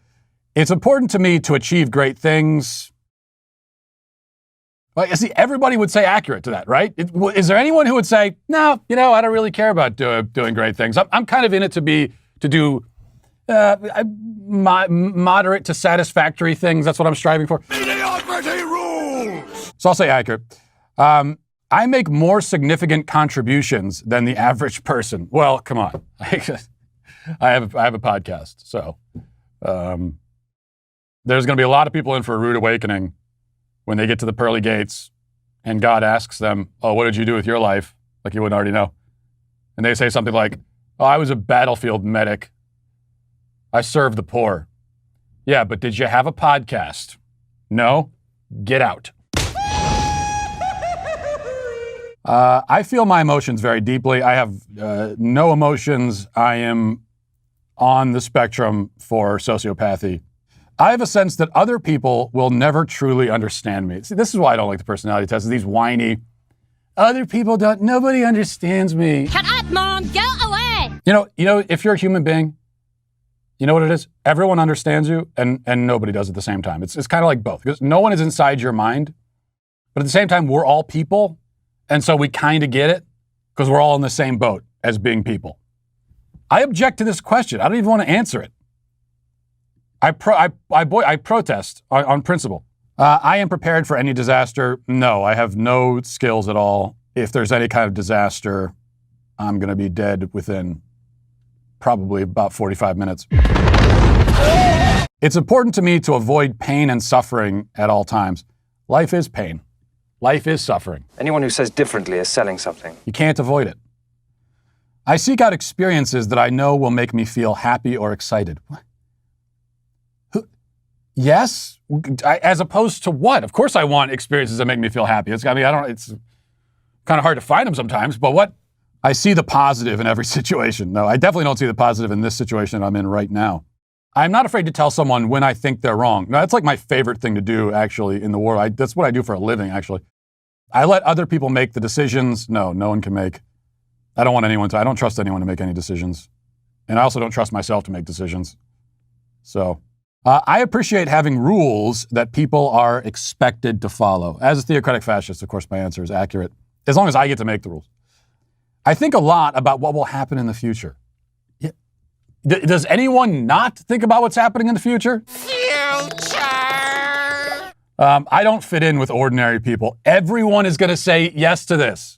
It's important to me to achieve great things. Like, see, everybody would say accurate to that, right? Is there anyone who would say, no, I don't really care about doing great things. I'm kind of in it to do moderate to satisfactory things. That's what I'm striving for. Mediocrity rules! So I'll say accurate. I make more significant contributions than the average person. Well, come on. I have a podcast, so there's going to be a lot of people in for a rude awakening when they get to the pearly gates and God asks them, oh, what did you do with your life? Like you wouldn't already know. And they say something like, oh, I was a battlefield medic. I served the poor. Yeah, but did you have a podcast? No? Get out. I feel my emotions very deeply. I have no emotions. I am on the spectrum for sociopathy. I have a sense that other people will never truly understand me. See, this is why I don't like the personality tests. These whiny, other people don't, nobody understands me. Shut up, Mom! Go away! You know, if you're a human being, you know what it is? Everyone understands you and nobody does at the same time. It's kind of like both, because no one is inside your mind, but at the same time, we're all people. And so we kind of get it because we're all in the same boat as being people. I object to this question. I don't even want to answer it. I protest on principle. I am prepared for any disaster. No, I have no skills at all. If there's any kind of disaster, I'm going to be dead within probably about 45 minutes. It's important to me to avoid pain and suffering at all times. Life is pain. Life is suffering. Anyone who says differently is selling something. You can't avoid it. I seek out experiences that I know will make me feel happy or excited. What? Yes? As opposed to what? Of course I want experiences that make me feel happy. It's kind of hard to find them sometimes, but what? I see the positive in every situation. No, I definitely don't see the positive in this situation I'm in right now. I'm not afraid to tell someone when I think they're wrong. No, that's like my favorite thing to do, actually, in the world. That's what I do for a living, actually. I let other people make the decisions. No one can make. I don't trust anyone to make any decisions. And I also don't trust myself to make decisions. So I appreciate having rules that people are expected to follow. As a theocratic fascist, of course, my answer is accurate, as long as I get to make the rules. I think a lot about what will happen in the future. Yeah. Does anyone not think about what's happening in the future? I don't fit in with ordinary people. Everyone is going to say yes to this.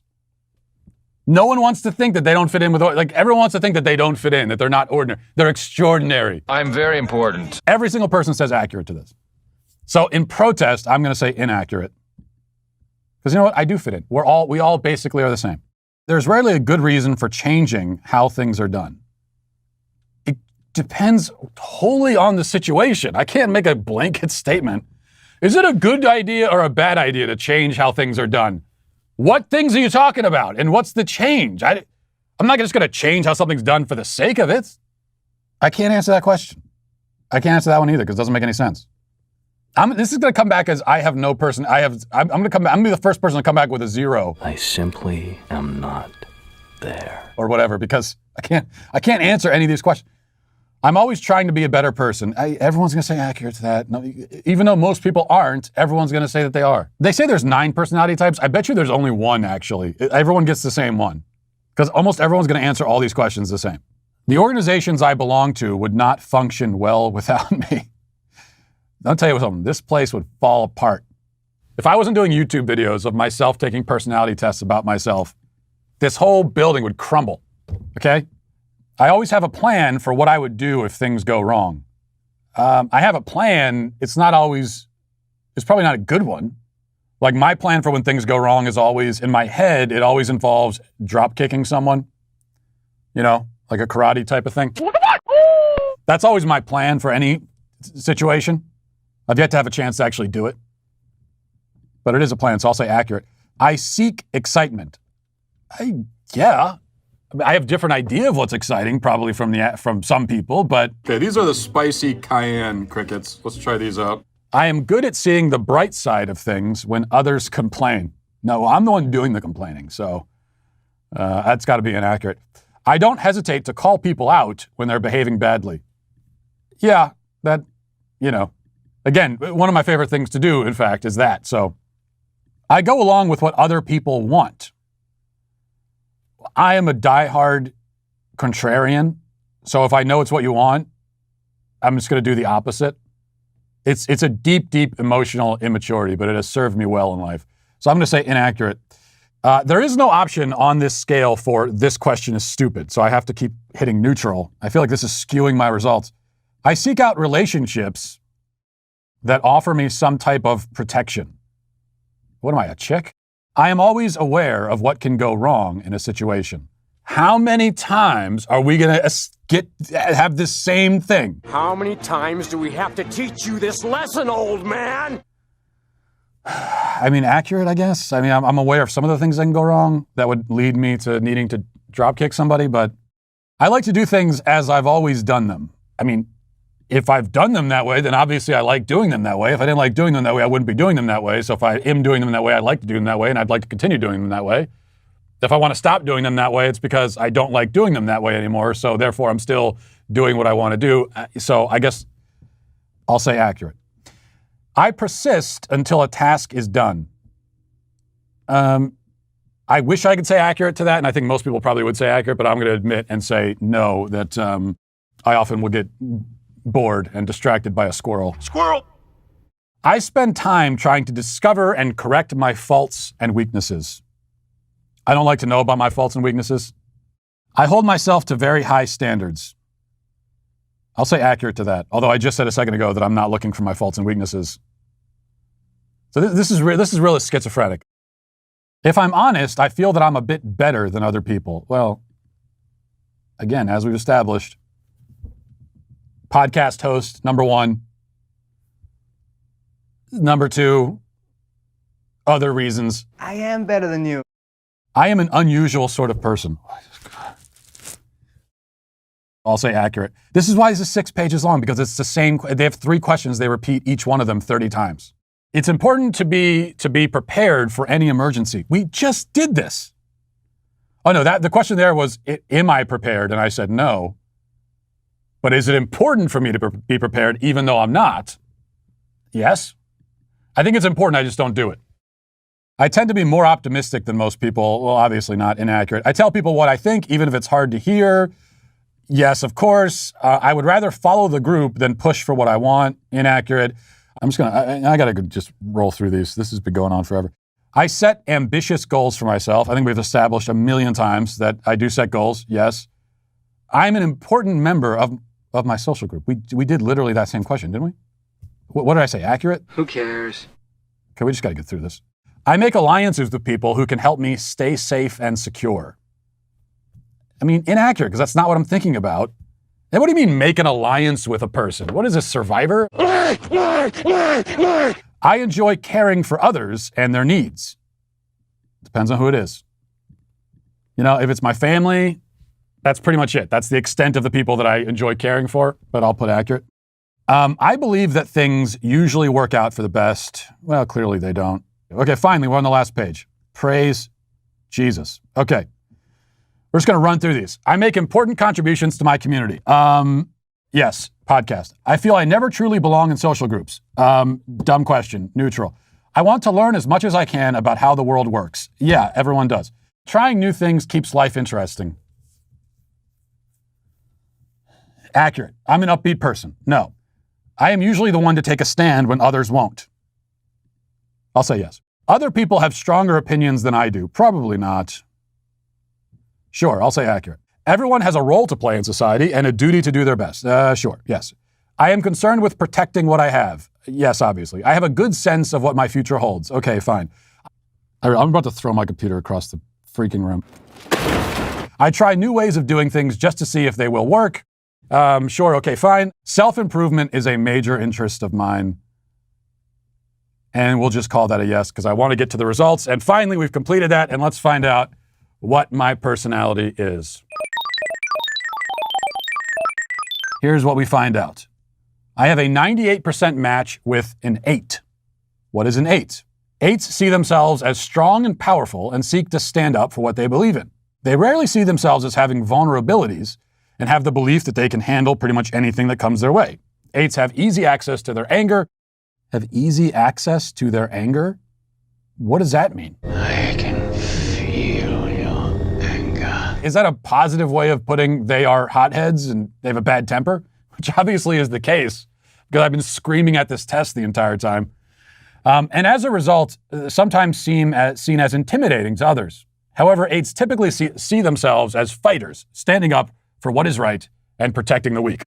No one wants to think that they don't fit in with, everyone wants to think that they don't fit in, that they're not ordinary. They're extraordinary. I'm very important. Every single person says accurate to this. So in protest, I'm going to say inaccurate. Because you know what? I do fit in. We all basically are the same. There's rarely a good reason for changing how things are done. It depends wholly on the situation. I can't make a blanket statement. Is it a good idea or a bad idea to change how things are done? What things are you talking about? And what's the change? I'm not just going to change how something's done for the sake of it. I can't answer that question. I can't answer that one either because it doesn't make any sense. This is going to come back as I have no person. I'm going to be the first person to come back with a 0. I simply am not there. Or whatever, because I can't answer any of these questions. I'm always trying to be a better person. Everyone's going to say accurate to that. No, even though most people aren't, everyone's going to say that they are. They say there's 9 personality types. I bet you there's only 1, actually. Everyone gets the same one. Because almost everyone's going to answer all these questions the same. The organizations I belong to would not function well without me. I'll tell you something. This place would fall apart. If I wasn't doing YouTube videos of myself taking personality tests about myself, this whole building would crumble. Okay? I always have a plan for what I would do if things go wrong. I have a plan. It's probably not a good one. Like my plan for when things go wrong is always, in my head, it always involves drop kicking someone. You know, like a karate type of thing. That's always my plan for any situation. I've yet to have a chance to actually do it. But it is a plan, so I'll say accurate. I seek excitement. I have a different idea of what's exciting, probably from some people, but... Okay, these are the spicy cayenne crickets. Let's try these out. I am good at seeing the bright side of things when others complain. No, I'm the one doing the complaining, so That's got to be inaccurate. I don't hesitate to call people out when they're behaving badly. Yeah, that, again, one of my favorite things to do, in fact, is that. So I go along with what other people want. I am a diehard contrarian. So if I know it's what you want, I'm just going to do the opposite. It's a deep, deep emotional immaturity, but it has served me well in life. So I'm going to say inaccurate. There is no option on this scale for this question is stupid, so I have to keep hitting neutral. I feel like this is skewing my results. I seek out relationships that offer me some type of protection. What am I, a chick? I am always aware of what can go wrong in a situation. How many times are we going to have this same thing? How many times do we have to teach you this lesson, old man? I mean, accurate, I guess. I mean, I'm aware of some of the things that can go wrong that would lead me to needing to dropkick somebody, but I like to do things as I've always done them. I mean, if I've done them that way, then obviously I like doing them that way. If I didn't like doing them that way, I wouldn't be doing them that way. So if I am doing them that way, I'd like to do them that way, and I'd like to continue doing them that way. If I want to stop doing them that way, it's because I don't like doing them that way anymore. So therefore, I'm still doing what I want to do. So I guess I'll say accurate. I persist until a task is done. I wish I could say accurate to that, and I think most people probably would say accurate, but I'm going to admit and say no, that I often will get bored and distracted by a squirrel. Squirrel! I spend time trying to discover and correct my faults and weaknesses. I don't like to know about my faults and weaknesses. I hold myself to very high standards. I'll say accurate to that, although I just said a second ago that I'm not looking for my faults and weaknesses. So this is really schizophrenic. If I'm honest, I feel that I'm a bit better than other people. Well, again, as we've established, podcast host, number one. Number two, other reasons. I am better than you. I am an unusual sort of person. I'll say accurate. This is why this is 6 pages long, because it's the same. They have 3 questions. They repeat each one of them 30 times. It's important to be prepared for any emergency. We just did this. Oh no, the question there was, am I prepared? And I said no. But is it important for me to be prepared even though I'm not? Yes. I think it's important, I just don't do it. I tend to be more optimistic than most people. Well, obviously not inaccurate. I tell people what I think, even if it's hard to hear. Yes, of course. I would rather follow the group than push for what I want. Inaccurate. I got to just roll through these. This has been going on forever. I set ambitious goals for myself. I think we've established a million times that I do set goals. Yes. I'm an important member of my social group. We did literally that same question, didn't we? What did I say? Accurate? Who cares? Okay, we just got to get through this. I make alliances with people who can help me stay safe and secure. I mean, inaccurate, because that's not what I'm thinking about. And what do you mean make an alliance with a person? What is this, Survivor? I enjoy caring for others and their needs. Depends on who it is. If it's my family, that's pretty much it. That's the extent of the people that I enjoy caring for, but I'll put accurate. I believe that things usually work out for the best. Well, clearly they don't. Okay, finally, we're on the last page. Praise Jesus. Okay. We're just going to run through these. I make important contributions to my community. Yes, podcast. I feel I never truly belong in social groups. Dumb question, neutral. I want to learn as much as I can about how the world works. Yeah, everyone does. Trying new things keeps life interesting. Accurate. I'm an upbeat person. No. I am usually the one to take a stand when others won't. I'll say yes. Other people have stronger opinions than I do. Probably not. Sure, I'll say accurate. Everyone has a role to play in society and a duty to do their best. Sure, yes. I am concerned with protecting what I have. Yes, obviously. I have a good sense of what my future holds. Okay, fine. I'm about to throw my computer across the freaking room. I try new ways of doing things just to see if they will work. Sure, okay, fine. Self-improvement is a major interest of mine. And we'll just call that a yes, because I want to get to the results. And finally, we've completed that, and let's find out what my personality is. Here's what we find out. I have a 98% match with an 8. What is an 8? 8s see themselves as strong and powerful and seek to stand up for what they believe in. They rarely see themselves as having vulnerabilities and have the belief that they can handle pretty much anything that comes their way. 8s have easy access to their anger. Have easy access to their anger? What does that mean? I can feel your anger. Is that a positive way of putting they are hotheads and they have a bad temper? Which obviously is the case, because I've been screaming at this test the entire time. And as a result, sometimes seen as intimidating to others. However, 8s typically see themselves as fighters, standing up for what is right and protecting the weak.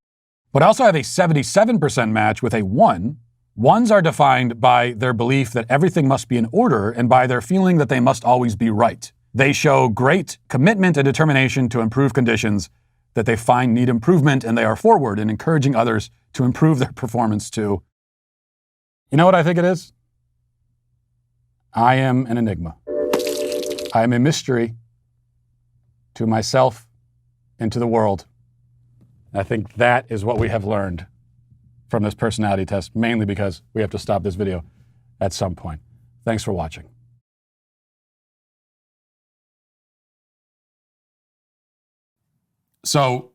But I also have a 77% match with a 1. 1s are defined by their belief that everything must be in order and by their feeling that they must always be right. They show great commitment and determination to improve conditions that they find need improvement, and they are forward in encouraging others to improve their performance too. You know what I think it is? I am an enigma. I am a mystery to myself and to the world. I think that is what we have learned from this personality test, mainly because we have to stop this video at some point. Thanks for watching. So,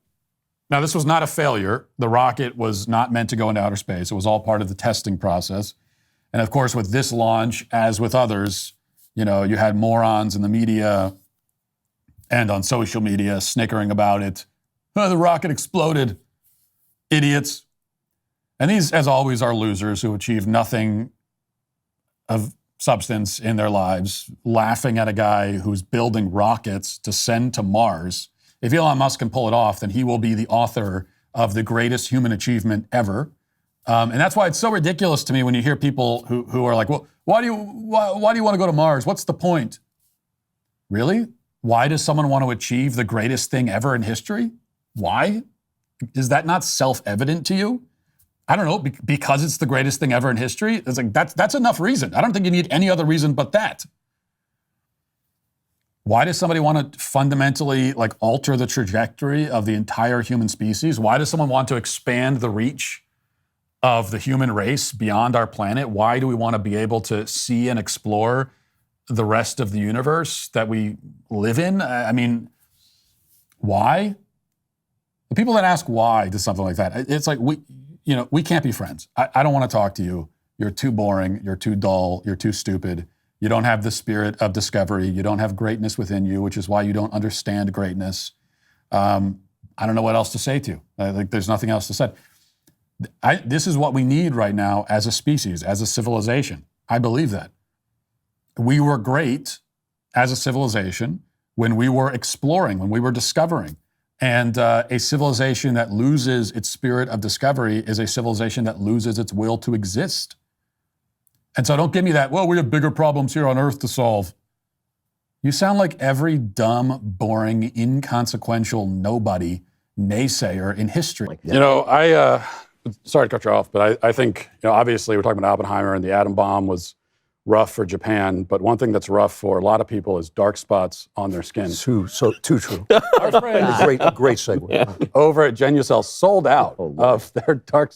now this was not a failure. The rocket was not meant to go into outer space. It was all part of the testing process. And of course, with this launch, as with others, you had morons in the media and on social media snickering about it. Oh, the rocket exploded. Idiots. And these, as always, are losers who achieve nothing of substance in their lives, laughing at a guy who's building rockets to send to Mars. If Elon Musk can pull it off, then he will be the author of the greatest human achievement ever. And that's why it's so ridiculous to me when you hear people who are like, well, why do you want to go to Mars? What's the point? Really? Why does someone want to achieve the greatest thing ever in history? Why? Is that not self-evident to you? I don't know, because it's the greatest thing ever in history? It's like, that's enough reason. I don't think you need any other reason but that. Why does somebody want to fundamentally alter the trajectory of the entire human species? Why does someone want to expand the reach of the human race beyond our planet? Why do we want to be able to see and explore the rest of the universe that we live in? I mean, why? The people that ask why to something like that, it's like, we can't be friends. I don't want to talk to you. You're too boring. You're too dull. You're too stupid. You don't have the spirit of discovery. You don't have greatness within you, which is why you don't understand greatness. I don't know what else to say to you. There's nothing else to say. This is what we need right now as a species, as a civilization. I believe that. We were great as a civilization when we were exploring, when we were discovering. And a civilization that loses its spirit of discovery is a civilization that loses its will to exist. And so don't give me that, well, we have bigger problems here on Earth to solve. You sound like every dumb, boring, inconsequential nobody naysayer in history. Sorry to cut you off, but I think, obviously we're talking about Oppenheimer and the atom bomb was rough for Japan, but one thing that's rough for a lot of people is dark spots on their skin. Too true. Our friends Great segue. Yeah. Over at Genucell sold out of their dark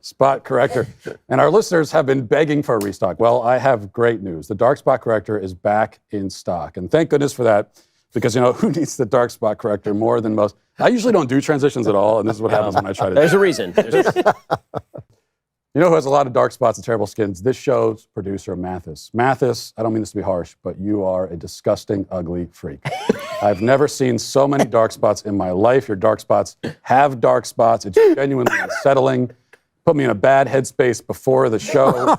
spot corrector. And our listeners have been begging for a restock. Well, I have great news. The dark spot corrector is back in stock. And thank goodness for that, because who needs the dark spot corrector more than most? I usually don't do transitions at all, and this is what happens when I try to There's a reason. You know who has a lot of dark spots and terrible skins? This show's producer, Mathis. Mathis, I don't mean this to be harsh, but you are a disgusting, ugly freak. I've never seen so many dark spots in my life. Your dark spots have dark spots. It's genuinely unsettling. Put me in a bad headspace before the show.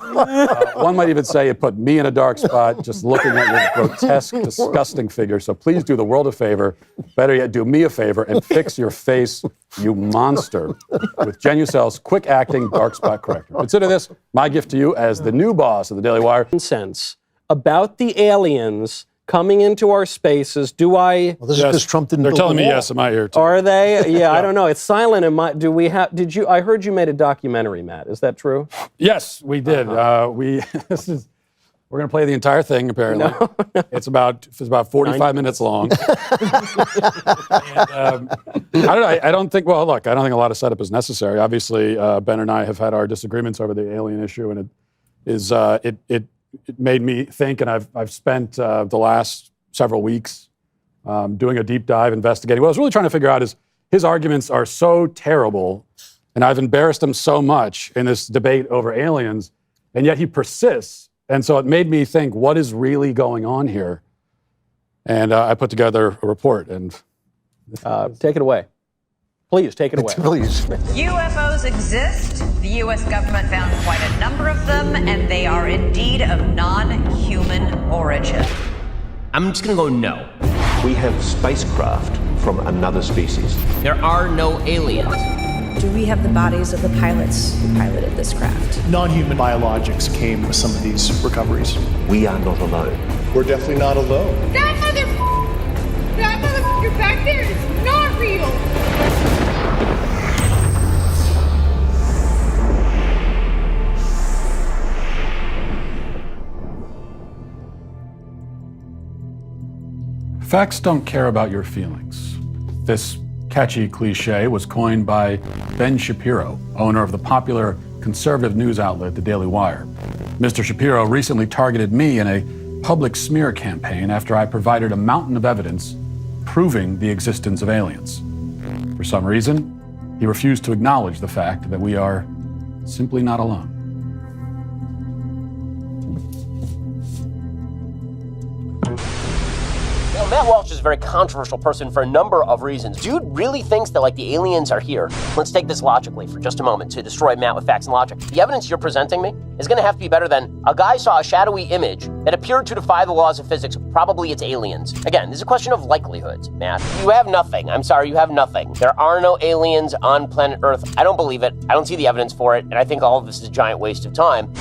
One might even say it put me in a dark spot just looking at your grotesque, disgusting figure. So please do the world a favor. Better yet, do me a favor and fix your face, you monster, with Genucell's quick-acting dark spot corrector. Consider this my gift to you as the new boss of the Daily Wire. Sense about the aliens coming into our spaces. Do I? Well, this is because Trump didn't. They're build telling the me wall. yes in my ear too. Are they? Yeah, I don't know. It's silent in my. Do we have? Did you? I heard you made a documentary, Matt. Is that true? Yes, we did. We're going to play the entire thing. Apparently, No. It's about 45 minutes long. And, I don't think. Well, look, I don't think a lot of setup is necessary. Obviously, Ben and I have had our disagreements over the alien issue, and it made me think, and I've spent the last several weeks doing a deep dive, investigating. What I was really trying to figure out is his arguments are so terrible, and I've embarrassed him so much in this debate over aliens, and yet he persists. And so it made me think, what is really going on here? And I put together a report. And take it away. Please, take it away. Please. UFOs exist. The U.S. government found quite a number of them, and they are indeed of non-human origin. I'm just gonna go no. We have spacecraft from another species. There are no aliens. Do we have the bodies of the pilots who piloted this craft? Non-human biologics came with some of these recoveries. We are not alone. We're definitely not alone. That motherfucker back there is not real. Facts don't care about your feelings. This catchy cliche was coined by Ben Shapiro, owner of the popular conservative news outlet, the Dailywire. Mr. Shapiro recently targeted me in a public smear campaign after I provided a mountain of evidence proving the existence of aliens. For some reason, he refused to acknowledge the fact that we are simply not alone. Matt Walsh is a very controversial person for a number of reasons. Dude really thinks that, like, the aliens are here. Let's take this logically for just a moment to destroy Matt with facts and logic. The evidence you're presenting me is going to have to be better than a guy saw a shadowy image that appeared to defy the laws of physics. Probably it's aliens. Again, this is a question of likelihoods, Matt. You have nothing. I'm sorry, you have nothing. There are no aliens on planet Earth. I don't believe it. I don't see the evidence for it. And I think all of this is a giant waste of time.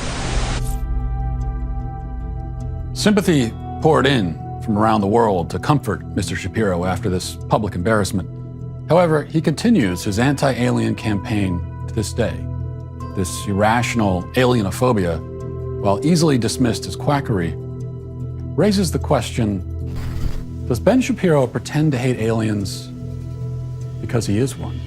Sympathy poured in from around the world to comfort Mr. Shapiro after this public embarrassment. However, he continues his anti-alien campaign to this day. This irrational alienophobia, while easily dismissed as quackery, raises the question, does Ben Shapiro pretend to hate aliens because he is one?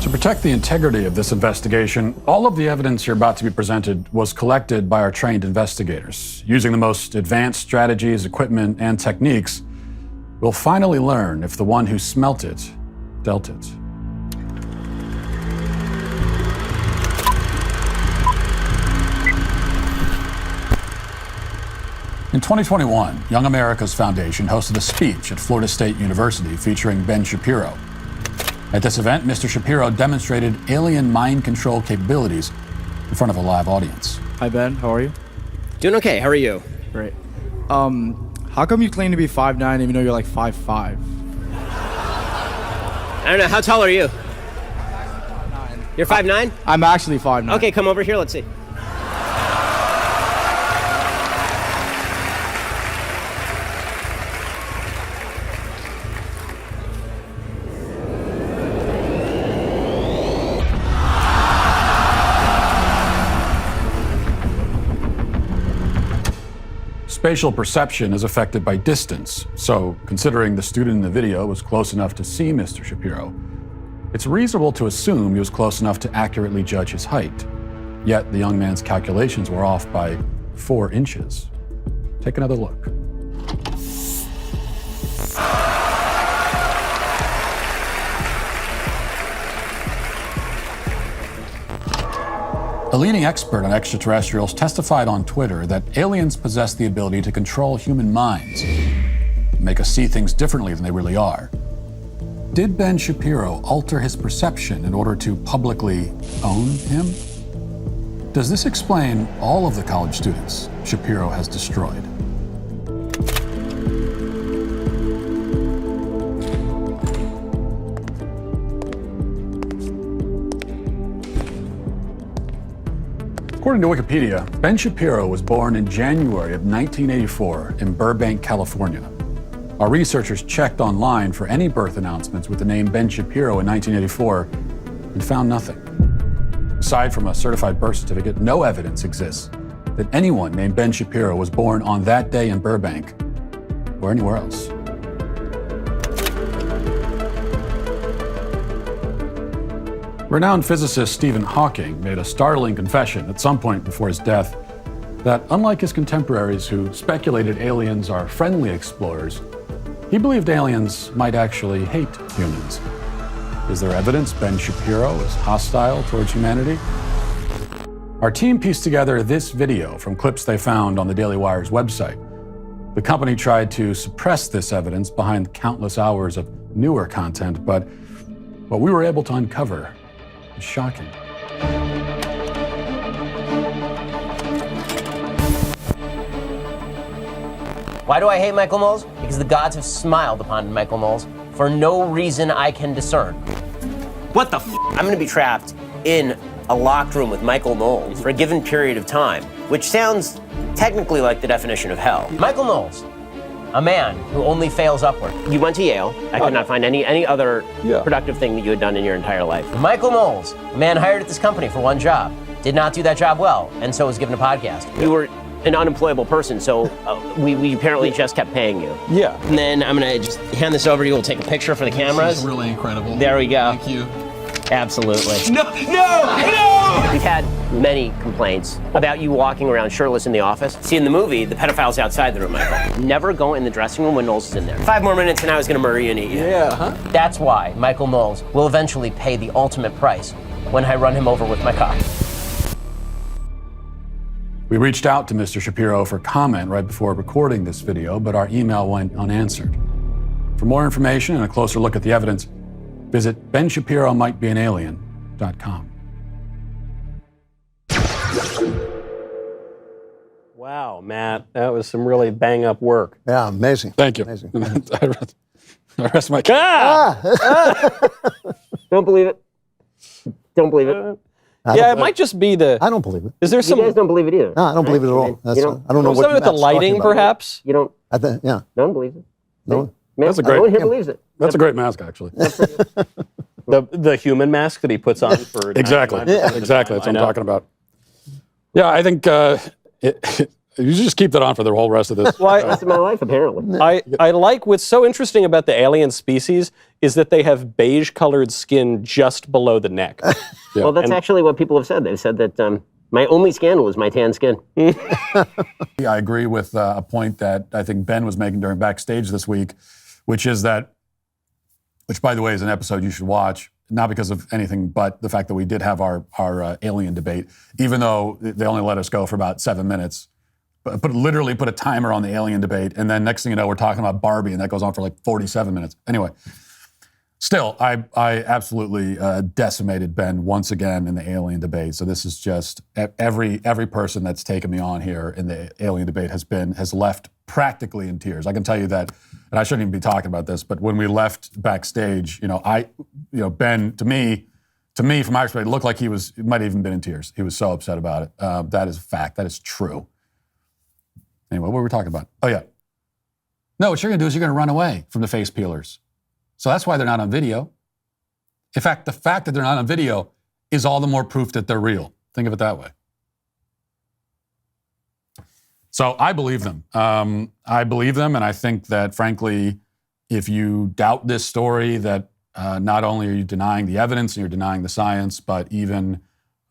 To protect the integrity of this investigation, all of the evidence you're about to be presented was collected by our trained investigators. Using the most advanced strategies, equipment, and techniques, we'll finally learn if the one who smelt it dealt it. In 2021, Young America's Foundation hosted a speech at Florida State University featuring Ben Shapiro. At this event, Mr. Shapiro demonstrated alien mind control capabilities in front of a live audience. Hi, Ben. How are you? Doing okay. How are you? Great. How come you claim to be 5'9" even though you're like 5'5"? I don't know. How tall are you? 5'9". You're 5'9"? I'm actually 5'9". Okay, come over here. Let's see. Spatial perception is affected by distance, so considering the student in the video was close enough to see Mr. Shapiro, it's reasonable to assume he was close enough to accurately judge his height. Yet the young man's calculations were off by 4 inches. Take another look. A leading expert on extraterrestrials testified on Twitter that aliens possess the ability to control human minds, make us see things differently than they really are. Did Ben Shapiro alter his perception in order to publicly own him? Does this explain all of the college students Shapiro has destroyed? According to Wikipedia, Ben Shapiro was born in January of 1984 in Burbank, California. Our researchers checked online for any birth announcements with the name Ben Shapiro in 1984 and found nothing. Aside from a certified birth certificate, no evidence exists that anyone named Ben Shapiro was born on that day in Burbank or anywhere else. Renowned physicist Stephen Hawking made a startling confession at some point before his death. that unlike his contemporaries who speculated aliens are friendly explorers, he believed aliens might actually hate humans. Is there evidence Ben Shapiro is hostile towards humanity? Our team pieced together this video from clips they found on the Dailywire's website. The company tried to suppress this evidence behind countless hours of newer content, but what we were able to uncover is shocking. Why do I hate Michael Knowles? Because the gods have smiled upon Michael Knowles for no reason I can discern. What the f? I'm gonna be trapped in a locked room with Michael Knowles for a given period of time, which sounds technically like the definition of hell. Michael Knowles, a man who only fails upward. You went to Yale. I could not find any other productive thing that you had done in your entire life. Michael Knowles, a man hired at this company for one job, did not do that job well, and so was given a podcast. You were an unemployable person, so we apparently just kept paying you. Yeah. And then I'm gonna just hand this over to you. We'll take a picture for the cameras. This is really incredible. There we go. Thank you. Absolutely. No! We've had many complaints about you walking around shirtless in the office. See, in the movie, the pedophile's outside the room, Michael. Never go in the dressing room when Knowles is in there. 5 more minutes and I was gonna murder you and eat you. Yeah, huh? That's why Michael Knowles will eventually pay the ultimate price when I run him over with my cock. We reached out to Mr. Shapiro for comment right before recording this video, but our email went unanswered. For more information and a closer look at the evidence, visit benshapiroMightBeAnAlien.com. Wow, Matt, that was some really bang-up work. Yeah, amazing. Thank you. Amazing. I rest my case. Don't believe it. Don't believe it. Yeah, it might just be the... I don't believe it. Is there some... You guys don't believe it either. No, I don't believe it at all. I don't know what Something with the Matt's lighting, talking about. perhaps? You don't... Yeah. No one believes it. No. That's a No one great. here believes it. That's a great mask, actually. The human mask that he puts on for... Exactly. 99% of the Exactly. time. That's what I'm I know. talking about. Yeah, I think you should just keep that on for the whole rest of this. The rest of my life, apparently. I like what's so interesting about the alien species is that they have beige-colored skin just below the neck. Yeah. Well, that's actually what people have said. They've said that my only scandal is my tan skin. I agree with a point that I think Ben was making during backstage this week, which is that, which by the way is an episode you should watch, not because of anything but the fact that we did have our alien debate, even though they only let us go for about 7 minutes. But literally put a timer on the alien debate, and then next thing you know, we're talking about Barbie, and that goes on for like 47 minutes. Anyway, still, I absolutely decimated Ben once again in the alien debate. So this is just every person that's taken me on here in the alien debate has left practically in tears. I can tell you that, and I shouldn't even be talking about this, but when we left backstage, Ben, to me, from my perspective, it looked like he might have even been in tears. He was so upset about it. That is a fact. That is true. Anyway, what were we talking about? Oh, yeah. No, what you're going to do is you're going to run away from the face peelers. So that's why they're not on video. In fact, the fact that they're not on video is all the more proof that they're real. Think of it that way. So I believe them. I believe them, and I think that, frankly, if you doubt this story, that not only are you denying the evidence and you're denying the science, but even...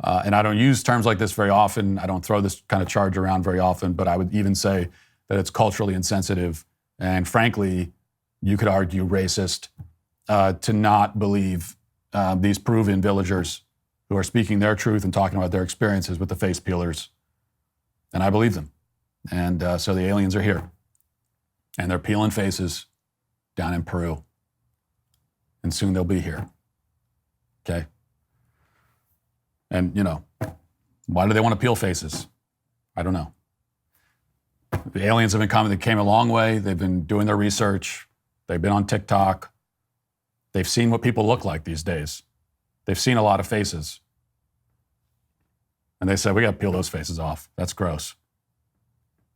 and I don't use terms like this very often. I don't throw this kind of charge around very often, but I would even say that it's culturally insensitive and, frankly, you could argue racist to not believe these Peruvian villagers who are speaking their truth and talking about their experiences with the face peelers. And I believe them. And so the aliens are here. And they're peeling faces down in Peru. And soon they'll be here. Okay? And, why do they want to peel faces? I don't know. The aliens have been coming. They came a long way. They've been doing their research. They've been on TikTok. They've seen what people look like these days. They've seen a lot of faces. And they said, we got to peel those faces off. That's gross.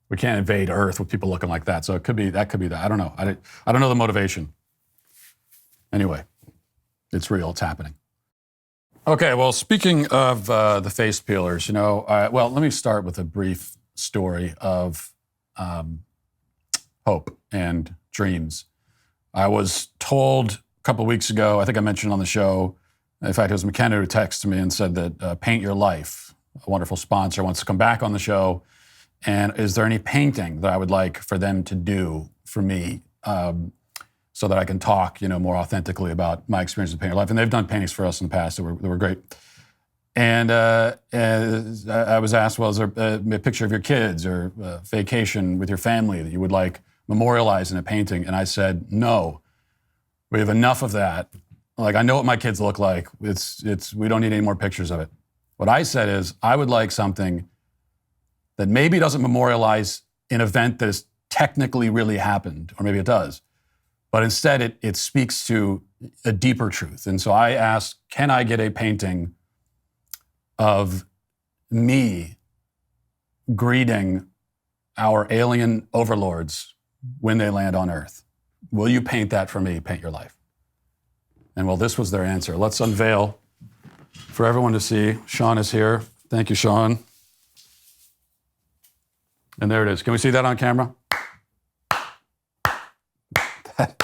We can't invade Earth with people looking like that. So it could be that. I don't know. I don't know the motivation. Anyway, it's real. It's happening. Okay, well, speaking of the face peelers, let me start with a brief story of hope and dreams. I was told a couple of weeks ago, I think I mentioned on the show, in fact, it was McKenna who texted me and said that Paint Your Life, a wonderful sponsor, wants to come back on the show And is there any painting that I would like for them to do for me so that I can talk, more authentically about my experience with painting life? And they've done paintings for us in the past that were great. And I was asked, well, is there a picture of your kids or a vacation with your family that you would like memorialized in a painting? And I said, no, we have enough of that. Like, I know what my kids look like. We don't need any more pictures of it. What I said is, I would like something that maybe doesn't memorialize an event that has technically really happened, or maybe it does, but instead it speaks to a deeper truth. And so I asked, can I get a painting of me greeting our alien overlords when they land on Earth? Will you paint that for me? Paint your life. And well, this was their answer. Let's unveil for everyone to see. Sean is here. Thank you, Sean. And there it is. Can we see that on camera? That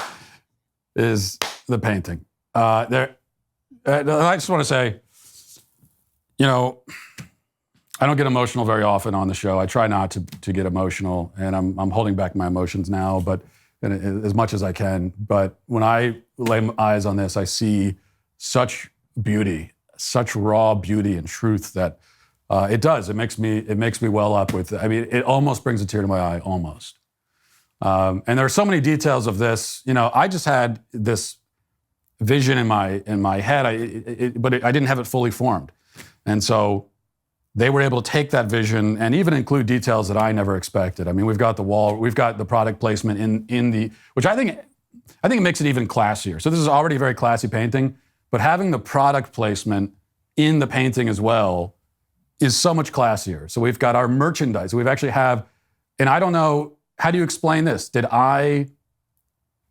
is the painting. I just want to say, I don't get emotional very often on the show. I try not to get emotional, and I'm holding back my emotions now, but as much as I can. But when I lay my eyes on this, I see such beauty, such raw beauty and truth that it does. It makes me well up with. I mean, it almost brings a tear to my eye, almost. And there are so many details of this. I just had this vision in my head, but I didn't have it fully formed, and so they were able to take that vision and even include details that I never expected. I mean, we've got the wall, we've got the product placement in the, which I think it makes it even classier. So this is already a very classy painting, but having the product placement in the painting as well is so much classier. So we've got our merchandise. We actually have, and I don't know, how do you explain this? Did I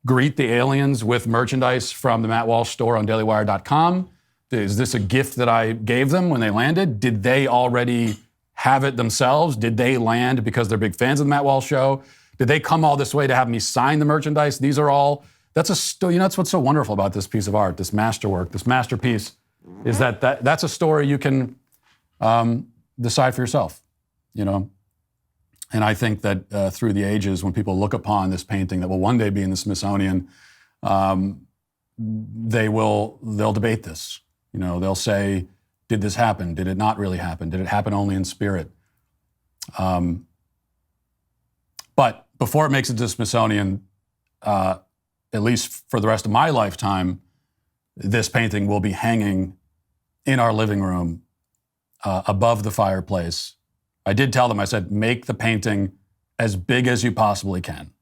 greet the aliens with merchandise from the Matt Walsh store on Dailywire.com? Is this a gift that I gave them when they landed? Did they already have it themselves? Did they land because they're big fans of the Matt Walsh show? Did they come all this way to have me sign the merchandise? These are all, that's what's so wonderful about this piece of art, this masterwork, this masterpiece, is that's a story you can decide for yourself, And I think that through the ages, when people look upon this painting that will one day be in the Smithsonian, they'll debate this. They'll say, did this happen? Did it not really happen? Did it happen only in spirit? But before it makes it to the Smithsonian, at least for the rest of my lifetime, this painting will be hanging in our living room above the fireplace. I did tell them, I said, make the painting as big as you possibly can.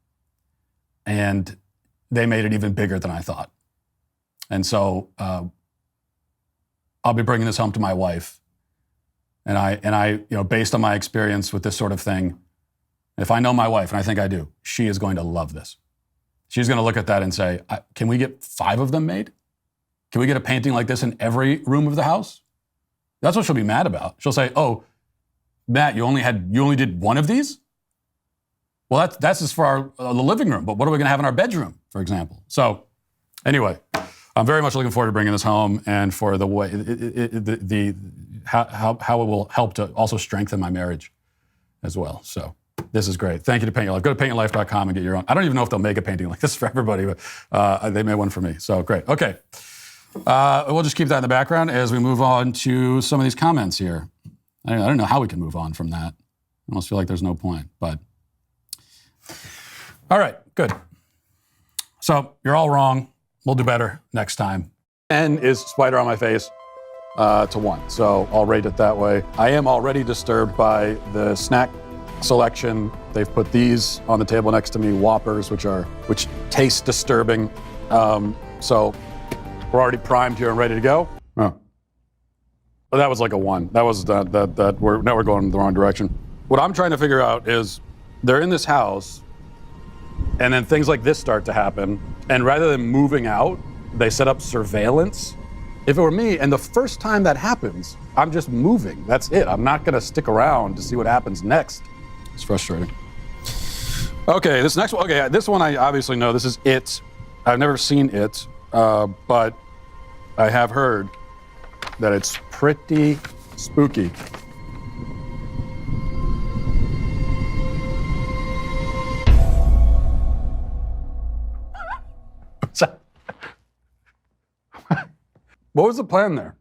And they made it even bigger than I thought. And so I'll be bringing this home to my wife. And I, based on my experience with this sort of thing, if I know my wife, and I think I do, she is going to love this. She's going to look at that and say, can we get 5 of them made? Can we get a painting like this in every room of the house? That's what she'll be mad about. She'll say, oh, Matt, you only did 1 of these? Well, that's just for the living room, but what are we going to have in our bedroom, for example? So anyway, I'm very much looking forward to bringing this home and for the way, how it will help to also strengthen my marriage as well. So this is great. Thank you to Paint Your Life. Go to paintyourlife.com and get your own. I don't even know if they'll make a painting like this for everybody, but they made one for me. So great. Okay. We'll just keep that in the background as we move on to some of these comments here. I don't know how we can move on from that. I almost feel like there's no point, but. All right, good. So you're all wrong. We'll do better next time. 10 is spider on my face to 1. So I'll rate it that way. I am already disturbed by the snack selection. They've put these on the table next to me, Whoppers, which taste disturbing. So we're already primed here and ready to go. Oh. But that was like a 1. That was now we're going in the wrong direction. What I'm trying to figure out is they're in this house and then things like this start to happen. And rather than moving out, they set up surveillance. If it were me, and the first time that happens, I'm just moving. That's it. I'm not going to stick around to see what happens next. It's frustrating. Okay, this next one. Okay, this one I obviously know. This is It. I've never seen It, but I have heard that it's pretty spooky. What was the plan there?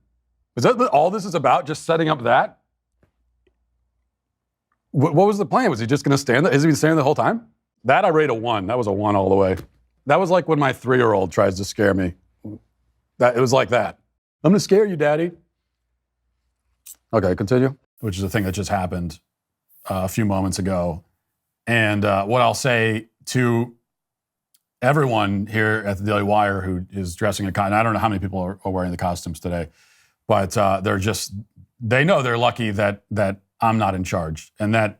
Was that all this is about? Just setting up that? What was the plan? Was he just going to stand there? Has he been standing the whole time? That I rate a 1. That was a 1 all the way. That was like when my 3-year-old tries to scare me. It was like that. I'm going to scare you, Daddy. Okay, continue. Which is a thing that just happened a few moments ago. And what I'll say to everyone here at the Daily Wire who is dressing in costume, I don't know how many people are wearing the costumes today, but they know they're lucky that I'm not in charge and that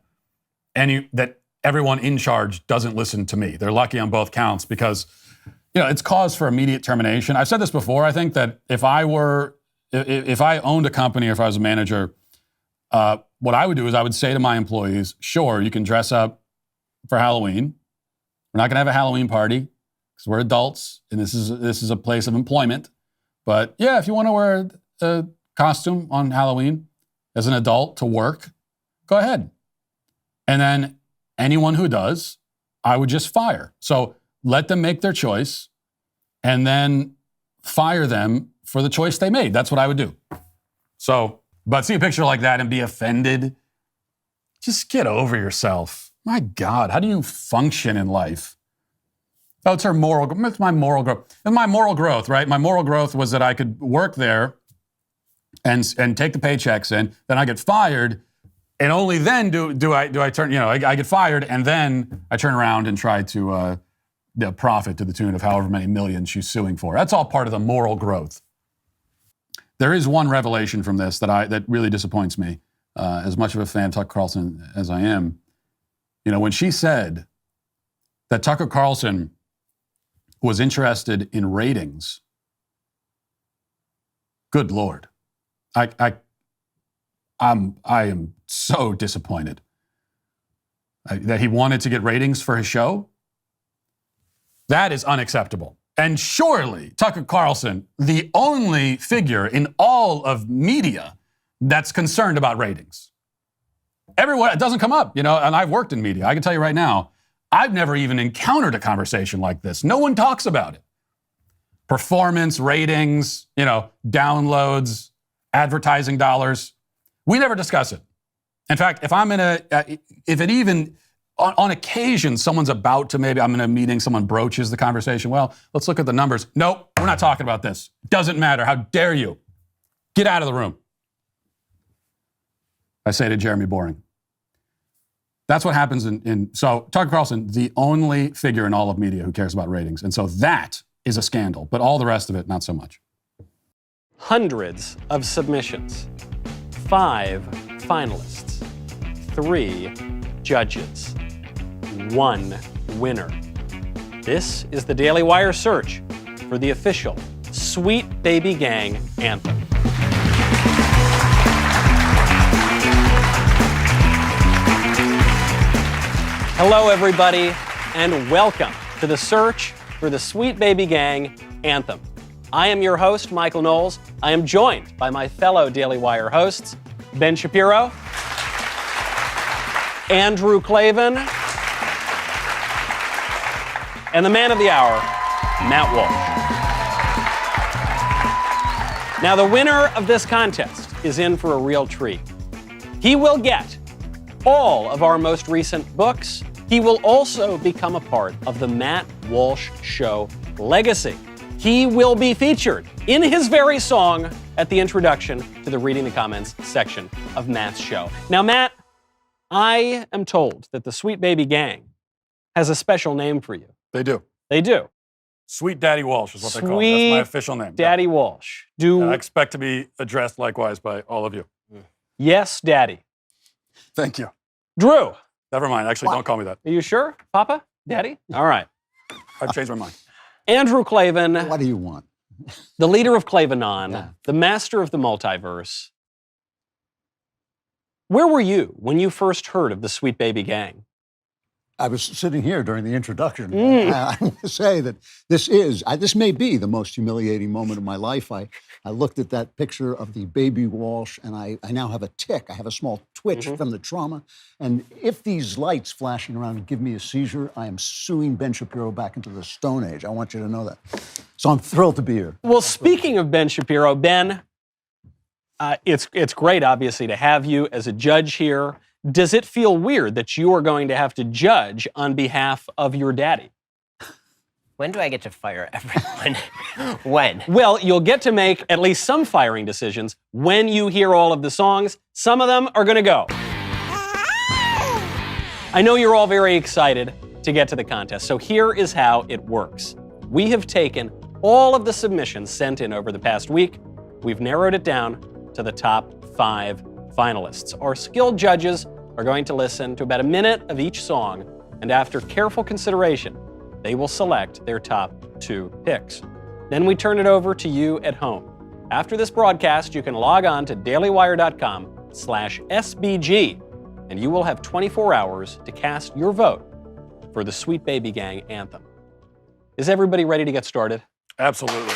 everyone in charge doesn't listen to me. They're lucky on both counts because, it's cause for immediate termination. I've said this before. I think that if I owned a company or if I was a manager, what I would do is I would say to my employees, sure, you can dress up for Halloween. We're not going to have a Halloween party because we're adults and this is a place of employment. But yeah, if you want to wear a costume on Halloween as an adult to work, go ahead. And then anyone who does, I would just fire. So let them make their choice and then fire them for the choice they made. That's what I would do. So, but see a picture like that and be offended, just get over yourself. My God, how do you function in life? Oh, it's my moral growth. It's my moral growth, right? My moral growth was that I could work there and take the paychecks in, then I get fired, and only then do I turn, I get fired, and then I turn around and try to profit to the tune of however many millions she's suing for. That's all part of the moral growth. There is one revelation from this that really disappoints me. As much of a fan of Tucker Carlson as I am, when she said that Tucker Carlson was interested in ratings, good Lord, I am so disappointed that he wanted to get ratings for his show. That is unacceptable. And surely Tucker Carlson, the only figure in all of media that's concerned about ratings. Everyone, it doesn't come up, and I've worked in media. I can tell you right now, I've never even encountered a conversation like this. No one talks about it. Performance, ratings, downloads, advertising dollars. We never discuss it. In fact, if I'm on occasion, someone's about to, maybe I'm in a meeting, someone broaches the conversation. Well, let's look at the numbers. Nope, we're not talking about this. Doesn't matter. How dare you? Get out of the room. I say to Jeremy Boring. That's what happens so Tucker Carlson, the only figure in all of media who cares about ratings. And so that is a scandal, but all the rest of it, not so much. Hundreds of submissions. 5 finalists. 3 judges. 1 winner. This is the Daily Wire search for the official Sweet Baby Gang anthem. Hello, everybody, and welcome to the search for the Sweet Baby Gang anthem. I am your host, Michael Knowles. I am joined by my fellow Daily Wire hosts, Ben Shapiro, Andrew Klavan, and the man of the hour, Matt Walsh. Now, the winner of this contest is in for a real treat. He will get all of our most recent books. He will also become a part of the Matt Walsh Show legacy. He will be featured in his very song at the introduction to the Reading the Comments section of Matt's show. Now, Matt, I am told that the Sweet Baby Gang has a special name for you. They do. They do. Sweet Daddy Walsh is what they call me. That's my official name. Daddy Walsh. I expect to be addressed likewise by all of you. Yes, Daddy. Thank you. Drew. Never mind. Actually, don't call me that. Are you sure? Papa? Daddy? All right. I've changed my mind. Andrew Klavan. What do you want? The leader of Klavanon, the master of the multiverse. Where were you when you first heard of the Sweet Baby Gang? I was sitting here during the introduction. I want to say that this may be the most humiliating moment of my life. I looked at that picture of the baby Walsh, and I now have a tick. I have a small twitch from the trauma. And if these lights flashing around give me a seizure, I am suing Ben Shapiro back into the Stone Age. I want you to know that. So I'm thrilled to be here. Well, speaking of Ben Shapiro, Ben, it's great, obviously, to have you as a judge here. Does it feel weird that you are going to have to judge on behalf of your daddy? When do I get to fire everyone? When? Well, you'll get to make at least some firing decisions when you hear all of the songs. Some of them are going to go. I know you're all very excited to get to the contest, so here is how it works. We have taken all of the submissions sent in over the past week. We've narrowed it down to the top 5 finalists. Our skilled judges are going to listen to about a minute of each song, and after careful consideration, they will select their top 2 picks. Then we turn it over to you at home. After this broadcast, you can log on to dailywire.com/SBG, and you will have 24 hours to cast your vote for the Sweet Baby Gang anthem. Is everybody ready to get started? Absolutely.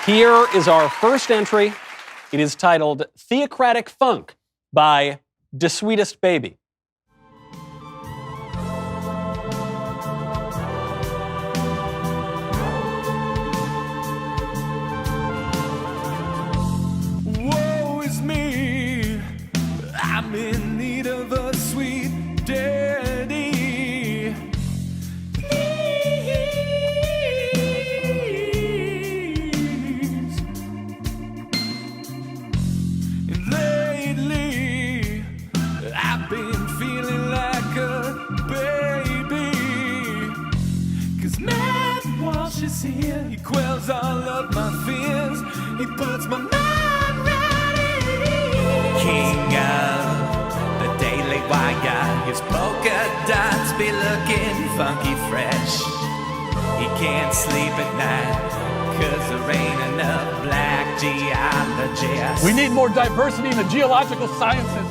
Here is our first entry. It is titled Theocratic Funk by Da Sweetest Baby. Woe is me, I'm in need of a sweet daddy. Here. He quells all of my fears. He puts my mind right at ease. King of the Dailywire. His polka dots be looking funky fresh. He can't sleep at night 'cause there ain't enough black geologists. We need more diversity in the geological sciences.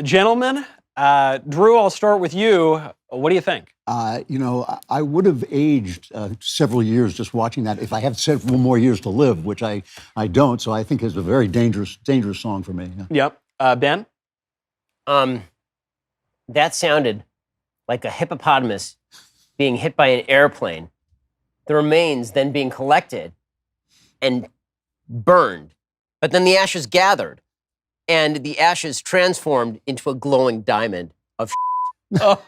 Gentlemen, Drew, I'll start with you. What do you think? I would have aged several years just watching that if I had several more years to live, which I don't. So I think it's a very dangerous song for me. Yeah. Yep. Ben? That sounded like a hippopotamus being hit by an airplane, the remains then being collected and burned, but then the ashes gathered, and the ashes transformed into a glowing diamond of Oh,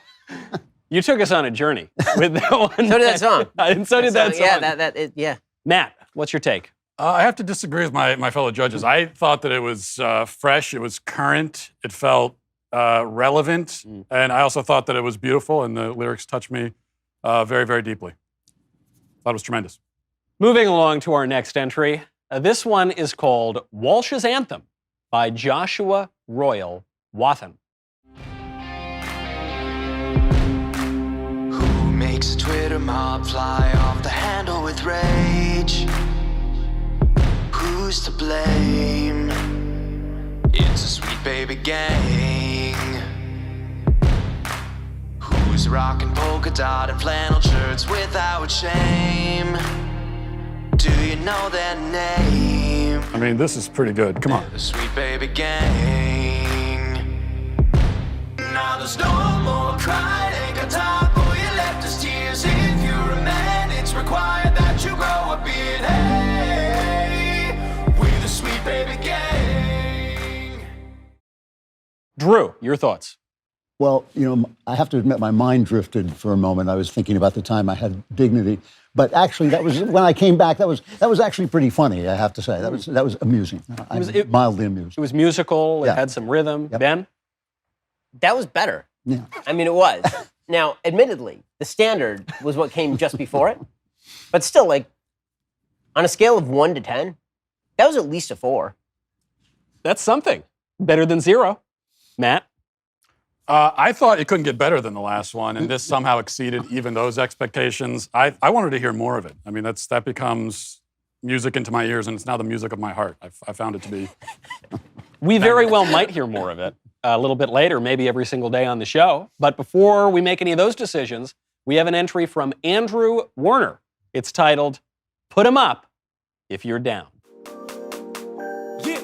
you took us on a journey with that one. So did that song. And so did that song. Yeah, yeah. Matt, what's your take? I have to disagree with my fellow judges. I thought that it was fresh, it was current, it felt relevant, and I also thought that it was beautiful, and the lyrics touched me very, very deeply. Thought it was tremendous. Moving along to our next entry. This one is called Walsh's Anthem by Joshua Royal Wathen. Who makes a Twitter mob fly off the handle with rage? Who's to blame? It's a sweet baby gang. Who's rocking polka dot and flannel shirts without shame? Do you know their name? I mean, this is pretty good. Come on. The sweet baby gang. Now there's no more crying, ain't got time for your leftist tears. If you're a man, it's required that you grow a beard. Hey, we're the sweet baby gang. Drew, your thoughts? Well, I have to admit my mind drifted for a moment. I was thinking about the time I had dignity. But actually, that was when I came back. That was actually pretty funny. I have to say that was amusing. Mildly amused. It was musical. It had some rhythm. Yep. Ben, that was better. Yeah. I mean, it was. Now, admittedly, the standard was what came just before it, but still, like on a scale of 1 to 10, that was at least a 4. That's something. Better than 0. Matt. I thought it couldn't get better than the last one, and this somehow exceeded even those expectations. I wanted to hear more of it. I mean, that becomes music into my ears, and it's now the music of my heart. I found it to be. We very well might hear more of it a little bit later, maybe every single day on the show. But before we make any of those decisions, we have an entry from Andrew Werner. It's titled, Put 'Em Up If You're Down. Yeah,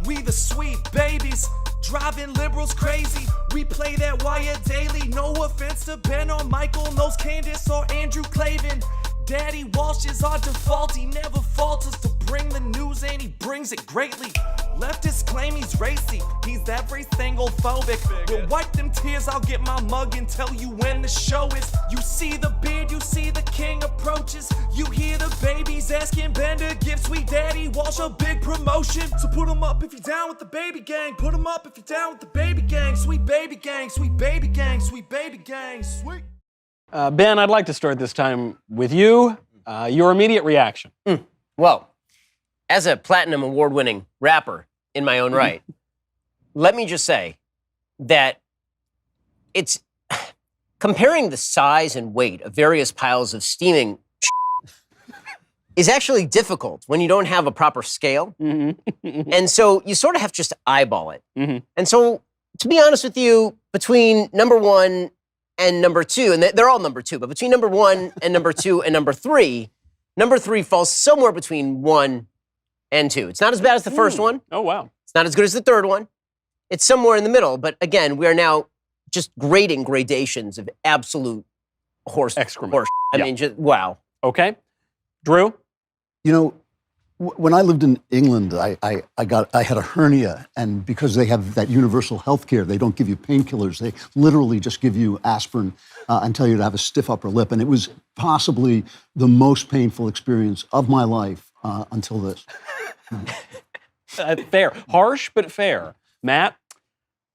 we the sweet babies, driving liberals crazy. We play that wire daily. No offense to Ben or Michael, knows Candace or Andrew Clavin. Daddy Walsh is our default. He never falters to bring the news, and he brings it greatly. Leftists claim he's racy. He's everything phobic. We'll wipe them tears. I'll get my mug and tell you when the show is. You see the beard, you see the king approaches. You hear the babies asking Ben to give sweet Daddy Walsh a big promotion. So put him up if you're down with the baby gang. Put him up if you're down with the baby gang. Sweet baby gang, sweet baby gang, sweet baby gang, sweet. Ben, I'd like to start this time with you. Your immediate reaction. Well, as a platinum award-winning rapper in my own right, let me just say that it's comparing the size and weight of various piles of steaming is actually difficult when you don't have a proper scale. And so you sort of have to just eyeball it. And so, to be honest with you, between number one and number two, and they're all number two, but between number one and number two and number three falls somewhere between 1 and 2. It's not as bad as the first one. Oh, wow. It's not as good as the third one. It's somewhere in the middle. But again, we are now just grading gradations of absolute horse excrement. I mean, just, wow. Okay. Drew? You know, when I lived in England, I had a hernia, and because they have that universal health care, they don't give you painkillers. They literally just give you aspirin and tell you to have a stiff upper lip. And it was possibly the most painful experience of my life until this. Fair. Harsh, but fair. Matt?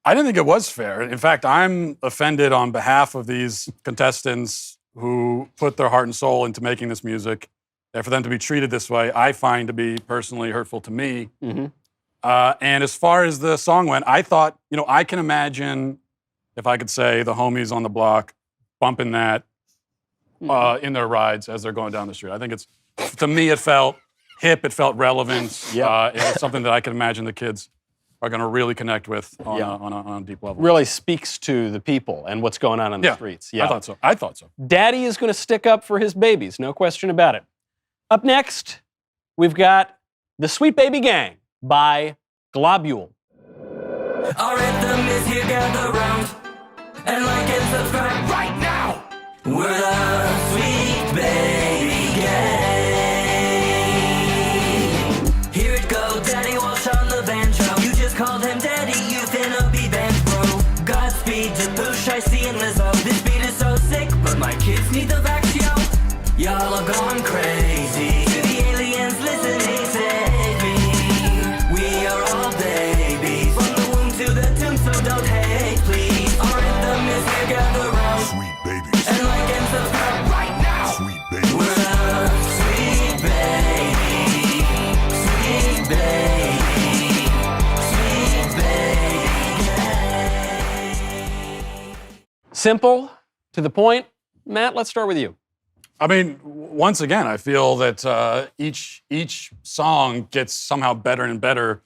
I didn't think it was fair. In fact, I'm offended on behalf of these contestants who put their heart and soul into making this music. And for them to be treated this way, I find to be personally hurtful to me. And as far as the song went, I thought, I can imagine, if I could say, the homies on the block bumping that in their rides as they're going down the street. I think to me, it felt hip, it felt relevant. It's something that I can imagine the kids are going to really connect with on a deep level. Really speaks to the people and what's going on in the streets. I thought so. Daddy is going to stick up for his babies, no question about it. Up next, we've got The Sweet Baby Gang by Globule. Our anthem is here, gather round and like and subscribe right now. We're the Sweet Baby Gang. Here it goes, Daddy Walsh on the banjo. You just called him Daddy, you finna be band bro. Godspeed to Boosh, I see and Lizzo. This beat is so sick, but my kids need the vax, yo. Y'all are going crazy. To the aliens listening, save me. We are all babies. From the womb to the tomb, so don't hate, please. Our anthem is here, gather round. Sweet babies. And like and subscribe right now. Sweet babies. We're the sweet baby. Sweet baby. Sweet baby. Simple, to the point. Matt, let's start with you. I mean, once again, I feel that each song gets somehow better and better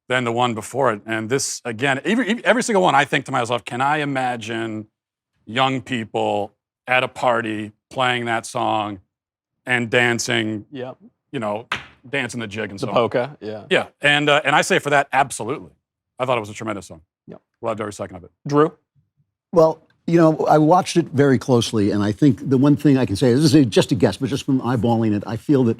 than the one before it. And this, again, every single one, I think to myself, can I imagine young people at a party playing that song and dancing, dancing the jig and so on. The polka, yeah. Yeah, and I say for that, absolutely. I thought it was a tremendous song. Yeah. Loved every second of it. Drew? Well, I watched it very closely, and I think the one thing I can say, this is just a guess, but just from eyeballing it, I feel that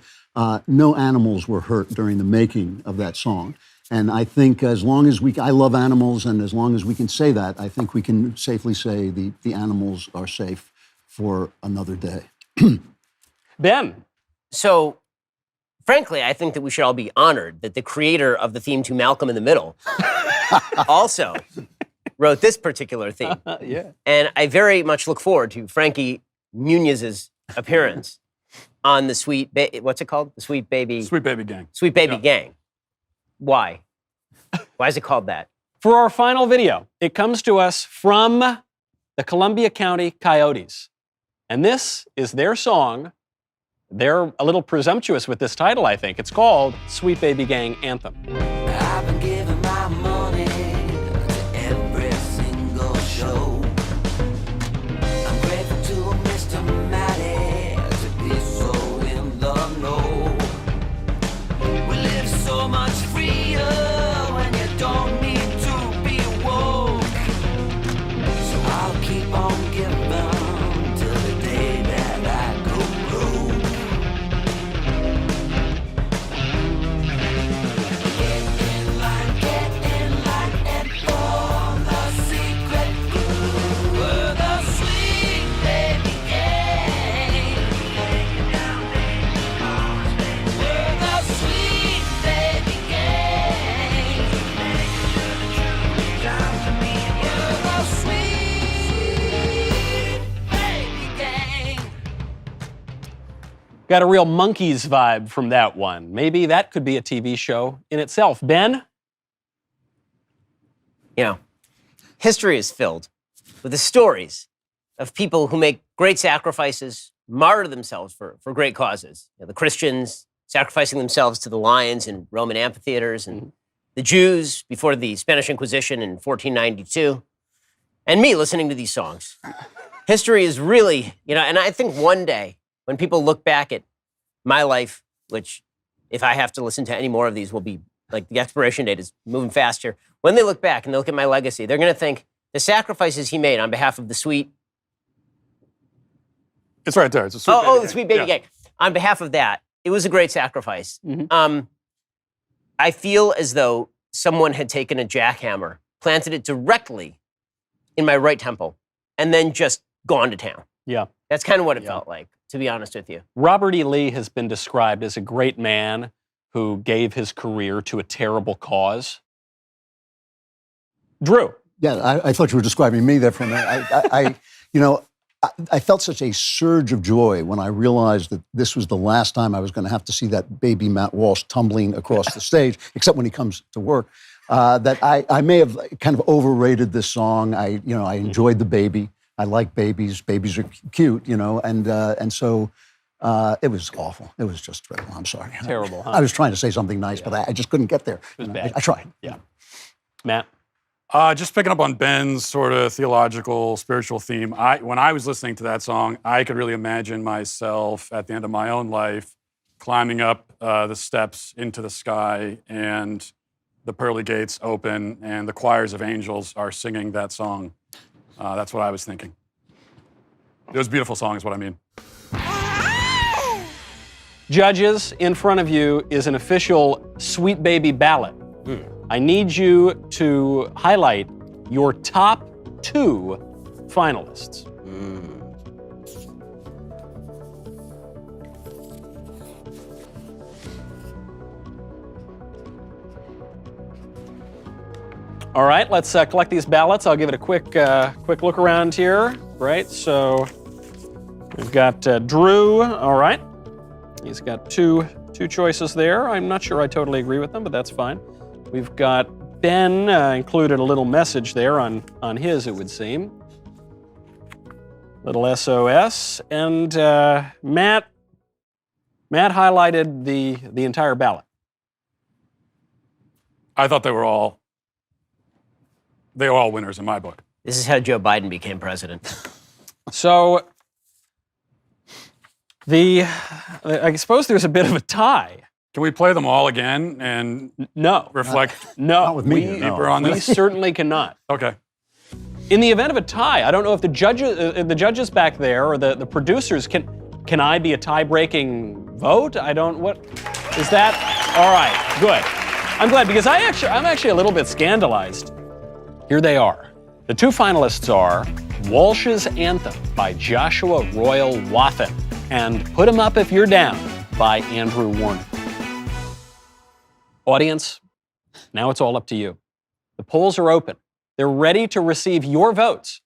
no animals were hurt during the making of that song. And I think as long as I love animals, and as long as we can say that, I think we can safely say the animals are safe for another day. Ben? So, frankly, I think that we should all be honored that the creator of the theme to Malcolm in the Middle also wrote this particular theme. Yeah. And I very much look forward to Frankie Muniz's appearance on the what's it called? The Sweet Baby... Sweet Baby Gang. Sweet Baby Gang. Why? Why is it called that? For our final video, it comes to us from the Columbia County Coyotes. And this is their song, they're a little presumptuous with this title, I think. It's called Sweet Baby Gang Anthem. I've been giving my money to every single show. I'm grateful to Mr. Matty to be so in the know. We live so much freer when you don't need to be woke. So I'll keep on giving till the day that I go broke. Get in line and form the secret group. We're the sweet baby gang. We're the sweet baby gang. We're the sweet baby gang. Got a real Monkees vibe from that one. Maybe that could be a TV show in itself. Ben? You know, history is filled with the stories of people who make great sacrifices, martyr themselves for great causes. You know, the Christians sacrificing themselves to the lions in Roman amphitheaters, and the Jews before the Spanish Inquisition in 1492, and me listening to these songs. History is really, you know, and I think one day when people look back at my life, which if I have to listen to any more of these will be like the expiration date is moving faster. When they look back and they look at my legacy, they're going to think the sacrifices he made on behalf of the sweet. It's right there. It's a sweet baby the gang. sweet baby Yeah. gang. On behalf of that, it was a great sacrifice. I feel as though someone had taken a jackhammer, planted it directly in my right temple, and then just gone to town. Yeah. That's kind of what it felt like, to be honest with you. Robert E. Lee has been described as a great man who gave his career to a terrible cause. Drew. Yeah, I thought you were describing me there for a minute. I felt such a surge of joy when I realized that this was the last time I was going to have to see that baby Matt Walsh tumbling across the stage, except when he comes to work. That I may have kind of overrated this song. I enjoyed the baby. I like babies. Babies are cute, and so it was awful. It was just dreadful. I'm sorry. Terrible, huh? I was trying to say something nice, but I just couldn't get there. It was bad. I tried. Yeah. Matt? Just picking up on Ben's sort of theological, spiritual theme. When I was listening to that song, I could really imagine myself at the end of my own life climbing up the steps into the sky, and the pearly gates open, and the choirs of angels are singing that song. That's what I was thinking. It was a beautiful song, is what I mean. Judges, in front of you is an official Sweet Baby ballot. I need you to highlight your top 2 finalists. All right, let's collect these ballots. I'll give it a quick look around here. Right, so we've got Drew. All right, he's got two choices there. I'm not sure I totally agree with them, but that's fine. We've got Ben, included a little message there on his, it would seem. Little SOS. And Matt highlighted the entire ballot. I thought they were all winners in my book. This is how Joe Biden became president. So I suppose there's a bit of a tie. Can we play them all again and reflect? No, Not with me. deeper on we this? certainly cannot. Okay. In the event of a tie, I don't know if the judges back there or the producers can I be a tie-breaking vote? What is that? All right, good. I'm glad because I'm actually a little bit scandalized. Here they are. The 2 finalists are Walsh's Anthem by Joshua Royal Wathen and Put 'Em Up If You're Down by Andrew Warner. Audience, now it's all up to you. The polls are open. They're ready to receive your votes.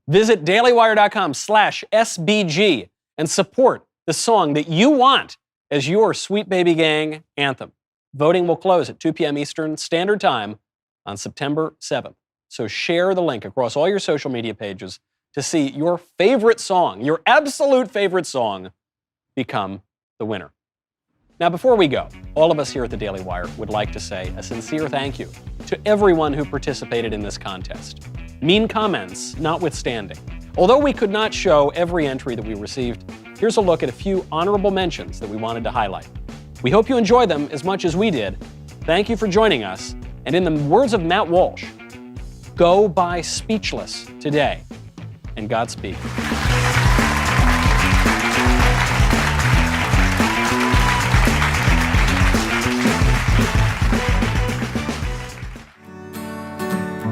Visit dailywire.com/SBG and support the song that you want as your Sweet Baby Gang anthem. Voting will close at 2 p.m. Eastern Standard Time on September 7th. So share the link across all your social media pages to see your favorite song, your absolute favorite song, become the winner. Now, before we go, all of us here at the Daily Wire would like to say a sincere thank you to everyone who participated in this contest. Mean comments notwithstanding. Although we could not show every entry that we received, here's a look at a few honorable mentions that we wanted to highlight. We hope you enjoy them as much as we did. Thank you for joining us. And in the words of Matt Walsh, go by speechless today, and Godspeed.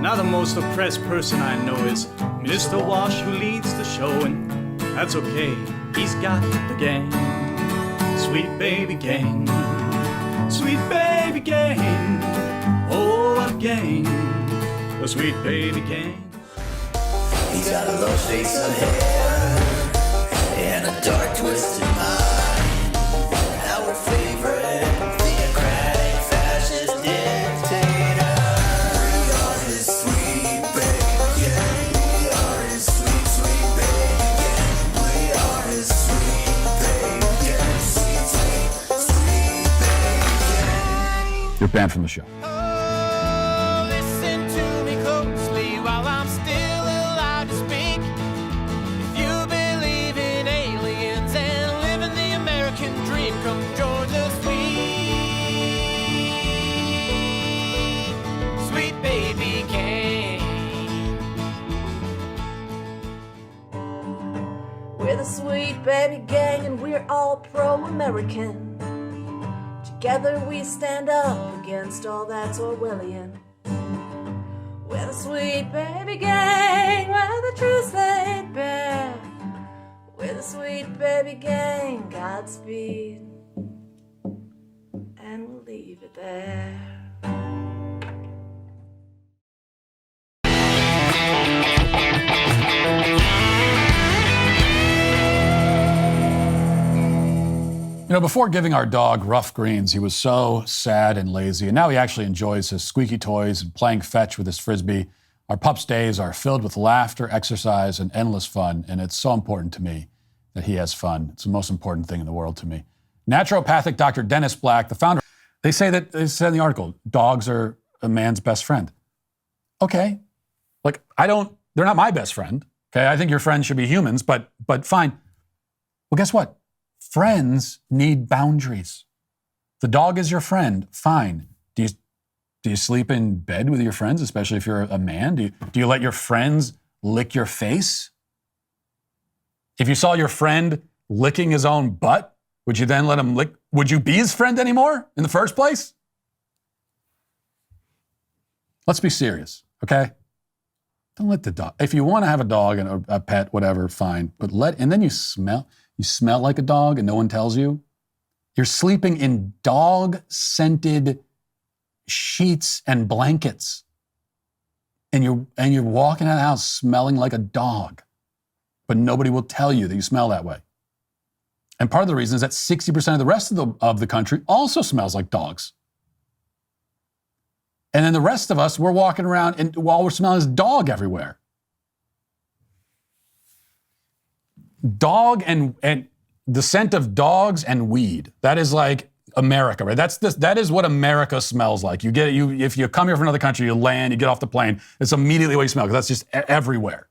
Now the most oppressed person I know is Mr. Walsh, who leads the show, and that's okay, he's got the gang. Sweet baby gang, sweet baby gang, oh what a gang, a sweet baby gang. He's got a low face of hair and a dark twisted mind. Our favorite theocratic fascist dictator. We are his sweet baby gang. We are his sweet, sweet baby gang. We are his sweet baby gang. Sweet, sweet, sweet baby gang. You're banned from the show. Listen to me closely while I'm still allowed to speak. If you believe in aliens and living the American dream, come join the sweet, sweet baby gang. We're the Sweet Baby Gang and we're all pro-American. Together we stand up against all that's Orwellian. We're the Sweet Baby Gang, we're the truth laid bare. We're the Sweet Baby Gang, Godspeed. And we'll leave it there. You know, before giving our dog rough greens, he was so sad and lazy, and now he actually enjoys his squeaky toys and playing fetch with his Frisbee. Our pup's days are filled with laughter, exercise, and endless fun, and it's so important to me that he has fun. It's the most important thing in the world to me. Naturopathic Dr. Dennis Black, the founder, they said in the article, dogs are a man's best friend. Okay. They're not my best friend. Okay, I think your friends should be humans, but fine. Well, guess what? Friends need boundaries. The dog is your friend, fine. Do you sleep in bed with your friends, especially if you're a man? Do you let your friends lick your face? If you saw your friend licking his own butt, would you then let him lick? Would you be his friend anymore in the first place? Let's be serious, okay? Don't let the dog. If you want to have a dog and a pet, whatever, fine. But and then you smell like a dog and no one tells you. You're sleeping in dog-scented sheets and blankets. And you're walking out of the house smelling like a dog. But nobody will tell you that you smell that way. And part of the reason is that 60% of the rest of the country also smells like dogs. And then the rest of us, we're walking around and while we're smelling this dog everywhere. Dog and the scent of dogs and weed. That is like America, right? That is what America smells like. If you come here from another country, you land, you get off the plane, it's immediately what you smell, because that's just everywhere.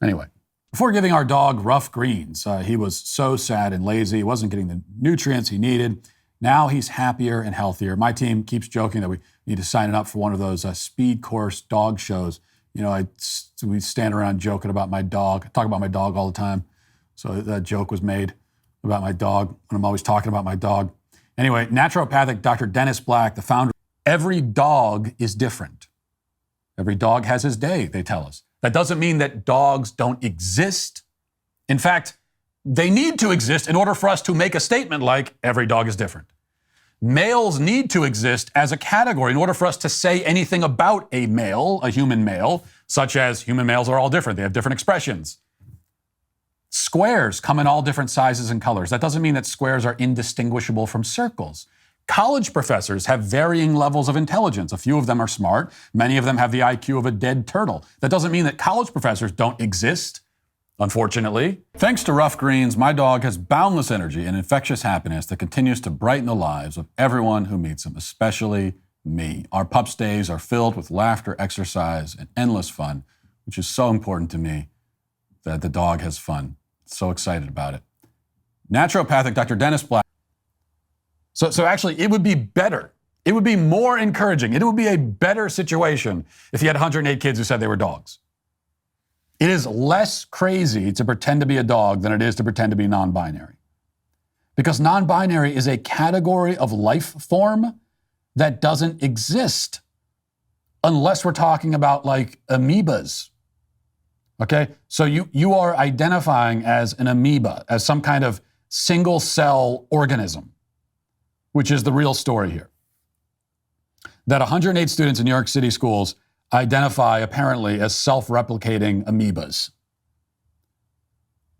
Anyway, before giving our dog rough greens, he was so sad and lazy, he wasn't getting the nutrients he needed. Now he's happier and healthier. My team keeps joking that we need to sign him up for one of those speed course dog shows. You know, we stand around joking about my dog. I talk about my dog all the time. So that joke was made about my dog, and I'm always talking about my dog. Anyway, naturopathic Dr. Dennis Black, the founder. Every dog is different. Every dog has his day, they tell us. That doesn't mean that dogs don't exist. In fact, they need to exist in order for us to make a statement like every dog is different. Males need to exist as a category in order for us to say anything about a male, a human male, such as human males are all different. They have different expressions. Squares come in all different sizes and colors. That doesn't mean that squares are indistinguishable from circles. College professors have varying levels of intelligence. A few of them are smart. Many of them have the IQ of a dead turtle. That doesn't mean that college professors don't exist unfortunately. Thanks to Rough Greens, my dog has boundless energy and infectious happiness that continues to brighten the lives of everyone who meets him, especially me. Our pup's days are filled with laughter, exercise, and endless fun, which is so important to me that the dog has fun. So excited about it. Naturopathic Dr. Dennis Black. So actually, it would be better. It would be more encouraging. It would be a better situation if you had 108 kids who said they were dogs. It is less crazy to pretend to be a dog than it is to pretend to be non-binary. Because non-binary is a category of life form that doesn't exist unless we're talking about like amoebas. Okay? So you are identifying as an amoeba, as some kind of single cell organism, which is the real story here. That 108 students in New York City schools identify apparently as self-replicating amoebas.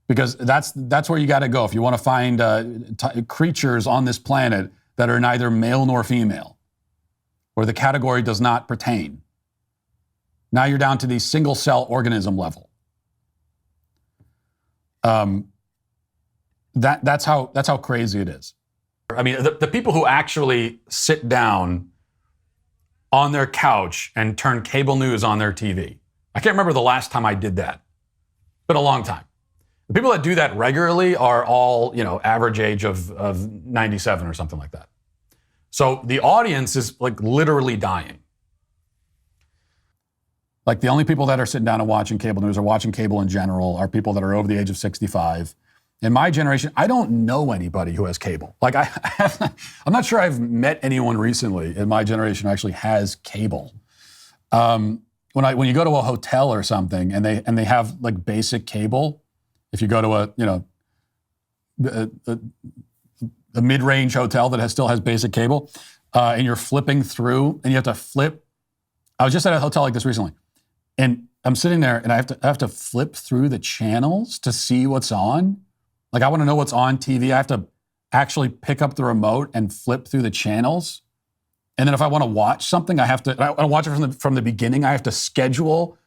Because that's where you got to go if you want to find creatures on this planet that are neither male nor female, where the category does not pertain. Now you're down to the single cell organism level. That's how crazy it is. I mean, the people who actually sit down on their couch and turn cable news on their TV. I can't remember the last time I did that. It's been a long time. The people that do that regularly are all, average age of 97 or something like that. So the audience is like literally dying. Like the only people that are sitting down and watching cable news or watching cable in general are people that are over the age of 65. In my generation, I don't know anybody who has cable. Like I'm not sure I've met anyone recently in my generation who actually has cable. When you go to a hotel or something and they have like basic cable, if you go to a mid-range hotel that still has basic cable, and you're flipping through and you have to flip. I was just at a hotel like this recently, and I'm sitting there and I have to flip through the channels to see what's on. Like I want to know what's on TV. I have to actually pick up the remote and flip through the channels. And then if I want to watch something, I want to watch it from the beginning. I have to schedule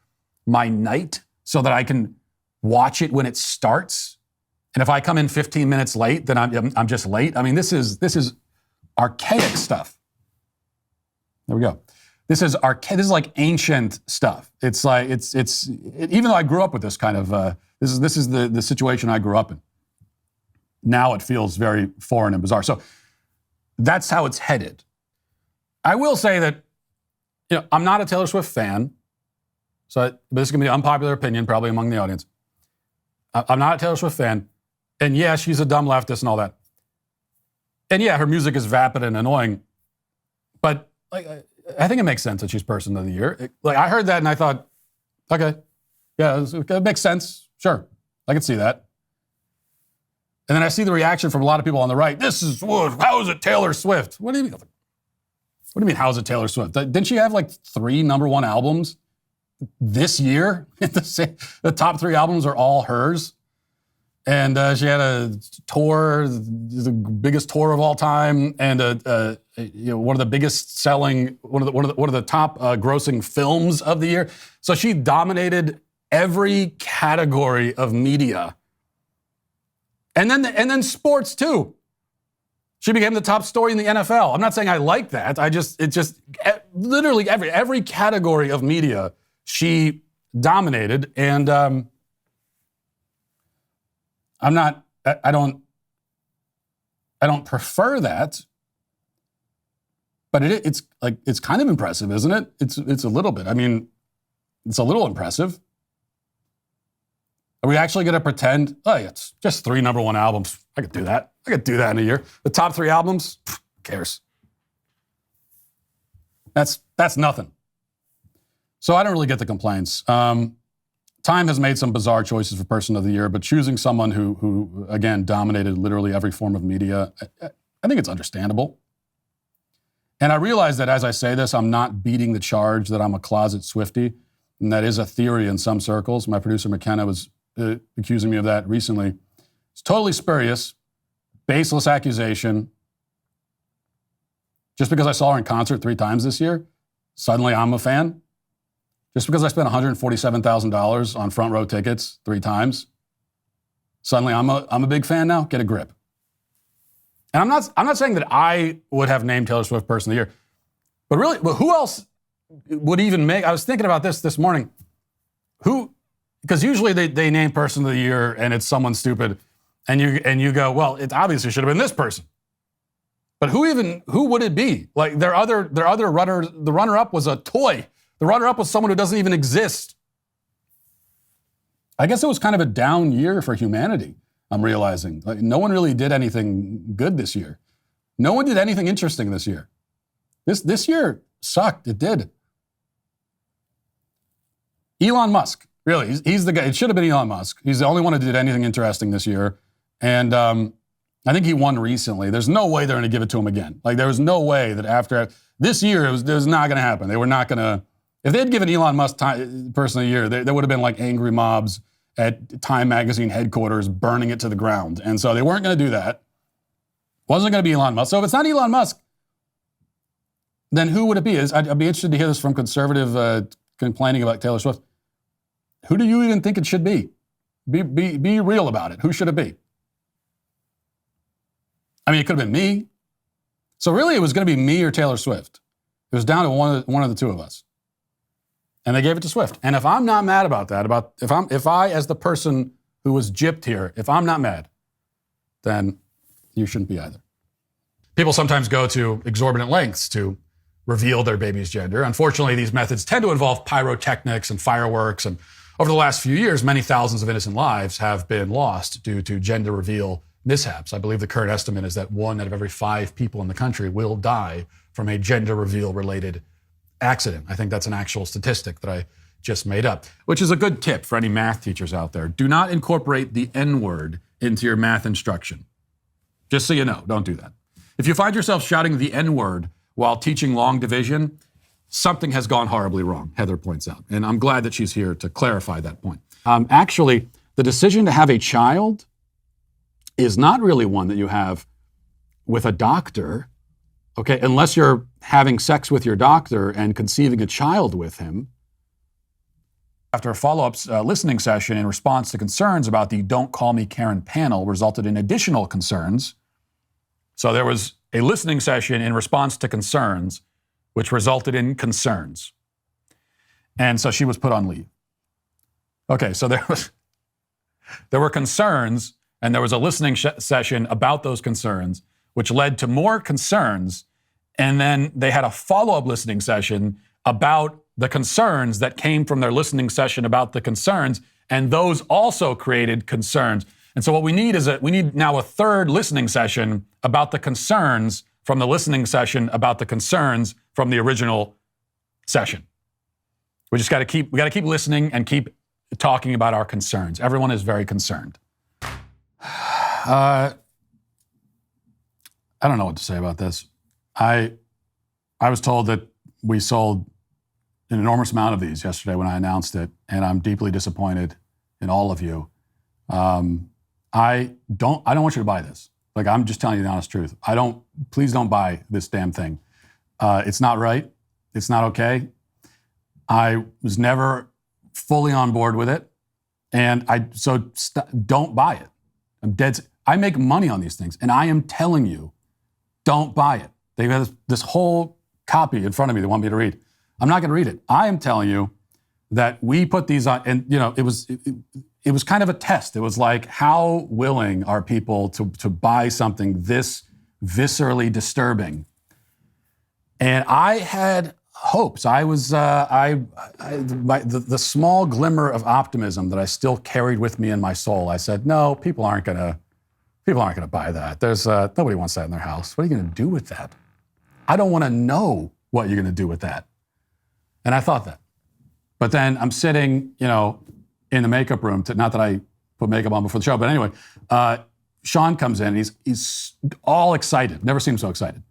my night so that I can watch it when it starts. And if I come in 15 minutes late, then I'm just late. I mean, this is archaic stuff. There we go. This is archaic. This is like ancient stuff. It's like even though I grew up with this kind of this is the situation I grew up in. Now it feels very foreign and bizarre. So that's how it's headed. I will say that, I'm not a Taylor Swift fan. But this is going to be an unpopular opinion probably among the audience. I'm not a Taylor Swift fan. And yeah, she's a dumb leftist and all that. And yeah, her music is vapid and annoying. But I think it makes sense that she's Person of the Year. I heard that and I thought, okay, yeah, it makes sense. Sure, I can see that. And then I see the reaction from a lot of people on the right. How is it Taylor Swift? What do you mean? What do you mean, how is it Taylor Swift? Didn't she have like 3 #1 albums this year? The top 3 albums are all hers. And she had a tour, the biggest tour of all time, and one of the biggest selling, one of the top grossing films of the year. So she dominated every category of media. And then sports too. She became the top story in the NFL. I'm not saying I like that. Literally every category of media she dominated, and I don't prefer that, but it's kind of impressive, isn't it? It's a little bit. I mean, it's a little impressive. Are we actually going to pretend, it's just 3 #1 albums? I could do that. I could do that in a year. The top 3 albums? Who cares? That's nothing. So I don't really get the complaints. Time has made some bizarre choices for Person of the Year, but choosing someone who again, dominated literally every form of media, I think it's understandable. And I realize that as I say this, I'm not beating the charge that I'm a closet Swiftie, and that is a theory in some circles. My producer McKenna was accusing me of that recently. It's totally spurious, baseless accusation. Just because I saw her in concert 3 times this year, suddenly I'm a fan. Just because I spent $147,000 on front row tickets 3 times, Suddenly, I'm a big fan now. Get a grip. And I'm not saying that I would have named Taylor Swift Person of the Year, but really, who else would even make? I was thinking about this morning. Who? Because usually they name Person of the Year and it's someone stupid, and you go, well, it obviously should have been this person. But who would it be? Like their other runner, the runner-up was a toy. The runner-up was someone who doesn't even exist. I guess it was kind of a down year for humanity, I'm realizing. Like, no one really did anything good this year. No one did anything interesting this year. This year sucked. It did. Elon Musk, really, he's the guy. It should have been Elon Musk. He's the only one who did anything interesting this year. And I think he won recently. There's no way they're going to give it to him again. Like, there was no way that after this year, it was not going to happen. They were not going to. If they had given Elon Musk Person of the Year, there would have been like angry mobs at Time Magazine headquarters burning it to the ground. And so they weren't going to do that. Wasn't going to be Elon Musk. So if it's not Elon Musk, then who would it be? I'd be interested to hear this from conservative complaining about Taylor Swift. Who do you even think it should be? Be real about it. Who should it be? I mean, it could have been me. So really, it was going to be me or Taylor Swift. It was down to one of the two of us. And they gave it to Swift. And if I'm not mad about that, if I, as the person who was gypped here, if I'm not mad, then you shouldn't be either. People sometimes go to exorbitant lengths to reveal their baby's gender. Unfortunately, these methods tend to involve pyrotechnics and fireworks. And over the last few years, many thousands of innocent lives have been lost due to gender reveal mishaps. I believe the current estimate is that 1 out of every 5 people in the country will die from a gender reveal related accident. I think that's an actual statistic that I just made up, which is a good tip for any math teachers out there. Do not incorporate the N-word into your math instruction. Just so you know, don't do that. If you find yourself shouting the N-word while teaching long division, something has gone horribly wrong, Heather points out. And I'm glad that she's here to clarify that point. Actually, the decision to have a child is not really one that you have with a doctor, okay, unless you're having sex with your doctor and conceiving a child with him. After a follow-up listening session in response to concerns about the Don't Call Me Karen panel resulted in additional concerns. So there was a listening session in response to concerns, which resulted in concerns. And so she was put on leave. Okay, so there were concerns, and there was a listening session about those concerns, which led to more concerns. And then they had a follow-up listening session about the concerns that came from their listening session about the concerns, and those also created concerns. And so what we need is we need now a third listening session about the concerns from the listening session about the concerns from the original session. We got to keep listening and keep talking about our concerns. Everyone is very concerned. I don't know what to say about this. I was told that we sold an enormous amount of these yesterday when I announced it, and I'm deeply disappointed in all of you. I don't want you to buy this. Like, I'm just telling you the honest truth. Please don't buy this damn thing. It's not right. It's not okay. I was never fully on board with it. And don't buy it. I'm dead. I make money on these things, and I am telling you, don't buy it. They have this whole copy in front of me they want me to read. I'm not going to read it. I am telling you that we put these on, and it was kind of a test. It was like, how willing are people to buy something this viscerally disturbing? And I had hopes. I was the small glimmer of optimism that I still carried with me in my soul. I said, no, people aren't going to buy that. There's nobody wants that in their house. What are you going to do with that? I don't want to know what you're going to do with that. And I thought that. But then I'm sitting, in the makeup room, not that I put makeup on before the show, but anyway, Sean comes in, and he's all excited. Never seen him so excited.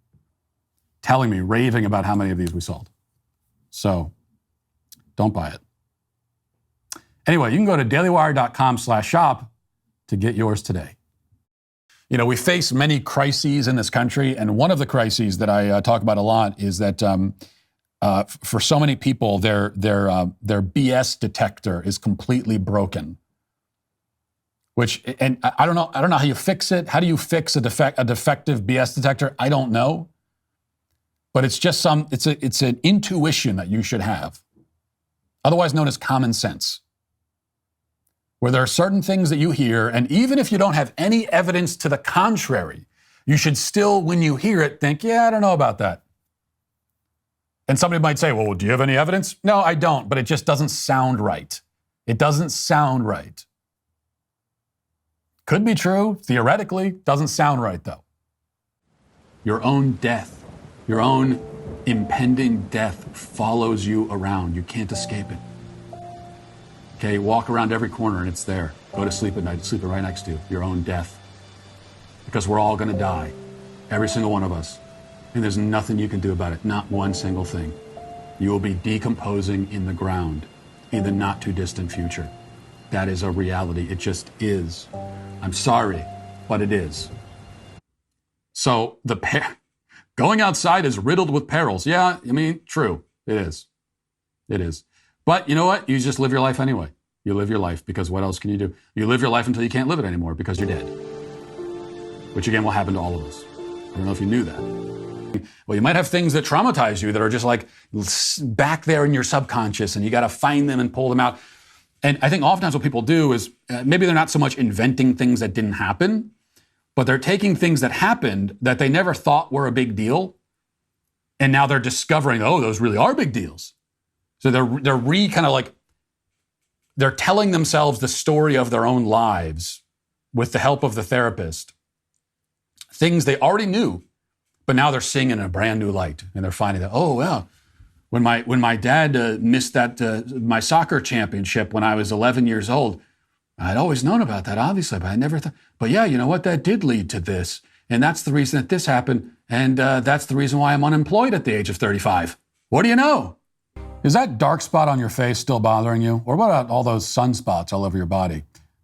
Telling me, raving about how many of these we sold. So, don't buy it. Anyway, you can go to dailywire.com/shop to get yours today. We face many crises in this country, and one of the crises that I talk about a lot is that for so many people, their BS detector is completely broken. and I don't know how you fix it. How do you fix a defective BS detector? I don't know. But it's just it's an intuition that you should have, otherwise known as common sense, where there are certain things that you hear, and even if you don't have any evidence to the contrary, you should still, when you hear it, think, yeah, I don't know about that. And somebody might say, well, do you have any evidence? No, I don't, but it just doesn't sound right. It doesn't sound right. Could be true, theoretically, doesn't sound right, though. Your own death. Your own impending death follows you around. You can't escape it. Okay, walk around every corner and it's there. Go to sleep at night, sleep right next to you. Your own death. Because we're all going to die. Every single one of us. And there's nothing you can do about it. Not one single thing. You will be decomposing in the ground in the not too distant future. That is a reality. It just is. I'm sorry, but it is. So going outside is riddled with perils. Yeah, I mean, true. It is. It is. But you know what? You just live your life anyway. You live your life because what else can you do? You live your life until you can't live it anymore because you're dead. Which again will happen to all of us. I don't know if you knew that. Well, you might have things that traumatize you that are just like back there in your subconscious and you got to find them and pull them out. And I think oftentimes what people do is maybe they're not so much inventing things that didn't happen, but they're taking things that happened that they never thought were a big deal. And now they're discovering, oh, those really are big deals. So they're telling themselves the story of their own lives with the help of the therapist. Things they already knew, but now they're seeing in a brand new light. And they're finding that, oh, well, when my dad missed my soccer championship when I was 11 years old, I'd always known about that, obviously, but I never thought, but yeah, you know what, that did lead to this. And that's the reason that this happened. And that's the reason why I'm unemployed at the age of 35. What do you know? Is that dark spot on your face still bothering you? Or what about all those sunspots all over your body?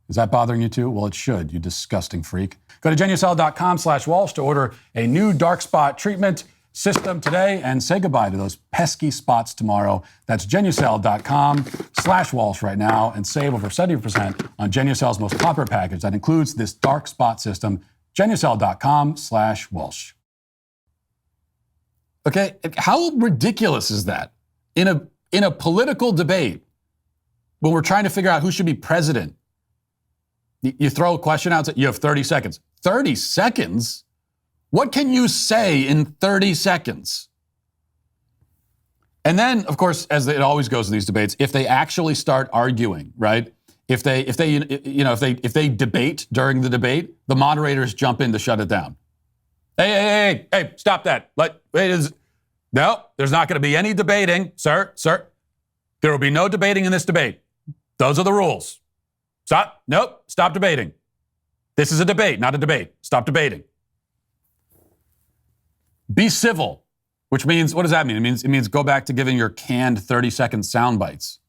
Is that bothering you too? Well, it should, you disgusting freak. Go to genucell.com/Walsh to order a new dark spot treatment system today and say goodbye to those pesky spots tomorrow. That's genucell.com/Walsh right now and save over 70% on Genucell's most popular package that includes this dark spot system. Genucell.com/Walsh. Okay, how ridiculous is that? In a political debate, when we're trying to figure out who should be president, you throw a question out, you have 30 seconds. 30 seconds? What can you say in 30 seconds? And then, of course, as it always goes in these debates, if they actually start arguing, right? If they debate during the debate, the moderators jump in to shut it down. Hey, stop that. No, there's not going to be any debating, sir. There will be no debating in this debate. Those are the rules. Stop debating. This is a debate, not a debate. Stop debating. Be civil, which means, what does that mean? It means go back to giving your canned 30-second sound bites.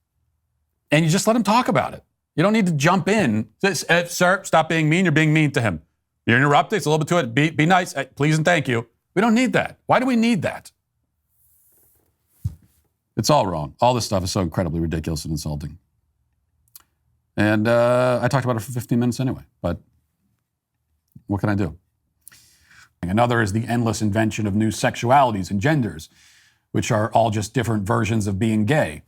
And you just let him talk about it. You don't need to jump in. Sir, stop being mean. You're being mean to him. You're interrupting. It's a little bit to it. Be nice. Please and thank you. We don't need that. Why do we need that? It's all wrong. All this stuff is so incredibly ridiculous and insulting. And I talked about it for 15 minutes anyway, but what can I do? Another is the endless invention of new sexualities and genders, which are all just different versions of being gay.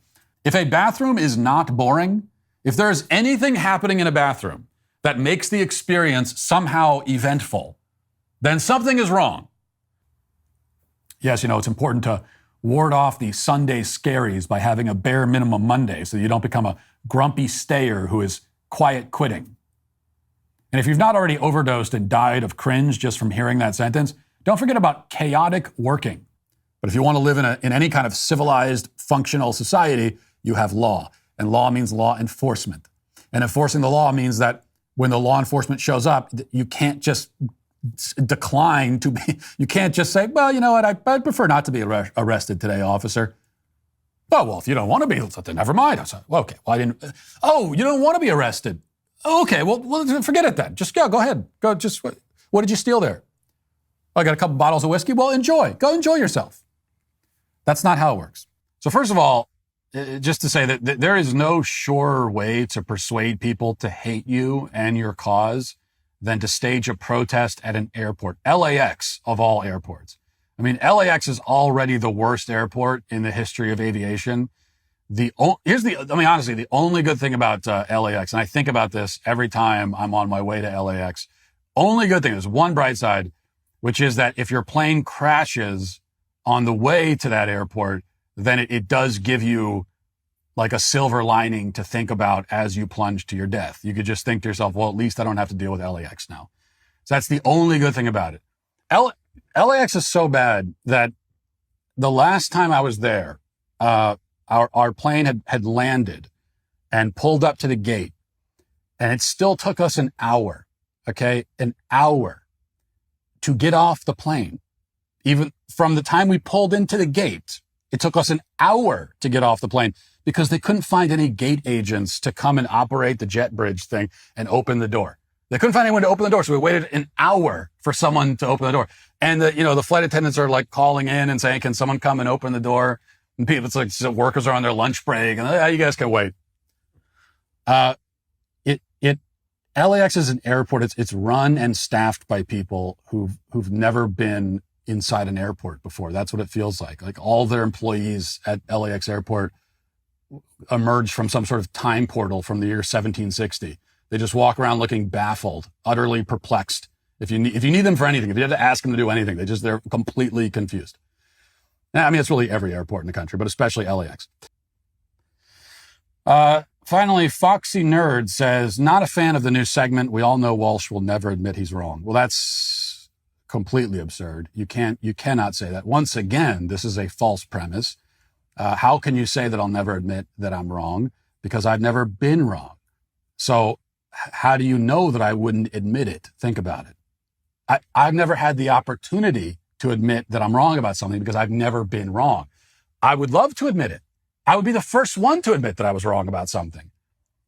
If a bathroom is not boring, if there's anything happening in a bathroom that makes the experience somehow eventful, then something is wrong. Yes, it's important to ward off the Sunday scaries by having a bare minimum Monday so you don't become a grumpy stayer who is quiet quitting. And if you've not already overdosed and died of cringe just from hearing that sentence, don't forget about chaotic working. But if you want to live in any kind of civilized, functional society, you have law. And law means law enforcement. And enforcing the law means that when the law enforcement shows up, you can't just decline to be, you can't just say, well, you know what, I'd prefer not to be arrested today, officer. Oh, well, if you don't want to be, then never mind. I said, well, okay, well, you don't want to be arrested. Okay, well, forget it then. Just go ahead. What did you steal there? Oh, I got a couple bottles of whiskey. Well, enjoy. Go enjoy yourself. That's not how it works. So first of all, just to say that there is no surer way to persuade people to hate you and your cause than to stage a protest at an airport. LAX, of all airports. I mean, LAX is already the worst airport in the history of aviation. Honestly, the only good thing about LAX, and I think about this every time I'm on my way to LAX, only good thing is one bright side, which is that if your plane crashes on the way to that airport, then it does give you like a silver lining to think about as you plunge to your death. You could just think to yourself, well, at least I don't have to deal with LAX now. So that's the only good thing about it. LAX is so bad that the last time I was there, our plane had landed and pulled up to the gate, and it still took us an hour, okay? An hour to get off the plane. Even from the time we pulled into the gate, it took us an hour to get off the plane because they couldn't find any gate agents to come and operate the jet bridge thing and open the door. They couldn't find anyone to open the door, so we waited an hour for someone to open the door. And the flight attendants are like calling in and saying, "Can someone come and open the door?" And people, it's like workers are on their lunch break, and you guys can wait. LAX is an airport. It's run and staffed by people who've never been inside an airport before. That's what it feels like. Like all their employees at LAX airport emerged from some sort of time portal from the year 1760. They just walk around looking baffled, utterly perplexed. If you need them for anything, if you have to ask them to do anything, they're completely confused. I mean, it's really every airport in the country, but especially LAX. Finally, Foxy Nerd says, not a fan of the new segment. We all know Walsh will never admit he's wrong. Well, that's completely absurd. You cannot say that. Once again, this is a false premise. How can you say that I'll never admit that I'm wrong? Because I've never been wrong. So how do you know that I wouldn't admit it? Think about it. I've never had the opportunity to admit that I'm wrong about something because I've never been wrong. I would love to admit it. I would be the first one to admit that I was wrong about something.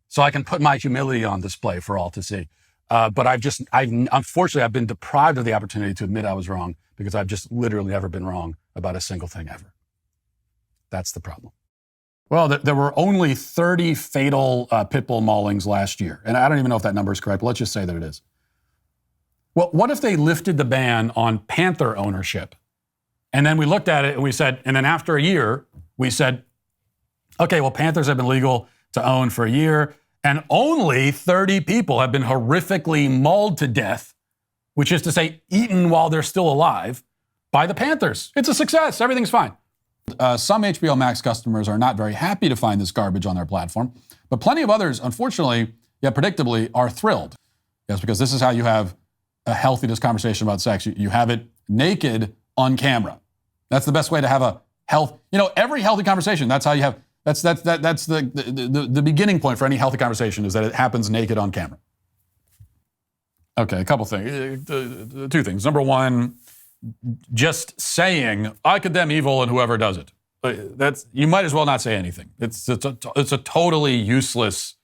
So I can put my humility on display for all to see. But unfortunately, I've been deprived of the opportunity to admit I was wrong because I've just literally never been wrong about a single thing ever. That's the problem. Well, there were only 30 fatal pit bull maulings last year. And I don't even know if that number is correct, but let's just say that it is. Well, what if they lifted the ban on panther ownership? And then we looked at it and we said, and then after a year, we said, okay, well, panthers have been legal to own for a year, and only 30 people have been horrifically mauled to death, which is to say eaten while they're still alive, by the panthers. It's a success. Everything's fine. Some HBO Max customers are not very happy to find this garbage on their platform, but plenty of others, unfortunately, yet predictably, are thrilled. Yes, because this is how you have a healthy conversation about sex. You have it naked on camera. That's the best way to have a every healthy conversation. That's how you have. That's the beginning point for any healthy conversation is that it happens naked on camera. Okay, a couple things. Two things. Number one, just saying I condemn evil and whoever does it. You might as well not say anything. It's a totally useless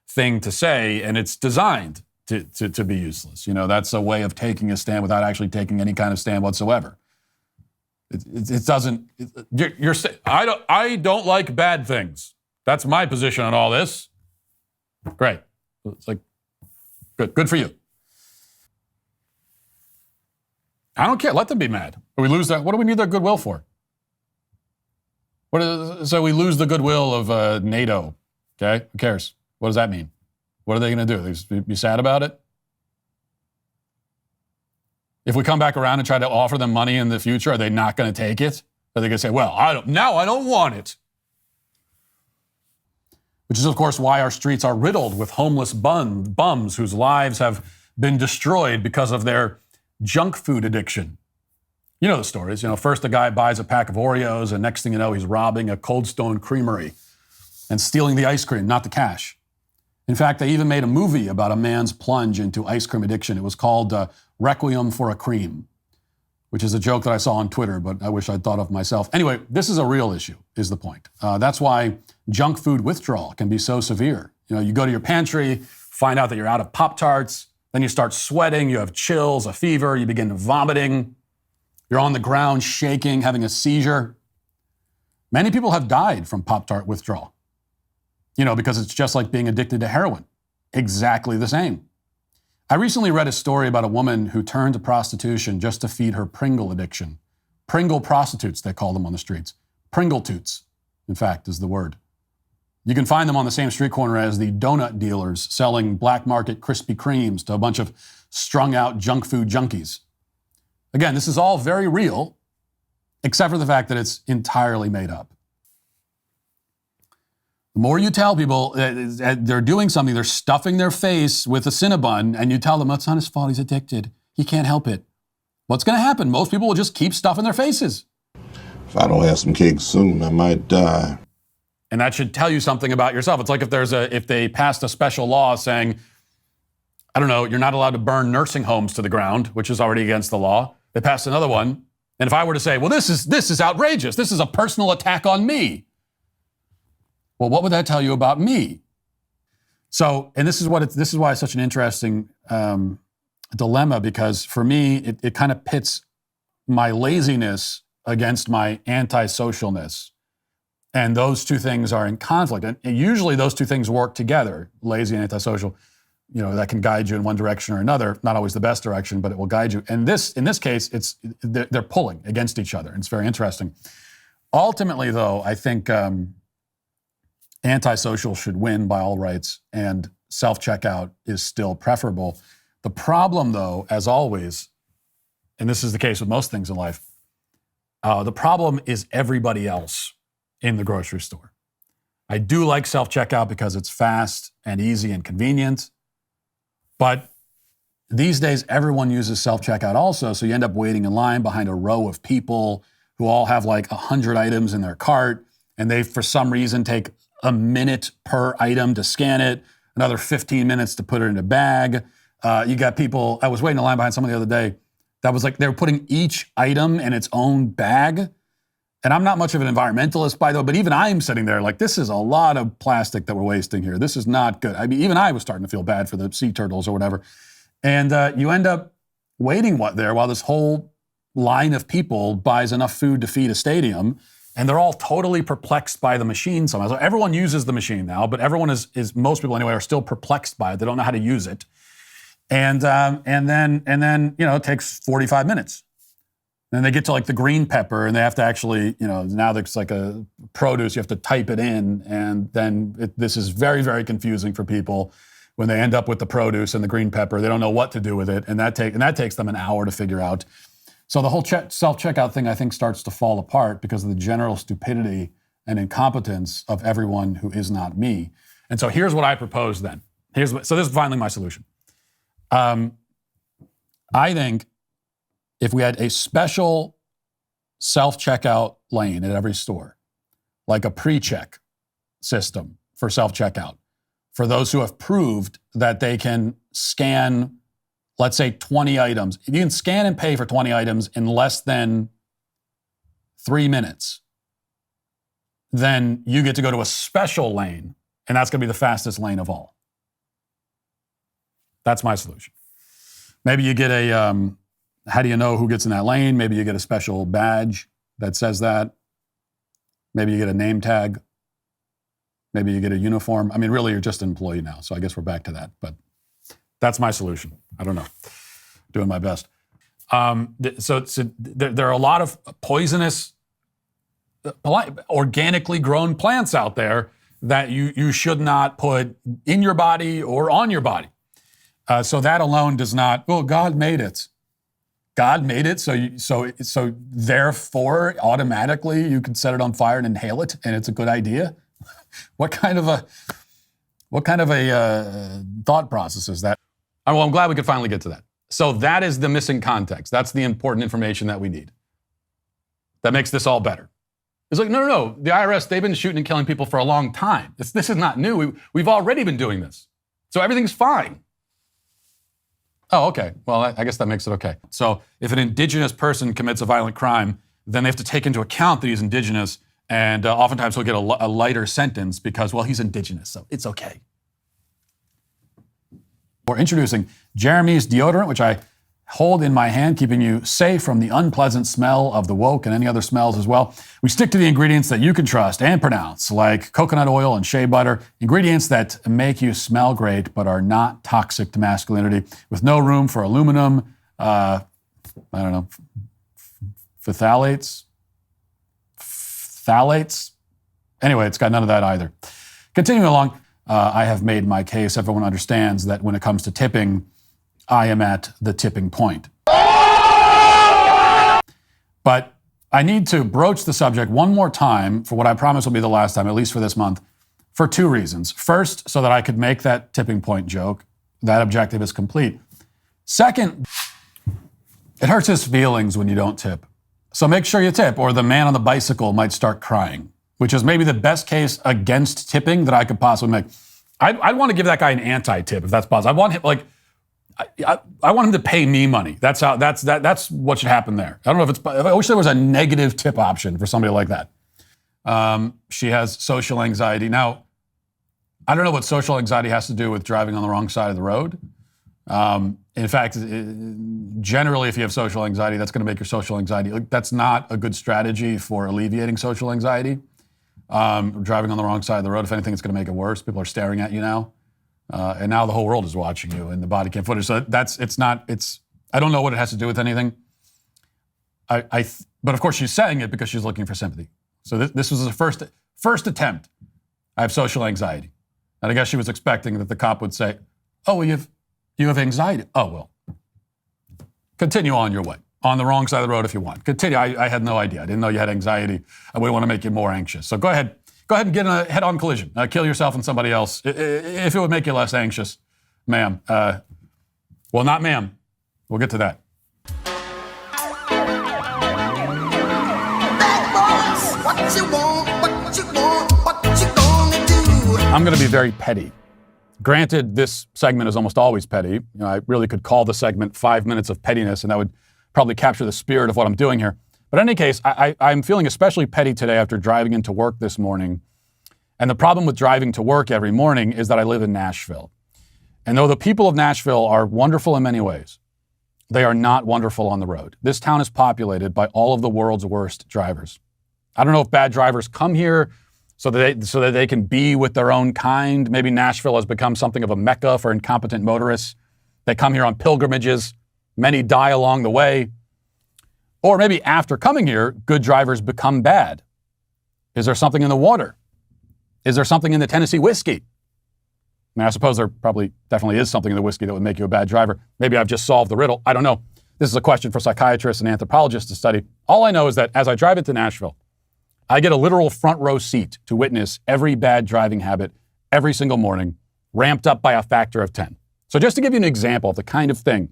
thing to say, and it's designed to be useless. That's a way of taking a stand without actually taking any kind of stand whatsoever. It doesn't. I don't like bad things. That's my position on all this. Great. It's like good for you. I don't care. Let them be mad. We lose that. What do we need their goodwill for? So we lose the goodwill of NATO. Okay, who cares? What does that mean? What are they going to do? They just be sad about it? If we come back around and try to offer them money in the future, are they not going to take it? Are they going to say, well, I don't want it? Which is, of course, why our streets are riddled with homeless bums whose lives have been destroyed because of their junk food addiction. You know the stories. First a guy buys a pack of Oreos, and next thing you know, he's robbing a Cold Stone Creamery and stealing the ice cream, not the cash. In fact, they even made a movie about a man's plunge into ice cream addiction. It was called Requiem for a Cream, which is a joke that I saw on Twitter, but I wish I'd thought of myself. Anyway, this is a real issue, is the point. That's why junk food withdrawal can be so severe. You go to your pantry, find out that you're out of Pop-Tarts, then you start sweating, you have chills, a fever, you begin vomiting, you're on the ground shaking, having a seizure. Many people have died from Pop-Tart withdrawal. Because it's just like being addicted to heroin. Exactly the same. I recently read a story about a woman who turned to prostitution just to feed her Pringle addiction. Pringle prostitutes, they call them on the streets. Pringle toots, in fact, is the word. You can find them on the same street corner as the donut dealers selling black market Krispy Kremes to a bunch of strung out junk food junkies. Again, this is all very real, except for the fact that it's entirely made up. The more you tell people they're doing something, they're stuffing their face with a Cinnabon, and you tell them, it's not his fault, he's addicted. He can't help it. What's going to happen? Most people will just keep stuffing their faces. If I don't have some cake soon, I might die. And that should tell you something about yourself. It's like if they passed a special law saying, I don't know, you're not allowed to burn nursing homes to the ground, which is already against the law. They passed another one. And if I were to say, well, this is outrageous. This is a personal attack on me. Well, what would that tell you about me? So, and this is why it's such an interesting dilemma, because for me, it kind of pits my laziness against my antisocialness. And those two things are in conflict. And usually those two things work together, lazy and antisocial. That can guide you in one direction or another. Not always the best direction, but it will guide you. And in this case, they're pulling against each other. And it's very interesting. Ultimately, though, I think antisocial should win by all rights, and self-checkout is still preferable. The problem, though, as always, and this is the case with most things in life, the problem is everybody else in the grocery store. I do like self-checkout because it's fast and easy and convenient, but these days everyone uses self-checkout also, so you end up waiting in line behind a row of people who all have like 100 items in their cart, and they, for some reason, take a minute per item to scan it, another 15 minutes to put it in a bag. You got people, I was waiting in line behind someone the other day that was like, they were putting each item in its own bag. And I'm not much of an environmentalist, by the way, but even I'm sitting there like, this is a lot of plastic that we're wasting here. This is not good. I mean, even I was starting to feel bad for the sea turtles or whatever. And you end up waiting there while this whole line of people buys enough food to feed a stadium, and they're all totally perplexed by the machine somehow. So everyone uses the machine now, but everyone is most people anyway, are still perplexed by it. They don't know how to use it. And then it takes 45 minutes. Then they get to like the green pepper, and they have to actually, now there's like a produce, you have to type it in, and then this is very, very confusing for people when they end up with the produce and the green pepper. They don't know what to do with it, and that takes them an hour to figure out. So the whole self-checkout thing, I think, starts to fall apart because of the general stupidity and incompetence of everyone who is not me. And so here's what I propose then. So this is finally my solution. I think if we had a special self-checkout lane at every store, like a pre-check system for self-checkout, for those who have proved that they can scan, let's say, 20 items. If you can scan and pay for 20 items in less than 3 minutes, then you get to go to a special lane, and that's going to be the fastest lane of all. That's my solution. Maybe you get how do you know who gets in that lane? Maybe you get a special badge that says that. Maybe you get a name tag. Maybe you get a uniform. I mean, really, you're just an employee now, so I guess we're back to that. But that's my solution. I don't know. Doing my best. So there are a lot of poisonous, organically grown plants out there that you should not put in your body or on your body. So that alone does not. Well, God made it. God made it, so therefore automatically you can set it on fire and inhale it, and it's a good idea. What kind of a thought process is that? Well, I'm glad we could finally get to that. So that is the missing context. That's the important information that we need. That makes this all better. It's like, no. The IRS, they've been shooting and killing people for a long time. This is not new. We've already been doing this. So everything's fine. Oh, okay. Well, I guess that makes it okay. So if an indigenous person commits a violent crime, then they have to take into account that he's indigenous, and oftentimes he'll get a lighter sentence because, well, he's indigenous, so it's okay. We're introducing Jeremy's deodorant, which I hold in my hand, keeping you safe from the unpleasant smell of the woke and any other smells as well. We stick to the ingredients that you can trust and pronounce, like coconut oil and shea butter, ingredients that make you smell great but are not toxic to masculinity, with no room for aluminum, phthalates. Anyway, it's got none of that either. Continuing along, I have made my case. Everyone understands that when it comes to tipping, I am at the tipping point. But I need to broach the subject one more time for what I promise will be the last time, at least for this month, for two reasons. First, so that I could make that tipping point joke. That objective is complete. Second, it hurts his feelings when you don't tip. So make sure you tip, or the man on the bicycle might start crying, which is maybe the best case against tipping that I could possibly make. I'd want to give that guy an anti-tip if that's possible. I want him, like, I want him to pay me money. That's what should happen there. I don't know if it's, I wish there was a negative tip option for somebody like that. She has social anxiety. Now, I don't know what social anxiety has to do with driving on the wrong side of the road. In fact, generally, if you have social anxiety, that's going to make your social anxiety. That's not a good strategy for alleviating social anxiety. Driving on the wrong side of the road, if anything, it's going to make it worse. People are staring at you now. And now the whole world is watching you in the body cam footage. So I don't know what it has to do with anything. But of course she's saying it because she's looking for sympathy. So this was the first attempt. I have social anxiety. And I guess she was expecting that the cop would say, oh, well, you have anxiety. Oh, well, continue on your way. On the wrong side of the road if you want. Continue. I had no idea. I didn't know you had anxiety. I wouldn't want to make you more anxious. So go ahead and get in a head-on collision. Kill yourself and somebody else. If it would make you less anxious, ma'am. Well, not ma'am. We'll get to that. I'm going to be very petty. Granted, this segment is almost always petty. You know, I really could call the segment 5 minutes of pettiness, and that would probably capture the spirit of what I'm doing here. But in any case, I'm feeling especially petty today after driving into work this morning. And the problem with driving to work every morning is that I live in Nashville. And though the people of Nashville are wonderful in many ways, they are not wonderful on the road. This town is populated by all of the world's worst drivers. I don't know if bad drivers come here so that they can be with their own kind. Maybe Nashville has become something of a mecca for incompetent motorists. They come here on pilgrimages. Many die along the way. Or maybe after coming here, good drivers become bad. Is there something in the water? Is there something in the Tennessee whiskey? I mean, I suppose there definitely is something in the whiskey that would make you a bad driver. Maybe I've just solved the riddle. I don't know. This is a question for psychiatrists and anthropologists to study. All I know is that as I drive into Nashville, I get a literal front row seat to witness every bad driving habit every single morning, ramped up by a factor of 10. So just to give you an example of the kind of thing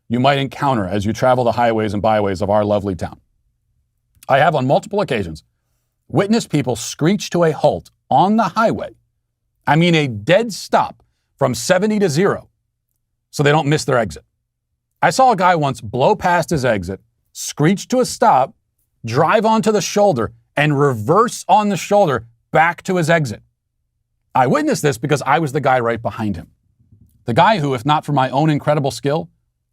you might encounter as you travel the highways and byways of our lovely town. I have on multiple occasions witnessed people screech to a halt on the highway. I mean a dead stop from 70 to 0 so they don't miss their exit. I saw a guy once blow past his exit, screech to a stop, drive onto the shoulder, and reverse on the shoulder back to his exit. I witnessed this because I was the guy right behind him. The guy who, if not for my own incredible skill,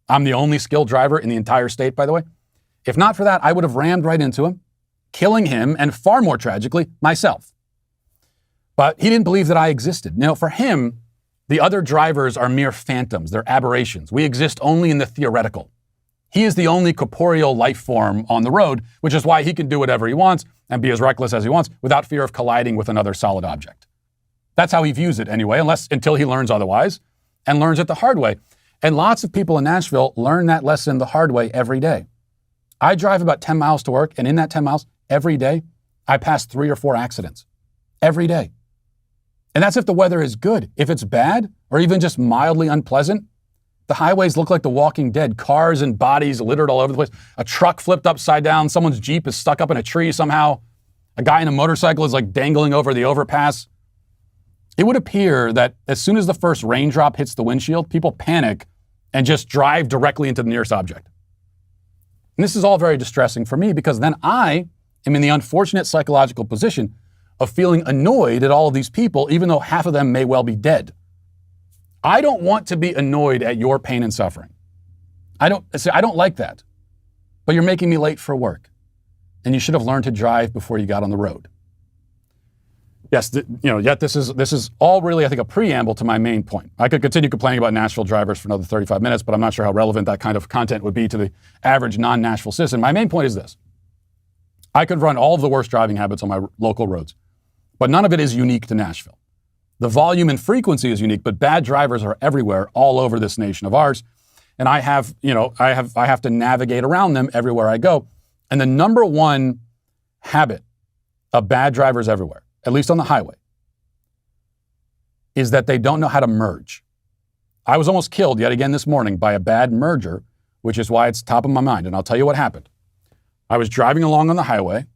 I'm the only skilled driver in the entire state, by the way. If not for that, I would have rammed right into him, killing him, and far more tragically, myself. But he didn't believe that I existed. Now, for him, the other drivers are mere phantoms. They're aberrations. We exist only in the theoretical. He is the only corporeal life form on the road, which is why he can do whatever he wants and be as reckless as he wants without fear of colliding with another solid object. That's how he views it anyway, until he learns otherwise, and learns it the hard way. And lots of people in Nashville learn that lesson the hard way every day. I drive about 10 miles to work, and in that 10 miles, every day, I pass 3 or 4 accidents. Every day. And that's if the weather is good. If it's bad, or even just mildly unpleasant, the highways look like The Walking Dead. Cars and bodies littered all over the place. A truck flipped upside down. Someone's Jeep is stuck up in a tree somehow. A guy in a motorcycle is like dangling over the overpass. It would appear that as soon as the first raindrop hits the windshield, people panic and just drive directly into the nearest object. And this is all very distressing for me because then I am in the unfortunate psychological position of feeling annoyed at all of these people, even though half of them may well be dead. I don't want to be annoyed at your pain and suffering. I don't like that. But you're making me late for work. And you should have learned to drive before you got on the road. Yes, yet this is all really, I think, a preamble to my main point. I could continue complaining about Nashville drivers for another 35 minutes, but I'm not sure how relevant that kind of content would be to the average non-Nashville citizen. My main point is this. I could run all of the worst driving habits on my local roads, but none of it is unique to Nashville. The volume and frequency is unique, but bad drivers are everywhere, all over this nation of ours. And I have to navigate around them everywhere I go. And the number one habit of bad drivers everywhere, at least on the highway, is that they don't know how to merge. I was almost killed yet again this morning by a bad merger, which is why it's top of my mind. And I'll tell you what happened. I was driving along on the highway,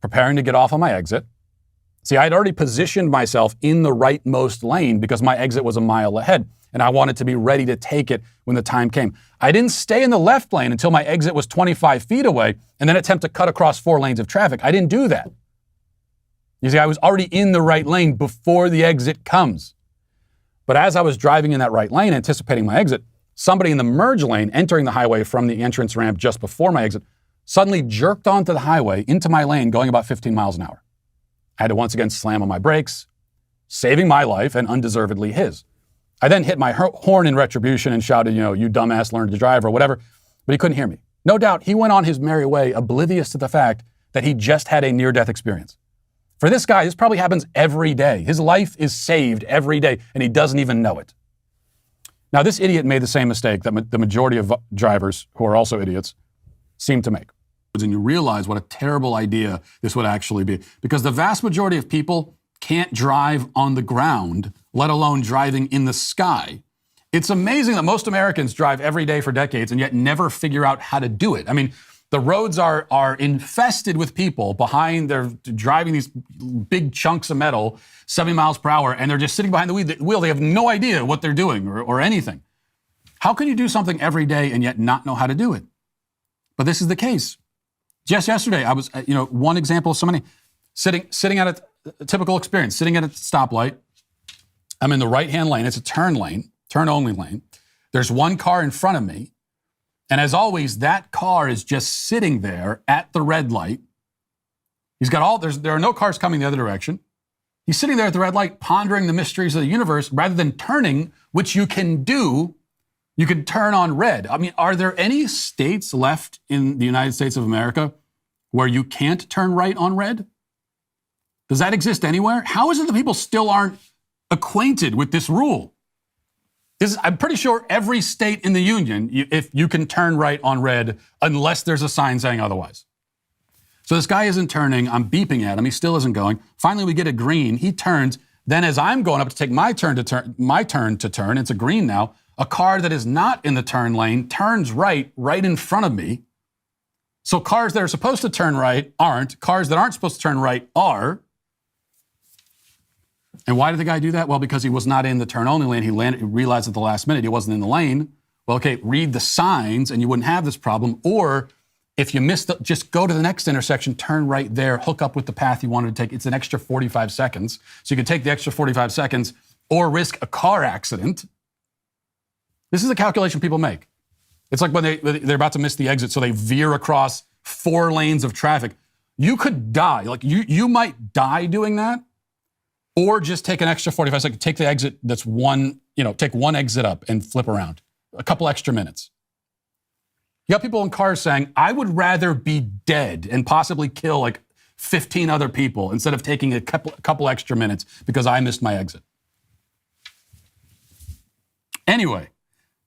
preparing to get off on my exit. See, I'd already positioned myself in the rightmost lane because my exit was a mile ahead, and I wanted to be ready to take it when the time came. I didn't stay in the left lane until my exit was 25 feet away and then attempt to cut across 4 lanes of traffic. I didn't do that. You see, I was already in the right lane before the exit comes. But as I was driving in that right lane, anticipating my exit, somebody in the merge lane entering the highway from the entrance ramp just before my exit suddenly jerked onto the highway into my lane going about 15 miles an hour. I had to once again slam on my brakes, saving my life and undeservedly his. I then hit my horn in retribution and shouted, you dumbass, learn to drive or whatever, but he couldn't hear me. No doubt he went on his merry way, oblivious to the fact that he just had a near-death experience. For this guy, this probably happens every day. His life is saved every day, and he doesn't even know it. Now, this idiot made the same mistake that the majority of drivers, who are also idiots, seem to make. And you realize what a terrible idea this would actually be. Because the vast majority of people can't drive on the ground, let alone driving in the sky. It's amazing that most Americans drive every day for decades and yet never figure out how to do it. I mean, the roads are infested with people behind, they're driving these big chunks of metal, 70 miles per hour, and they're just sitting behind the wheel. They have no idea what they're doing or anything. How can you do something every day and yet not know how to do it? But this is the case. Just yesterday, I was, one example of somebody sitting at a typical experience, sitting at a stoplight. I'm in the right-hand lane. It's a turn-only lane. There's one car in front of me. And as always, that car is just sitting there at the red light. There are no cars coming the other direction. He's sitting there at the red light, pondering the mysteries of the universe rather than turning, which you can do. You can turn on red. I mean, are there any states left in the United States of America where you can't turn right on red? Does that exist anywhere? How is it that people still aren't acquainted with this rule? I'm pretty sure every state in the union, if you can turn right on red unless there's a sign saying otherwise. So this guy isn't turning. I'm beeping at him. He still isn't going. Finally, we get a green. He turns. Then as I'm going up to take my turn to turn, it's a green now. A car that is not in the turn lane turns right in front of me. So cars that are supposed to turn right aren't. Cars that aren't supposed to turn right are. And why did the guy do that? Well, because he was not in the turn-only lane. He realized at the last minute he wasn't in the lane. Well, okay, read the signs and you wouldn't have this problem. Or if you missed just go to the next intersection, turn right there, hook up with the path you wanted to take. It's an extra 45 seconds. So you can take the extra 45 seconds or risk a car accident. This is a calculation people make. It's like when they're about to miss the exit, so they veer across 4 lanes of traffic. You could die. Like you might die doing that, or just take an extra 45 seconds. Take the exit that's take one exit up and flip around. A couple extra minutes. You got people in cars saying, I would rather be dead and possibly kill like 15 other people instead of taking a couple extra minutes because I missed my exit. Anyway,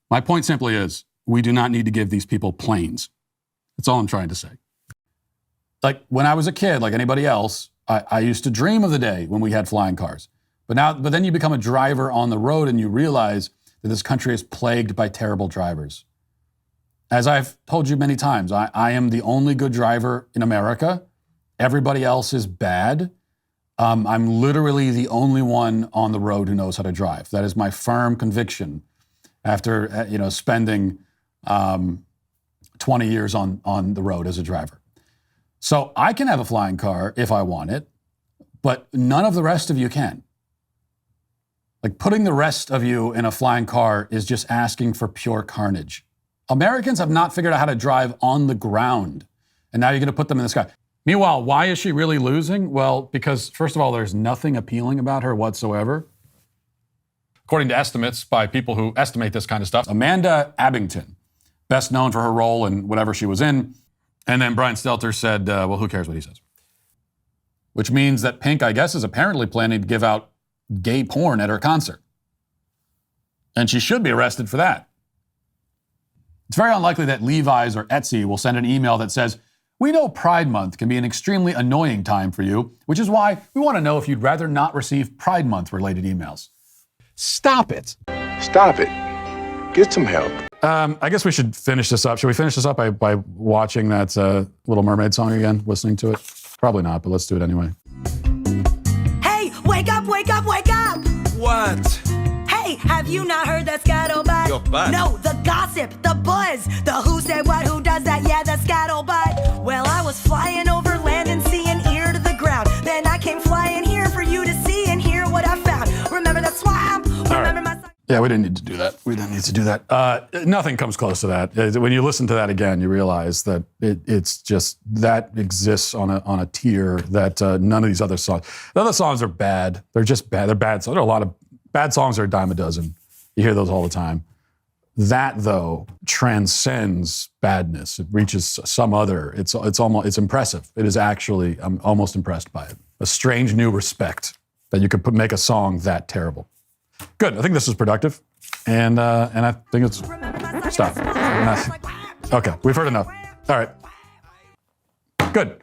my point simply is we do not need to give these people planes. That's all I'm trying to say. Like when I was a kid, like anybody else, I used to dream of the day when we had flying cars. But then you become a driver on the road and you realize that this country is plagued by terrible drivers. As I've told you many times, I am the only good driver in America. Everybody else is bad. I'm literally the only one on the road who knows how to drive. That is my firm conviction after spending 20 years on the road as a driver. So I can have a flying car if I want it, but none of the rest of you can. Like putting the rest of you in a flying car is just asking for pure carnage. Americans have not figured out how to drive on the ground. And now you're going to put them in the sky. Meanwhile, why is she really losing? Well, because first of all, there's nothing appealing about her whatsoever. According to estimates by people who estimate this kind of stuff, Amanda Abington, best known for her role in whatever she was in. And then Brian Stelter said, well, who cares what he says? Which means that Pink, I guess, is apparently planning to give out gay porn at her concert. And she should be arrested for that. It's very unlikely that Levi's or Etsy will send an email that says, we know Pride Month can be an extremely annoying time for you, which is why we want to know if you'd rather not receive Pride Month related emails. Stop it. Stop it. Get some help. I guess we should finish this up. Should we finish this up by watching that Little Mermaid song again, listening to it? Probably not, but let's do it anyway. Hey, wake up, wake up, wake up! What? Hey, have you not heard that scuttlebutt? Your butt. No, the gossip, the buzz, the who said what, who does that, yeah, the scuttlebutt. Well, I was flying over land and sea and ear to the ground. Then I came flying here for you to see and hear what I found. Remember the swamp? Remember my... Yeah, we didn't need to do that. We didn't need to do that. Nothing comes close to that. When you listen to that again, you realize that it's just, that exists on a tier that none of these other songs. The other songs are bad. They're just bad. They're bad songs. There are a lot of bad songs are a dime a dozen. You hear those all the time. That, though, transcends badness. It reaches some other. It's impressive. It is actually, I'm almost impressed by it. A strange new respect that you could make a song that terrible. Good. I think this is productive, and I think it's stop. Enough. Okay, we've heard enough. All right. Good.